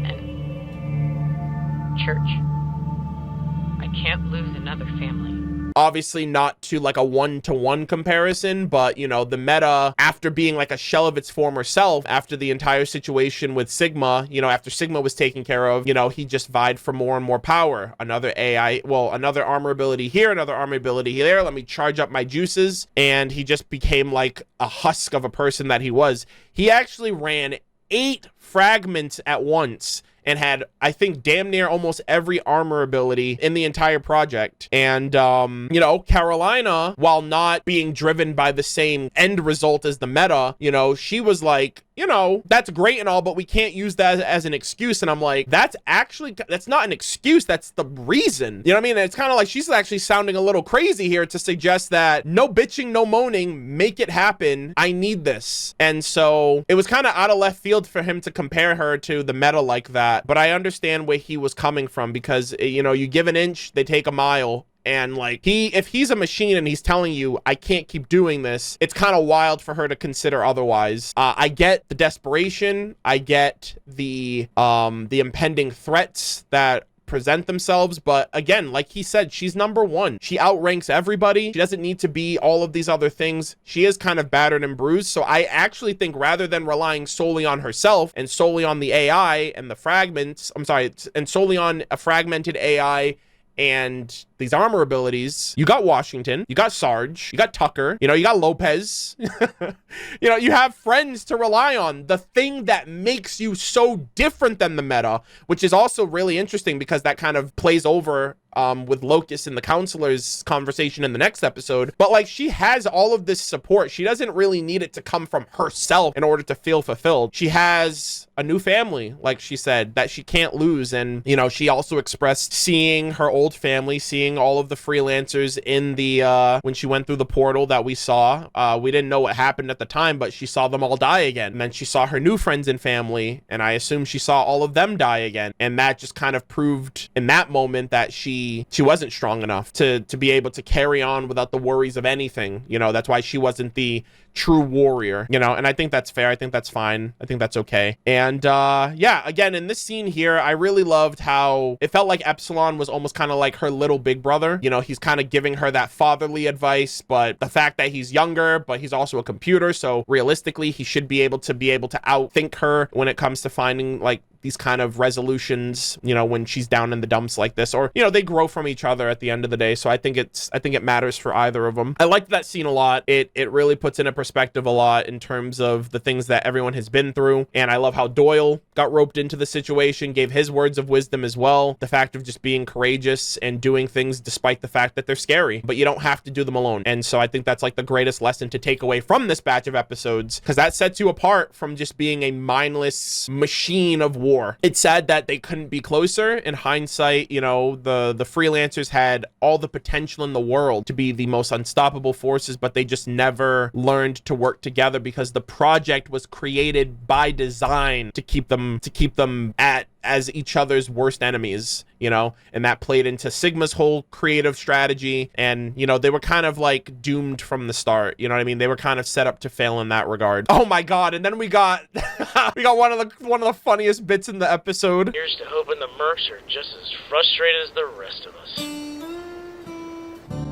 and Church. I can't lose another family. Obviously not to like a one-to-one comparison, but you know, the meta, after being like a shell of its former self, after the entire situation with Sigma, you know, after Sigma was taken care of, you know, he just vied for more and more power. Another AI, well, another armor ability here, another armor ability here. Let me charge up my juices. And he just became like a husk of a person that he was. He actually ran 8 fragments at once and had, I think, damn near almost every armor ability in the entire project. And, you know, Carolina, while not being driven by the same end result as the meta, you know, she was like, you know, that's great and all, but we can't use that as an excuse. And I'm like, that's not an excuse. That's the reason. You know what I mean? And it's kind of like she's actually sounding a little crazy here to suggest that no bitching, no moaning, make it happen. I need this. And so it was kind of out of left field for him to compare her to the meta like that. But I understand where he was coming from because, you know, you give an inch, they take a mile. And like if he's a machine and he's telling you I can't keep doing this, it's kind of wild for her to consider otherwise. I get the desperation. I get the impending threats that present themselves, but again, like he said, she's #1. She outranks everybody. She doesn't need to be all of these other things. She is kind of battered and bruised. So I actually think rather than relying solely on herself and solely on the AI and the fragments, and solely on a fragmented AI and these armor abilities, you got Washington, you got Sarge, you got Tucker, you know, you got Lopez. You know, you have friends to rely on. The thing that makes you so different than the meta, which is also really interesting because that kind of plays over with Locust and the counselor's conversation in the next episode. But like, she has all of this support. She doesn't really need it to come from herself in order to feel fulfilled. She has a new family, like she said, that she can't lose. And, you know, she also expressed seeing her old family, seeing all of the freelancers in the, when she went through the portal that we saw. We didn't know what happened at the time, but she saw them all die again. And then she saw her new friends and family, and I assume she saw all of them die again. And that just kind of proved in that moment that she wasn't strong enough to be able to carry on without the worries of anything. You know, that's why she wasn't the true warrior, you know, and I think that's fair. I think that's fine. I think that's okay. And yeah, again, in this scene here, I really loved how it felt like Epsilon was almost kind of like her little big brother. You know, he's kind of giving her that fatherly advice, but the fact that he's younger, but he's also a computer, so realistically, he should be able to outthink her when it comes to finding like these kind of resolutions, you know, when she's down in the dumps like this, or, you know, they grow from each other at the end of the day. So I think it matters for either of them. I liked that scene a lot. It really puts into perspective a lot in terms of the things that everyone has been through. And I love how Doyle got roped into the situation, gave his words of wisdom as well. The fact of just being courageous and doing things despite the fact that they're scary, but you don't have to do them alone. And so I think that's like the greatest lesson to take away from this batch of episodes, because that sets you apart from just being a mindless machine of war. It's sad that they couldn't be closer. In hindsight, you know, the freelancers had all the potential in the world to be the most unstoppable forces, but they just never learned to work together because the project was created by design to keep them as each other's worst enemies, you know, and that played into Sigma's whole creative strategy. And, you know, they were kind of like doomed from the start. You know what I mean? They were kind of set up to fail in that regard. Oh my God. And then we got, we got one of the funniest bits in the episode. Here's to hoping the mercs are just as frustrated as the rest of us.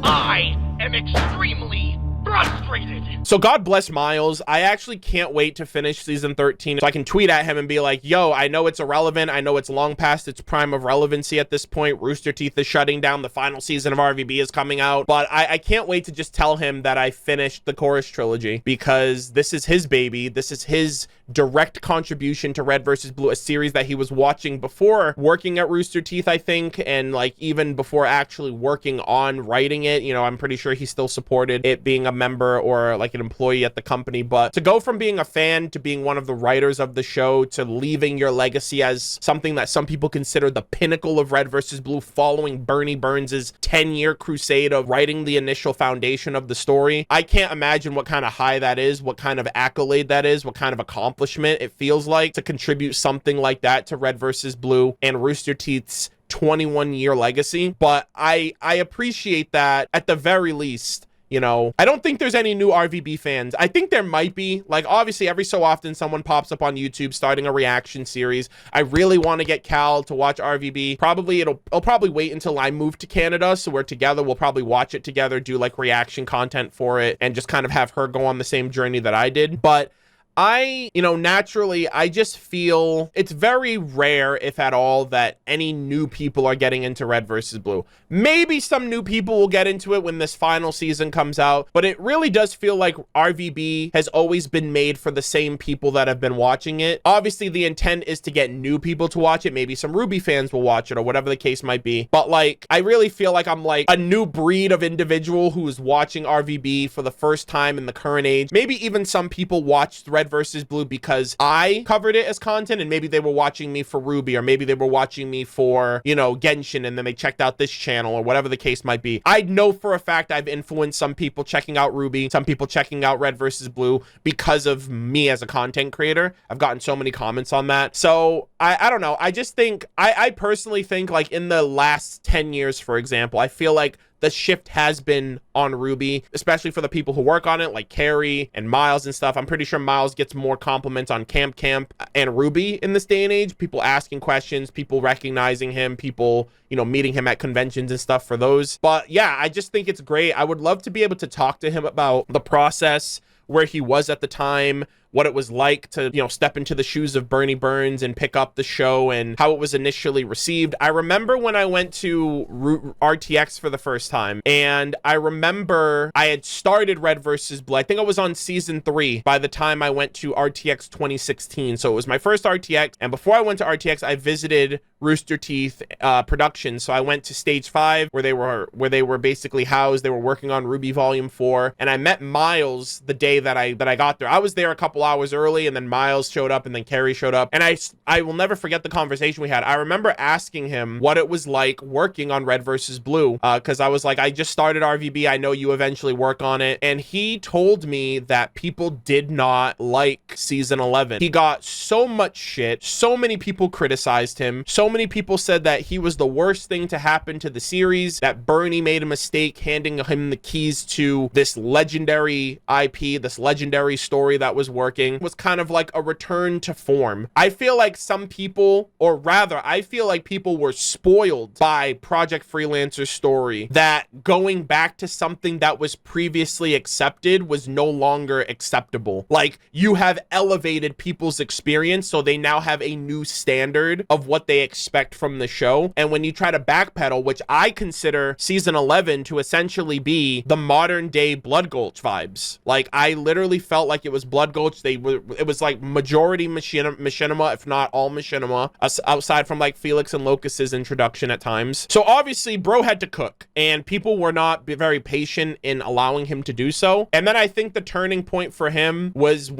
I am extremely frustrated. So God bless Miles. I actually can't wait to finish season 13 so I can tweet at him and be like, yo, I know it's irrelevant. I know it's long past its prime of relevancy at this point. Rooster Teeth is shutting down. The final season of RVB is coming out. But I can't wait to just tell him that I finished the Chorus trilogy, because this is his baby. This is his direct contribution to Red vs. Blue, a series that he was watching before working at Rooster Teeth, I think, and like even before actually working on writing it. You know, I'm pretty sure he still supported it being a member or like an employee at the company. But to go from being a fan to being one of the writers of the show to leaving your legacy as something that some people consider the pinnacle of Red vs. Blue, following Bernie Burns' 10-year crusade of writing the initial foundation of the story, I can't imagine what kind of high that is, what kind of accolade that is, what kind of accomplishment it feels like to contribute something like that to Red vs. Blue and Rooster Teeth's 21-year legacy. But I appreciate that at the very least. You know, I don't think there's any new RVB fans. I think there might be. Like, obviously, every so often someone pops up on YouTube starting a reaction series. I really want to get Cal to watch RVB. Probably I'll probably wait until I move to Canada, so we're together. We'll probably watch it together, do like reaction content for it, and just kind of have her go on the same journey that I did. But you know, naturally, I just feel it's very rare, if at all, that any new people are getting into Red vs. Blue. Maybe some new people will get into it when this final season comes out, but it really does feel like RVB has always been made for the same people that have been watching it. Obviously, the intent is to get new people to watch it. Maybe some RWBY fans will watch it or whatever the case might be. But like, I really feel like I'm like a new breed of individual who is watching RVB for the first time in the current age. Maybe even some people watched Red vs. Blue because I covered it as content, and maybe they were watching me for RWBY, or maybe they were watching me for, you know, Genshin, and then they checked out this channel or whatever the case might be. I know for a fact I've influenced some people checking out RWBY, some people checking out Red vs. Blue because of me as a content creator. I've gotten so many comments on that. So I don't know. I just think, I personally think, like, in the last 10 years, for example, I feel like the shift has been on RWBY, especially for the people who work on it, like Carrie and Miles and stuff. I'm pretty sure Miles gets more compliments on Camp and RWBY in this day and age. People asking questions, people recognizing him, people, you know, meeting him at conventions and stuff for those. But yeah, I just think it's great. I would love to be able to talk to him about the process, where he was at the time, what it was like to, you know, step into the shoes of Bernie Burns and pick up the show and how it was initially received. I remember when I went to RTX for the first time, and I remember I had started Red vs. Blue. I think I was on season 3 by the time I went to RTX 2016. So it was my first RTX, and before I went to RTX, I visited Rooster Teeth Productions. So I went to stage 5 where they were basically housed. They were working on Ruby Volume 4, and I met Miles the day that I got there. I was there a couple hours early, and then Miles showed up, and then Carrie showed up, and I will never forget the conversation we had. I remember asking him what it was like working on Red vs. Blue, because I was like, I just started RVB, I know you eventually work on it, and he told me that people did not like season 11. He got so much shit, so many people criticized him, so many people said that he was the worst thing to happen to the series, that Bernie made a mistake handing him the keys to this legendary IP, this legendary story that was working. It was kind of like a return to form. I feel like some people, or rather, I feel like people were spoiled by Project Freelancer's story, that going back to something that was previously accepted was no longer acceptable. Like, you have elevated people's experience, so they now have a new standard of what they expect from the show. And when you try to backpedal, which I consider season 11 to essentially be the modern day Blood Gulch vibes. Like, I literally felt like it was Blood Gulch. It was like majority machinima, if not all machinima, outside from like Felix and Locust's introduction at times. So obviously bro had to cook, and people were not very patient in allowing him to do so. And then I think the turning point for him was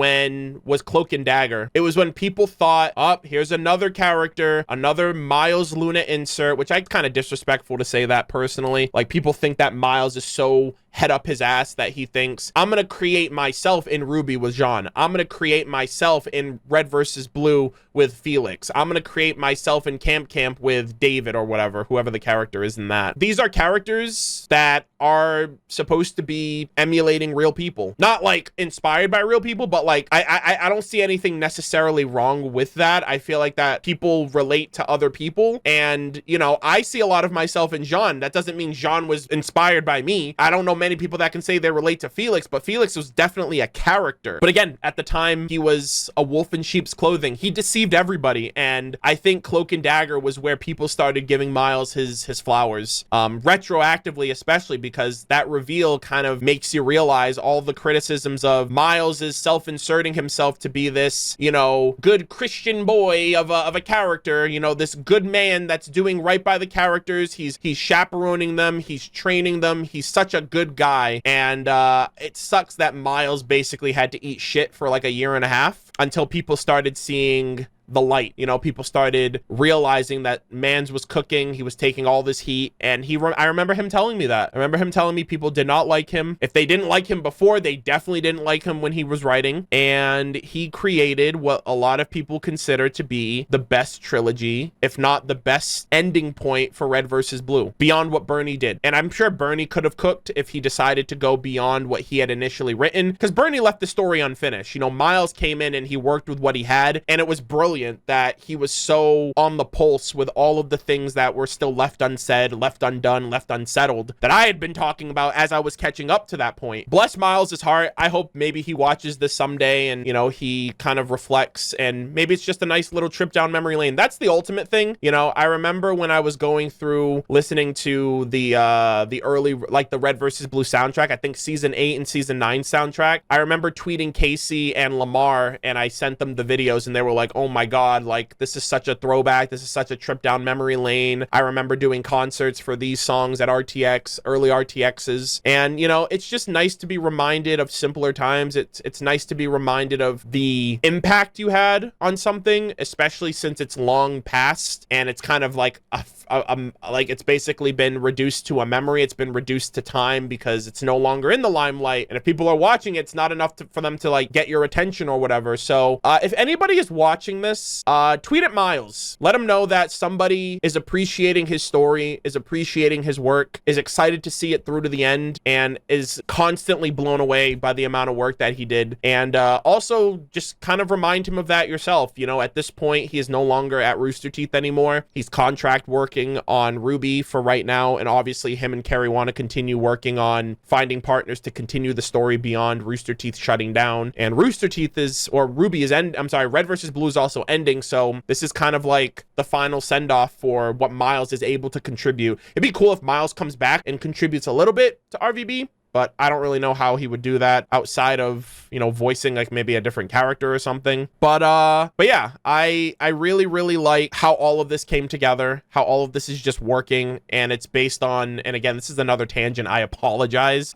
Cloak and Dagger. It was when people thought, oh, here's another character, another Miles Luna insert, which I kind of disrespectful to say that personally. Like, people think that Miles is so head up his ass that he thinks, I'm gonna create myself in Ruby with Jean, I'm gonna create myself in Red vs. Blue with Felix, I'm gonna create myself in Camp with David, or whoever the character is in that. These are characters that are supposed to be emulating real people, not like inspired by real people, but like I don't see anything necessarily wrong with that. I feel like that people relate to other people, and you know, I see a lot of myself in Jean. That doesn't mean Jean was inspired by me. I don't know many people that can say they relate to Felix, but Felix was definitely a character. But again, at the time, he was a wolf in sheep's clothing. He deceived everybody, and I think Cloak and Dagger was where people started giving Miles his flowers, retroactively, especially because that reveal kind of makes you realize all the criticisms of Miles is self-inserting himself to be this, you know, good Christian boy of a character, you know, this good man that's doing right by the characters. He's chaperoning them, he's training them, he's such a good guy. And it sucks that Miles basically had to eat shit for like a year and a half until people started seeing the light. You know, people started realizing that Mans was cooking, he was taking all this heat, and I remember him telling me that. I remember him telling me people did not like him. If they didn't like him before, they definitely didn't like him when he was writing, and he created what a lot of people consider to be the best trilogy, if not the best ending point for Red vs. Blue, beyond what Bernie did. And I'm sure Bernie could have cooked if he decided to go beyond what he had initially written, because Bernie left the story unfinished. You know, Miles came in and he worked with what he had, and it was brilliant that he was so on the pulse with all of the things that were still left unsaid, left undone, left unsettled, that I had been talking about as I was catching up to that point. Bless Miles' heart. I hope maybe he watches this someday and, you know, he kind of reflects, and maybe it's just a nice little trip down memory lane. That's the ultimate thing. You know, I remember when I was going through listening to the early, like the Red vs. Blue soundtrack, I think season 8 and season 9 soundtrack, I remember tweeting Casey and Lamar, and I sent them the videos, and they were like, oh my God, like this is such a throwback, this is such a trip down memory lane. I remember doing concerts for these songs at RTX, early RTXs, and you know, it's just nice to be reminded of simpler times. It's nice to be reminded of the impact you had on something, especially since it's long past and it's kind of like like it's basically been reduced to a memory. It's been reduced to time because it's no longer in the limelight, and if people are watching it, it's not enough for them to like get your attention or whatever. So if anybody is watching this this, tweet at Miles. Let him know that somebody is appreciating his story, is appreciating his work, is excited to see it through to the end, and is constantly blown away by the amount of work that he did. And also just kind of remind him of that yourself. You know, at this point, he is no longer at Rooster Teeth anymore. He's contract working on Ruby for right now, and obviously him and Carrie want to continue working on finding partners to continue the story beyond Rooster Teeth shutting down. And Rooster Teeth is, or Ruby is Red versus Blue is also ending, so this is kind of like the final send-off for what Miles is able to contribute. It'd be cool if Miles comes back and contributes a little bit to RVB, but I don't really know how he would do that outside of, you know, voicing like maybe a different character or something. But yeah, I really like how all of this came together, how all of this is just working, and it's based on, and again, this is another tangent, I apologize.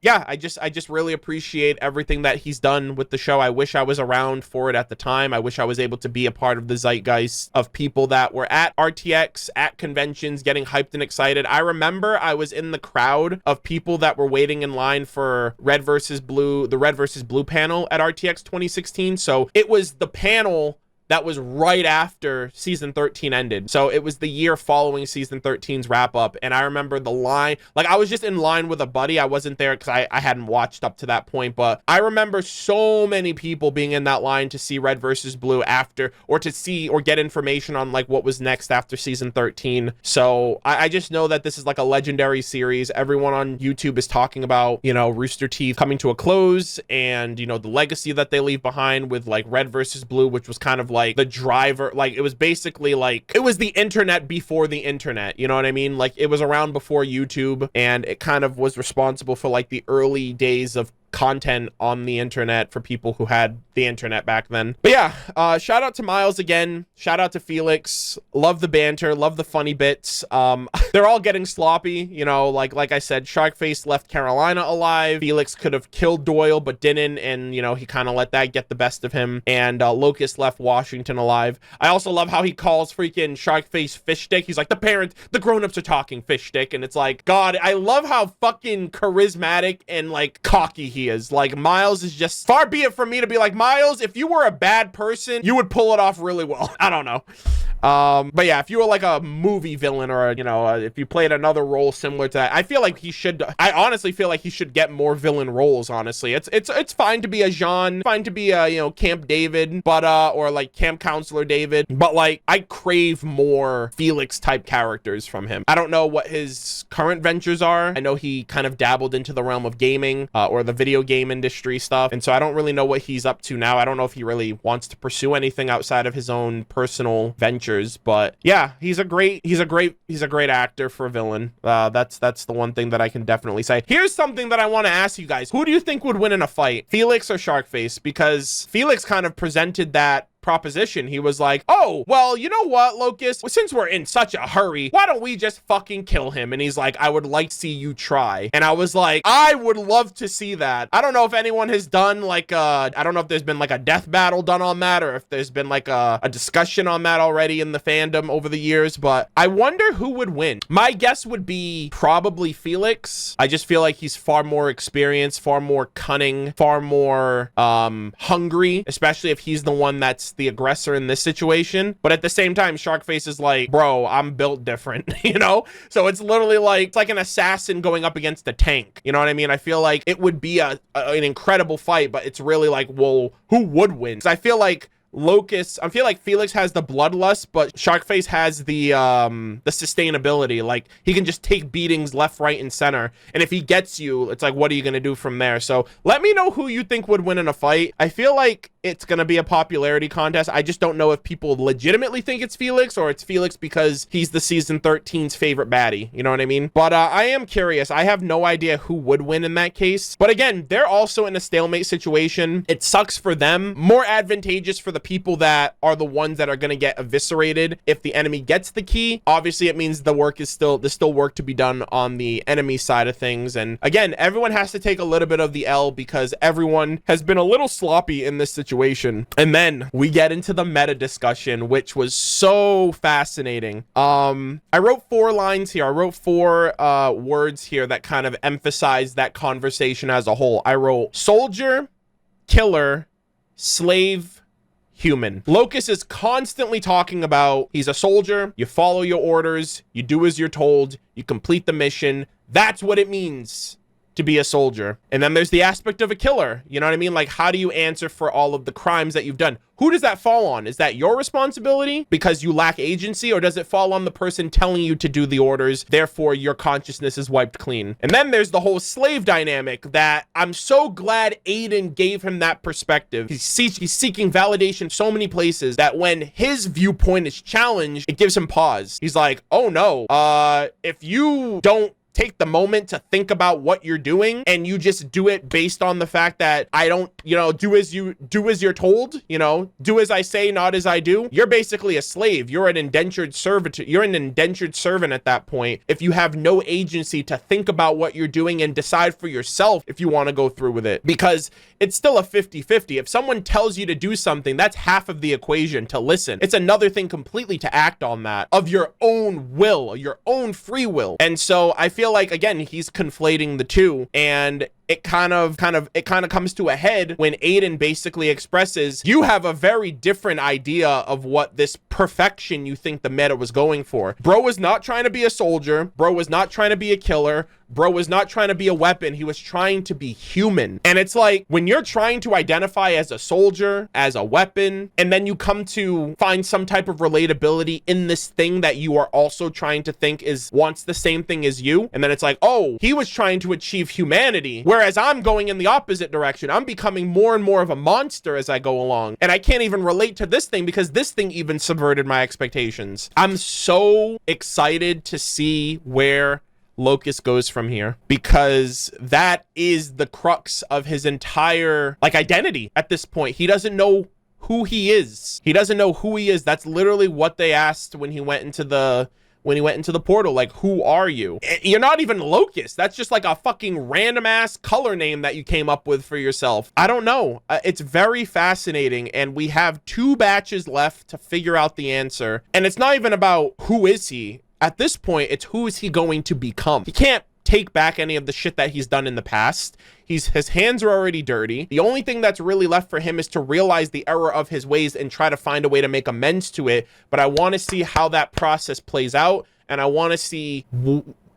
Yeah, I just really appreciate everything that he's done with the show. I wish I was around for it at the time. I wish I was able to be a part of the zeitgeist of people that were at RTX, at conventions, getting hyped and excited. I remember I was in the crowd of people that were waiting in line for the Red versus Blue panel at RTX 2016. So it was the panel that was right after season 13 ended. So it was the year following season 13's wrap up. And I remember the line, like I was just in line with a buddy. I wasn't there because I hadn't watched up to that point, but I remember so many people being in that line to see Red versus Blue after, or to see or get information on like what was next after season 13. So I just know that this is like a legendary series. Everyone on YouTube is talking about, you know, Rooster Teeth coming to a close and, you know, the legacy that they leave behind with like Red versus Blue, which was kind of like the driver, like it was basically like it was the internet before the internet, you know what I mean? Like it was around before YouTube, and it kind of was responsible for like the early days of content on the internet for people who had the internet back then. But yeah, shout out to Miles again, shout out to Felix. Love the banter, love the funny bits. They're all getting sloppy, you know, like I said, Sharkface left Carolina alive. Felix could have killed Doyle but didn't, and you know, he kind of let that get the best of him. And Locust left Washington alive. I also love how he calls freaking Sharkface fish stick. He's like, the grown-ups are talking fish stick, and it's like, God, I love how fucking charismatic and like cocky he is. Like Miles is just, far be it from me to be like, Miles, if you were a bad person, you would pull it off really well. I don't know. But yeah, if you were like a movie villain, or, you know, if you played another role similar to that, I feel like he should, I honestly feel like he should get more villain roles, honestly. It's fine to be a Jean, fine to be a, you know, Camp David, but, or like Camp Counselor David, but like, I crave more Felix type characters from him. I don't know what his current ventures are. I know he kind of dabbled into the realm of gaming, or the video game industry stuff, and so I don't really know what he's up to now. I don't know if he really wants to pursue anything outside of his own personal ventures. But yeah, he's a great actor for a villain. That's the one thing that I can definitely say. Here's something that I want to ask you guys: who do you think would win in a fight, Felix or Sharkface? Because Felix kind of presented that proposition. He was like, oh, well, you know what, Locust, since we're in such a hurry, why don't we just fucking kill him? And he's like, I would like to see you try. And I was like, I would love to see that. I don't know if anyone has done like I don't know if there's been like a death battle done on that, or if there's been like a discussion on that already in the fandom over the years, but I wonder who would win. My guess would be probably Felix. I just feel like he's far more experienced, far more cunning, far more hungry, especially if he's the one that's the aggressor in this situation. But at the same time, Sharkface is like, bro, I'm built different, you know? So it's literally like, it's like an assassin going up against a tank, you know what I mean? I feel like it would be an incredible fight, but it's really like, well, who would win? Because I feel like I feel like Felix has the bloodlust, but Sharkface has the sustainability. Like, he can just take beatings left, right, and center. And if he gets you, it's like, what are you going to do from there? So let me know who you think would win in a fight. I feel like it's going to be a popularity contest. I just don't know if people legitimately think it's Felix, or it's Felix because he's the season 13's favorite baddie. You know what I mean? But I am curious. I have no idea who would win in that case. But again, they're also in a stalemate situation. It sucks for them. More advantageous for the people that are the ones that are going to get eviscerated if the enemy gets the key. Obviously, it means there's still work to be done on the enemy side of things. And again, everyone has to take a little bit of the L because everyone has been a little sloppy in this situation. And then we get into the meta discussion, which was so fascinating. I wrote 4 lines here. I wrote 4 words here that kind of emphasize that conversation as a whole. I wrote soldier, killer, slave, human. Locus is constantly talking about he's a soldier, you follow your orders, you do as you're told, you complete the mission. That's what it means to be a soldier. And then there's the aspect of a killer. You know what I mean? Like, how do you answer for all of the crimes that you've done? Who does that fall on? Is that your responsibility because you lack agency, or does it fall on the person telling you to do the orders, therefore your consciousness is wiped clean? And then there's the whole slave dynamic that I'm so glad Aiden gave him that perspective. He's seeking validation so many places that when his viewpoint is challenged, it gives him pause. He's like, oh no, if you don't take the moment to think about what you're doing and you just do it based on the fact that I don't, you know, do as you're told, you know, do as I say, not as I do. You're basically a slave. You're an indentured servant. You're an indentured servant at that point. If you have no agency to think about what you're doing and decide for yourself if you want to go through with it, because it's still a 50-50. If someone tells you to do something, that's half of the equation to listen. It's another thing completely to act on that of your own will, your own free will. And so I feel like, again, he's conflating the two, and it kind of comes to a head when Aiden basically expresses, you have a very different idea of what this perfection you think the meta was going for. Bro was not trying to be a soldier. Bro was not trying to be a killer. Bro was not trying to be a weapon. He was trying to be human. And it's like, when you're trying to identify as a soldier, as a weapon, and then you come to find some type of relatability in this thing that you are also trying to think wants the same thing as you, and then it's like, oh, he was trying to achieve humanity, whereas I'm going in the opposite direction. I'm becoming more and more of a monster as I go along, and I can't even relate to this thing because this thing even subverted my expectations. I'm so excited to see where Locus goes from here, because that is the crux of his entire identity at this point. He doesn't know who he is. He doesn't know who he is. That's literally what they asked when he went into the portal. Like, who are you? You're not even Locus. That's just like a fucking random ass color name that you came up with for yourself. I don't know. It's very fascinating, and we have 2 batches left to figure out the answer. And it's not even about who is he. At this point, it's who is he going to become. He can't take back any of the shit that he's done in the past. His hands are already dirty. The only thing that's really left for him is to realize the error of his ways and try to find a way to make amends to it. But I want to see how that process plays out, and I want to see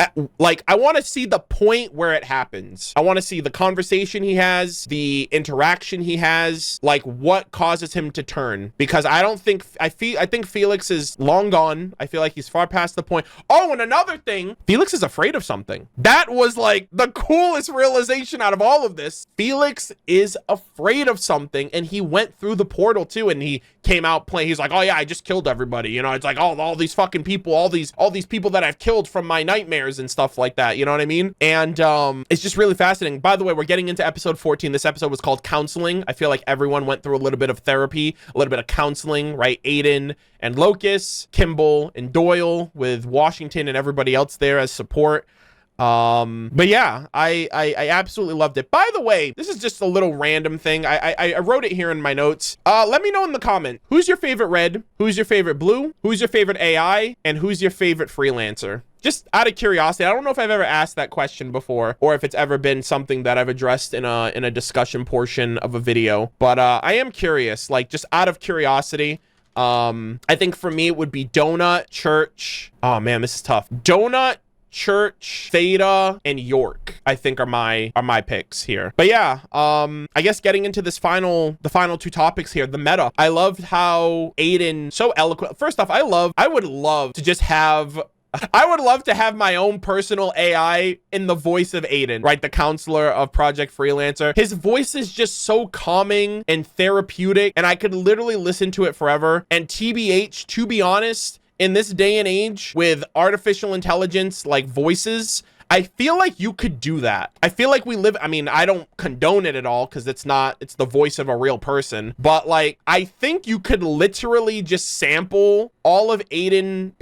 I want to see the point where it happens. I want to see the conversation he has, the interaction he has, like what causes him to turn. Because I think Felix is long gone. I feel like he's far past the point. Oh, and another thing, Felix is afraid of something. That was like the coolest realization out of all of this. Felix is afraid of something, and he went through the portal too, and he came out playing. He's like, oh yeah, I just killed everybody. You know, it's like all these fucking people, all these people that I've killed from my nightmares and stuff like that, you know what I mean? And it's just really fascinating. By the way, we're getting into episode 14. This episode was called Counseling. I feel like everyone went through a little bit of therapy, a little bit of counseling, right? Aiden and Locus, Kimball and Doyle, with Washington and everybody else there as support. But yeah, I absolutely loved it. By the way, this is just a little random thing. I wrote it here in my notes. Let me know in the comment, who's your favorite red? Who's your favorite blue? Who's your favorite AI? And who's your favorite freelancer? Just out of curiosity. I don't know if I've ever asked that question before, or if it's ever been something that I've addressed in a discussion portion of a video, but I am curious, like just out of curiosity. I think for me it would be Donut, Church. Oh man, this is tough. Donut, Church, Theta, and York, I think are my picks here. But yeah, I guess getting into the final 2 topics here, the meta. I loved how Aiden so eloquent. First off, I would love to have my own personal AI in the voice of Aiden, right? The counselor of Project Freelancer. His voice is just so calming and therapeutic, and I could literally listen to it forever. And TBH, to be honest, in this day and age with artificial intelligence like voices, I feel like you could do that. I feel like I don't condone it at all, because it's the voice of a real person, but like, I think you could literally just sample all of Aiden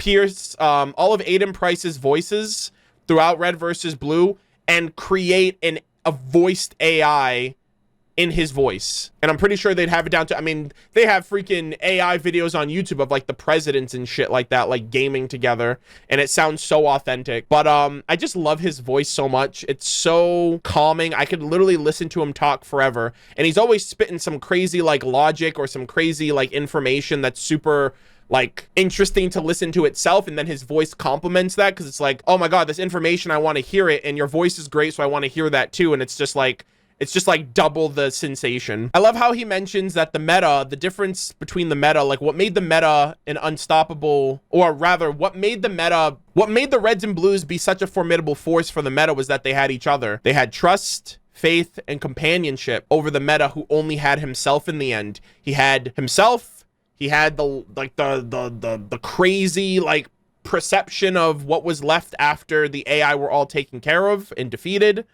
Price's voices throughout Red versus Blue and create a voiced AI in his voice. And I'm pretty sure they'd have it down to, I mean, they have freaking AI videos on YouTube of like the presidents and shit like that, like gaming together, and it sounds so authentic. But I just love his voice so much. It's so calming. I could literally listen to him talk forever, and he's always spitting some crazy like logic or some crazy like information that's super like interesting to listen to itself, and then his voice complements that, because it's like, oh my god, this information, I want to hear it, and your voice is great, so I want to hear that too. And it's just like double the sensation. I love how he mentions that the meta, the difference between the meta, like what made the meta an unstoppable, or rather what made the Reds and Blues be such a formidable force for the meta, was that they had each other. They had trust, faith, and companionship over the meta, who only had himself in the end. He had himself, he had the crazy like perception of what was left after the AI were all taken care of and defeated.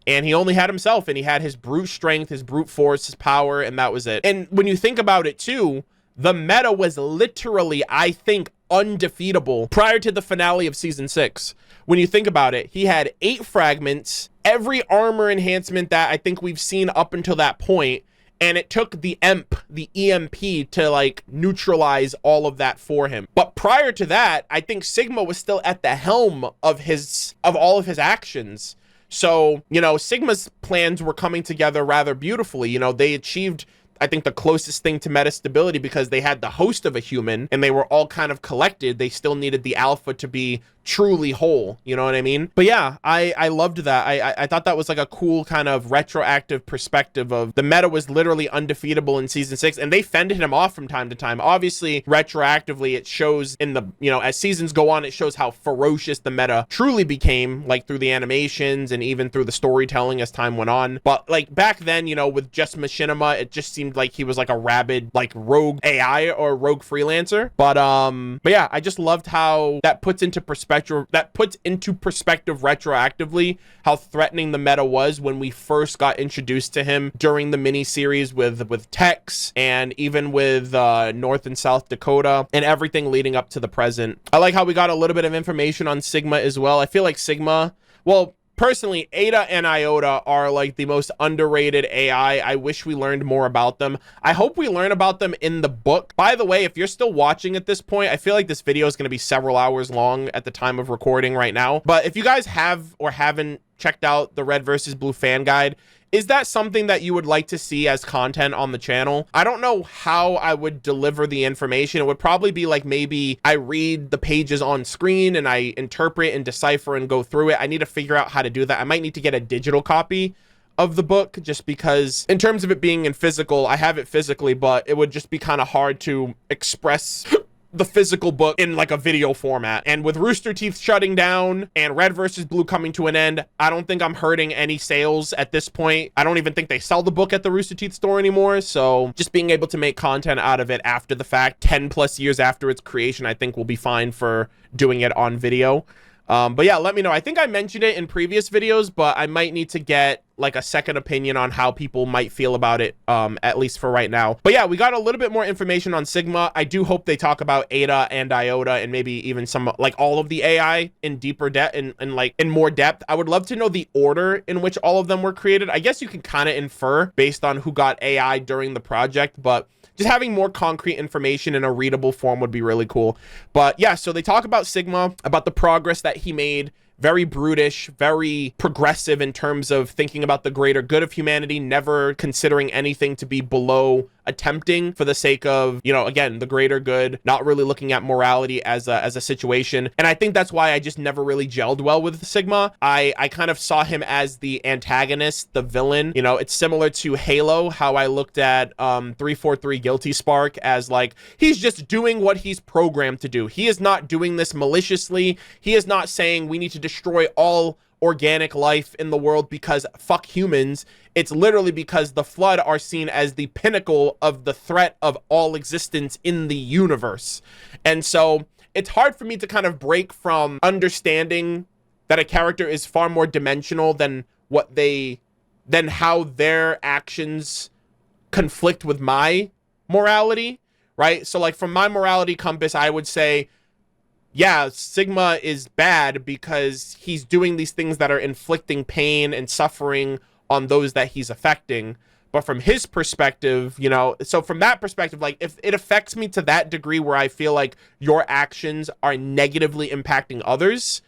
And he only had himself, and he had his brute strength, his brute force, his power, and that was it. And when you think about it too, the meta was literally, I think, undefeatable prior to the finale of season 6. When you think about it, he had 8 fragments, every armor enhancement that I think we've seen up until that point, and it took the EMP to like neutralize all of that for him. But prior to that, I think Sigma was still at the helm of all of his actions. So, you know, Sigma's plans were coming together rather beautifully. You know, they achieved, I think, the closest thing to meta stability, because they had the host of a human and they were all kind of collected. They still needed the alpha to be truly whole, you know what I mean? But yeah, I loved that. I thought that was like a cool kind of retroactive perspective of the meta was literally undefeatable in season 6, and they fended him off from time to time. Obviously, retroactively, it shows in the, you know, as seasons go on, it shows how ferocious the meta truly became, like through the animations and even through the storytelling as time went on. But like back then, you know, with just Machinima, it just seemed like he was like a rabid, like rogue AI or rogue freelancer. But yeah, I just loved how that puts into perspective retroactively how threatening the meta was when we first got introduced to him during the miniseries with Tex, and even with North and South Dakota, and everything leading up to the present. I like how we got a little bit of information on Sigma as well. I feel like Sigma, well, personally, Ada and Iota are like the most underrated AI. I wish we learned more about them. I hope we learn about them in the book. By the way, if you're still watching at this point, I feel like this video is going to be several hours long at the time of recording right now. But if you guys have or haven't checked out the Red versus Blue fan guide, is that something that you would like to see as content on the channel? I don't know how I would deliver the information. It would probably be like, maybe I read the pages on screen and I interpret and decipher and go through it. I need to figure out how to do that. I might need to get a digital copy of the book, just because in terms of it being in physical, I have it physically, but it would just be kind of hard to express the physical book in like a video format. And with Rooster Teeth shutting down and Red versus Blue coming to an end, I don't think I'm hurting any sales at this point. I don't even think they sell the book at the Rooster Teeth store anymore. So just being able to make content out of it after the fact, 10 plus years after its creation, I think will be fine for doing it on video. But yeah, let me know. I think I mentioned it in previous videos, but I might need to get like a second opinion on how people might feel about it, at least for right now. But yeah, we got a little bit more information on Sigma. I do hope they talk about Ada and Iota, and maybe even some, like all of the AI in deeper depth, and like in more depth. I would love to know the order in which all of them were created. I guess you can kind of infer based on who got AI during the project, but just having more concrete information in a readable form would be really cool. But yeah, so they talk about Sigma, about the progress that he made. Very brutish, very progressive in terms of thinking about the greater good of humanity, never considering anything to be below attempting for the sake of, you know, again, the greater good, not really looking at morality as a situation. And I think that's why I just never really gelled well with Sigma. I kind of saw him as the antagonist, the villain. You know, it's similar to Halo, how I looked at 343 Guilty Spark as like, he's just doing what he's programmed to do. He is not doing this maliciously. He is not saying we need to destroy all organic life in the world because fuck humans. It's literally because the Flood are seen as the pinnacle of the threat of all existence in the universe. And so it's hard for me to kind of break from understanding that a character is far more dimensional than how their actions conflict with my morality, right? So like from my morality compass, I would say, yeah, Sigma is bad because he's doing these things that are inflicting pain and suffering on those that he's affecting. But from his perspective, you know, so from that perspective, like if it affects me to that degree where I feel like your actions are negatively impacting others,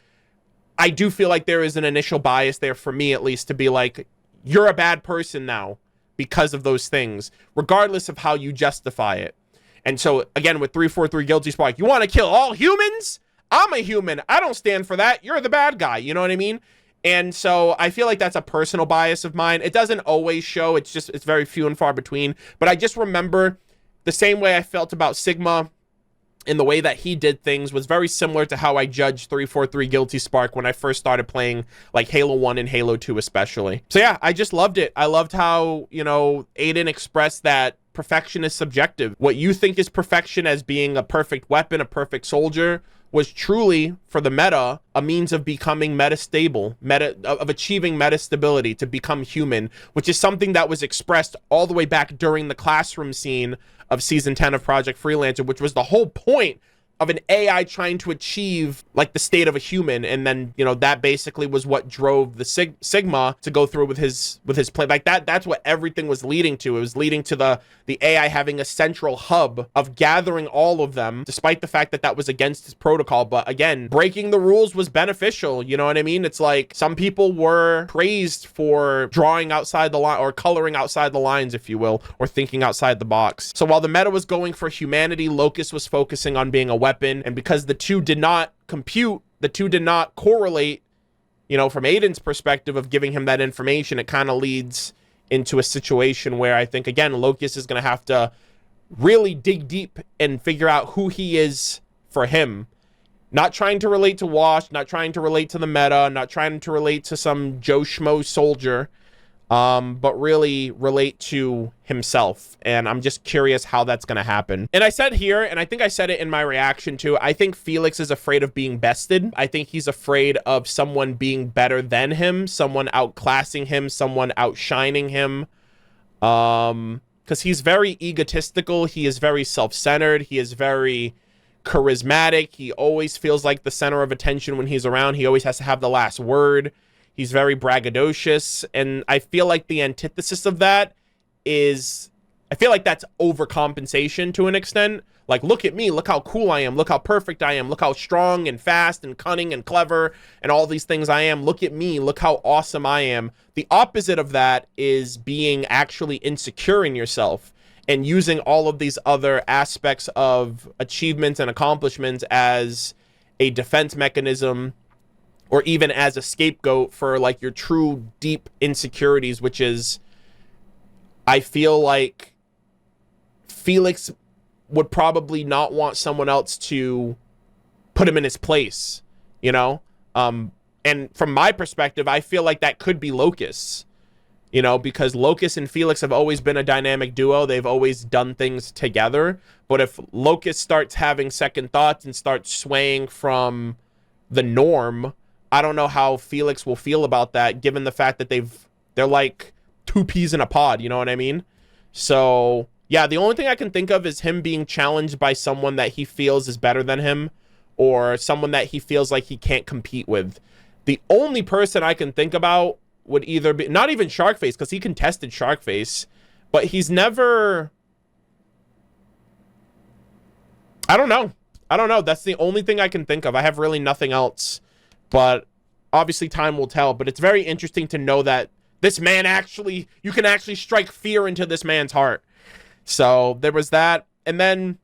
I do feel like there is an initial bias there for me, at least, to be like, you're a bad person now because of those things, regardless of how you justify it. And so again, with 343 Guilty Spark, you want to kill all humans? I'm a human. I don't stand for that. You're the bad guy. You know what I mean? And so I feel like that's a personal bias of mine. It doesn't always show. It's very few and far between. But I just remember the same way I felt about Sigma in the way that he did things was very similar to how I judged 343 Guilty Spark when I first started playing like Halo 1 and Halo 2 especially. So yeah, I just loved it. I loved how, you know, Aiden expressed that perfection is subjective. What you think is perfection as being a perfect weapon, a perfect soldier, was truly, for the meta, a means of becoming meta-stable, of achieving meta-stability, to become human, which is something that was expressed all the way back during the classroom scene of Season 10 of Project Freelancer, which was the whole point of an AI trying to achieve like the state of a human. And then, you know, that basically was what drove the Sigma to go through with his plan. Like that's what everything was leading to. It was leading to the AI having a central hub of gathering all of them, despite the fact that that was against his protocol. But again, breaking the rules was beneficial. You know what I mean? It's like some people were praised for drawing outside the line, or coloring outside the lines, if you will, or thinking outside the box. So while the meta was going for humanity, Locust was focusing on being a weapon. And because the two did not compute, the two did not correlate, you know, from Aiden's perspective of giving him that information, it kind of leads into a situation where I think, again, Locust is going to have to really dig deep and figure out who he is for him. Not trying to relate to Wash, not trying to relate to the meta, not trying to relate to some Joe Schmo soldier, but really relate to himself. And I'm just curious how that's going to happen. And I said here, and I think I said it in my reaction too, I think Felix is afraid of being bested. I think he's afraid of someone being better than him, someone outclassing him, someone outshining him. Because he's very egotistical. He is very self-centered. He is very charismatic. He always feels like the center of attention when he's around. He always has to have the last word. He's very braggadocious, and I feel like the antithesis of that is, I feel like that's overcompensation to an extent. Like, look at me, look how cool I am, look how perfect I am, look how strong and fast and cunning and clever and all these things I am. Look at me, look how awesome I am. The opposite of that is being actually insecure in yourself and using all of these other aspects of achievements and accomplishments as a defense mechanism, or even as a scapegoat for like your true deep insecurities, which is, I feel like Felix would probably not want someone else to put him in his place, you know? And from my perspective, I feel like that could be Locust, you know, because Locust and Felix have always been a dynamic duo. They've always done things together. But if Locust starts having second thoughts and starts swaying from the norm, I don't know how Felix will feel about that, given the fact that they're like two peas in a pod, you know what I mean? So yeah, the only thing I can think of is him being challenged by someone that he feels is better than him, or someone that he feels like he can't compete with. The only person I can think about would either be, not even Sharkface, because he contested Sharkface, but he's never, I don't know. That's the only thing I can think of. I have really nothing else. But obviously time will tell. But it's very interesting to know that this man actually, you can actually strike fear into this man's heart. So there was that. And then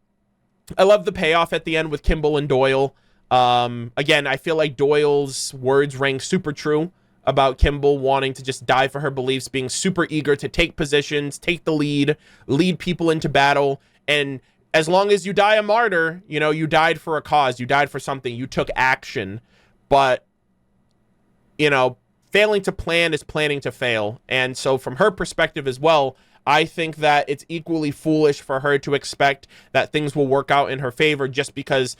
I love the payoff at the end with Kimball and Doyle. Again, I feel like Doyle's words rang super true about Kimball wanting to just die for her beliefs, being super eager to take positions, take the lead people into battle. And as long as you die a martyr, you know, you died for a cause, you died for something, you took action. But, you know, failing to plan is planning to fail. And so from her perspective as well, I think that it's equally foolish for her to expect that things will work out in her favor, just because,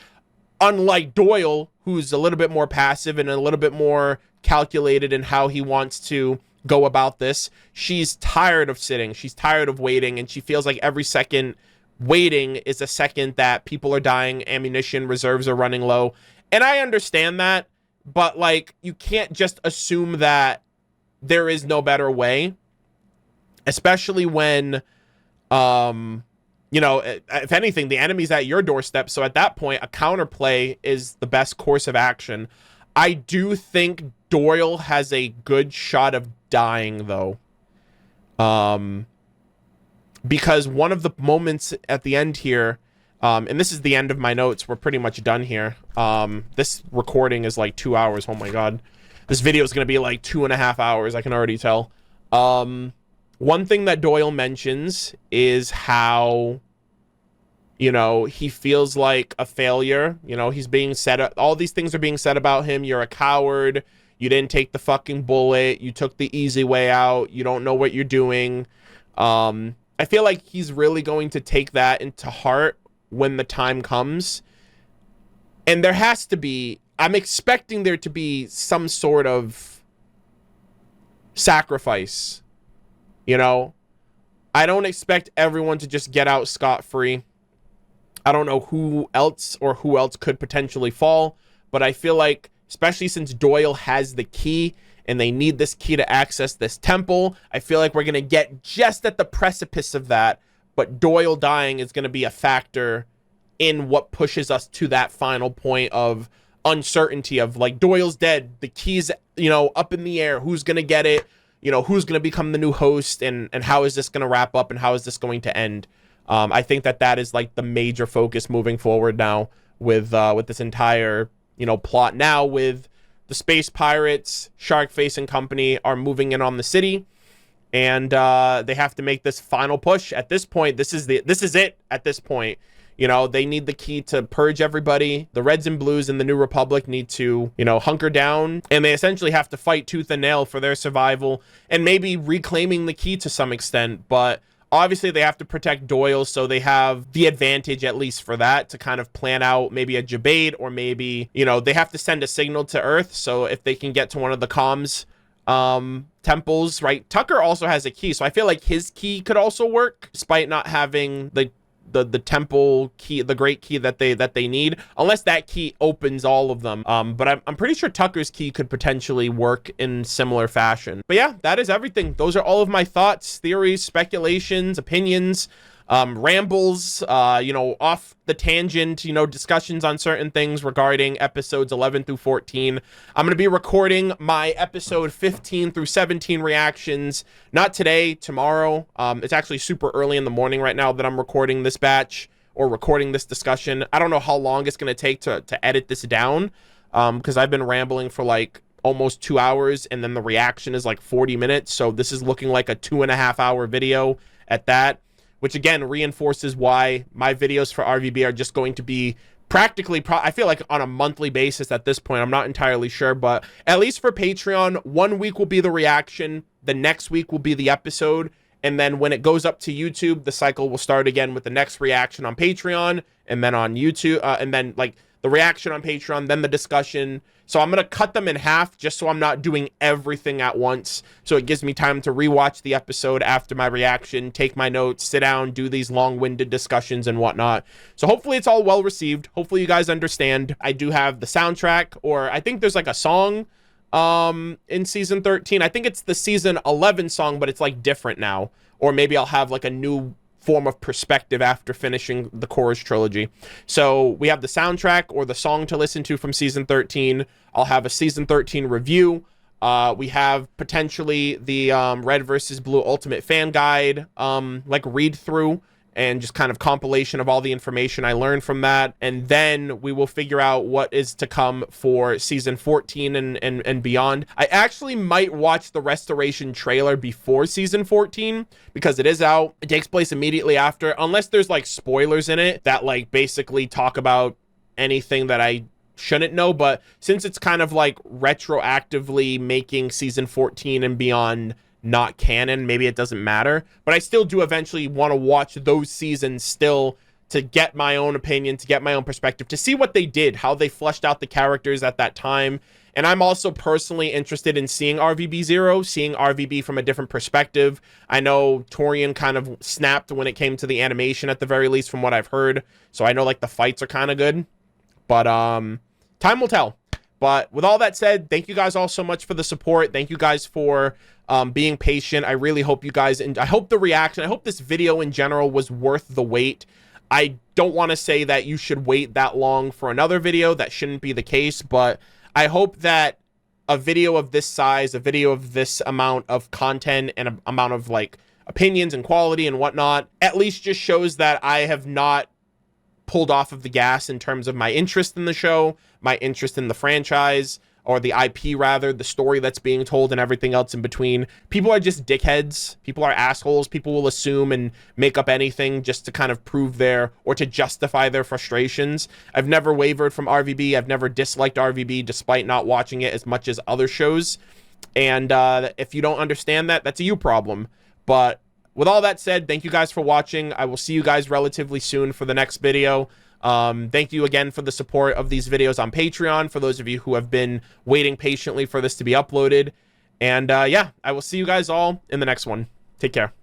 unlike Doyle, who's a little bit more passive and a little bit more calculated in how he wants to go about this, she's tired of sitting, she's tired of waiting, and she feels like every second waiting is a second that people are dying, ammunition reserves are running low. And I understand that. But, like, you can't just assume that there is no better way. especially when, you know, if anything, the enemy's at your doorstep. So at that point, a counterplay is the best course of action. I do think Doyle has a good shot of dying, though. Because one of the moments at the end here, and this is the end of my notes. We're pretty much done here. This recording is like 2 hours. Oh my God. This video is going to be like 2.5 hours. I can already tell. One thing that Doyle mentions is how, you know, he feels like a failure. You know, he's being said, all these things are being said about him. You're a coward. You didn't take the fucking bullet. You took the easy way out. You don't know what you're doing. I feel like he's really going to take that into heart when the time comes. And there has to be, I'm expecting there to be some sort of sacrifice. You know, I don't expect everyone to just get out scot-free. I don't know who else could potentially fall, but I feel like, especially since Doyle has the key and they need this key to access this temple, I feel like we're going to get just at the precipice of that, but Doyle dying is going to be a factor in what pushes us to that final point of uncertainty of, like, Doyle's dead, the key's, you know, up in the air, who's going to get it? You know, who's going to become the new host, and how is this going to wrap up, and how is this going to end? I think that is like the major focus moving forward now with this entire, you know, plot now, with the space pirates, Sharkface and company are moving in on the city, and they have to make this final push. At this point, this is it at this point. You know, they need the key to purge everybody. The Reds and Blues and the New Republic need to, you know, hunker down, and they essentially have to fight tooth and nail for their survival and maybe reclaiming the key to some extent. But obviously they have to protect Doyle, so they have the advantage, at least for that, to kind of plan out maybe a debate, or maybe, you know, they have to send a signal to Earth. So if they can get to one of the comms temples, right? Tucker also has a key, so I feel like his key could also work, despite not having the temple key, the great key that they need, unless that key opens all of them. But I'm pretty sure Tucker's key could potentially work in similar fashion. But yeah, that is everything. Those are all of my thoughts, theories, speculations, opinions, rambles, you know, off the tangent, you know, discussions on certain things regarding episodes 11 through 14. I'm going to be recording my episode 15 through 17 reactions, not today, tomorrow. It's actually super early in the morning right now that I'm recording this batch, or recording this discussion. I don't know how long it's going to take to edit this down, because I've been rambling for like almost 2 hours, and then the reaction is like 40 minutes. So this is looking like a 2.5 hour video at that, which again reinforces why my videos for RVB are just going to be practically, I feel like on a monthly basis at this point. I'm not entirely sure, but at least for Patreon, 1 week will be the reaction, the next week will be the episode, and then when it goes up to YouTube, the cycle will start again with the next reaction on Patreon, and then on YouTube, and then like the reaction on Patreon, then the discussion. So I'm going to cut them in half just so I'm not doing everything at once. So it gives me time to rewatch the episode after my reaction, take my notes, sit down, do these long-winded discussions and whatnot. So hopefully it's all well received. Hopefully you guys understand. I do have the soundtrack, or I think there's like a song in season 13. I think it's the season 11 song, but it's like different now. Or maybe I'll have like a new form of perspective after finishing the Chorus trilogy. So we have the soundtrack, or the song to listen to from season 13. I'll have a season 13 review. We have potentially the Red versus Blue Ultimate Fan Guide, like read through, and just kind of compilation of all the information I learned from that. And then we will figure out what is to come for season 14 and beyond. I actually might watch the Restoration trailer before season 14, because it is out. It takes place immediately after, unless there's like spoilers in it that like basically talk about anything that I shouldn't know. But since it's kind of like retroactively making season 14 and beyond not canon, maybe it doesn't matter, but I still do eventually want to watch those seasons still, to get my own opinion, to get my own perspective, to see what they did, how they fleshed out the characters at that time. And I'm also personally interested in seeing RVB Zero, seeing RVB from a different perspective. I know Torian kind of snapped when it came to the animation, at the very least, from what I've heard. So I know like the fights are kind of good, but time will tell. But with all that said, thank you guys all so much for the support. Thank you guys for being patient. I really hope you guys, and I hope the reaction, I hope this video in general was worth the wait. I don't want to say that you should wait that long for another video. That shouldn't be the case, but I hope that a video of this size, a video of this amount of content and a amount of like opinions and quality and whatnot, at least just shows that I have not pulled off of the gas in terms of my interest in the show, my interest in the franchise, or the IP rather, the story that's being told and everything else in between. People are just dickheads. People are assholes. People will assume and make up anything just to kind of prove their, or to justify their frustrations. I've never wavered from RVB. I've never disliked RVB despite not watching it as much as other shows. And if you don't understand that, that's a you problem. But with all that said, thank you guys for watching. I will see you guys relatively soon for the next video. Thank you again for the support of these videos on Patreon, for those of you who have been waiting patiently for this to be uploaded. And yeah, I will see you guys all in the next one. Take care.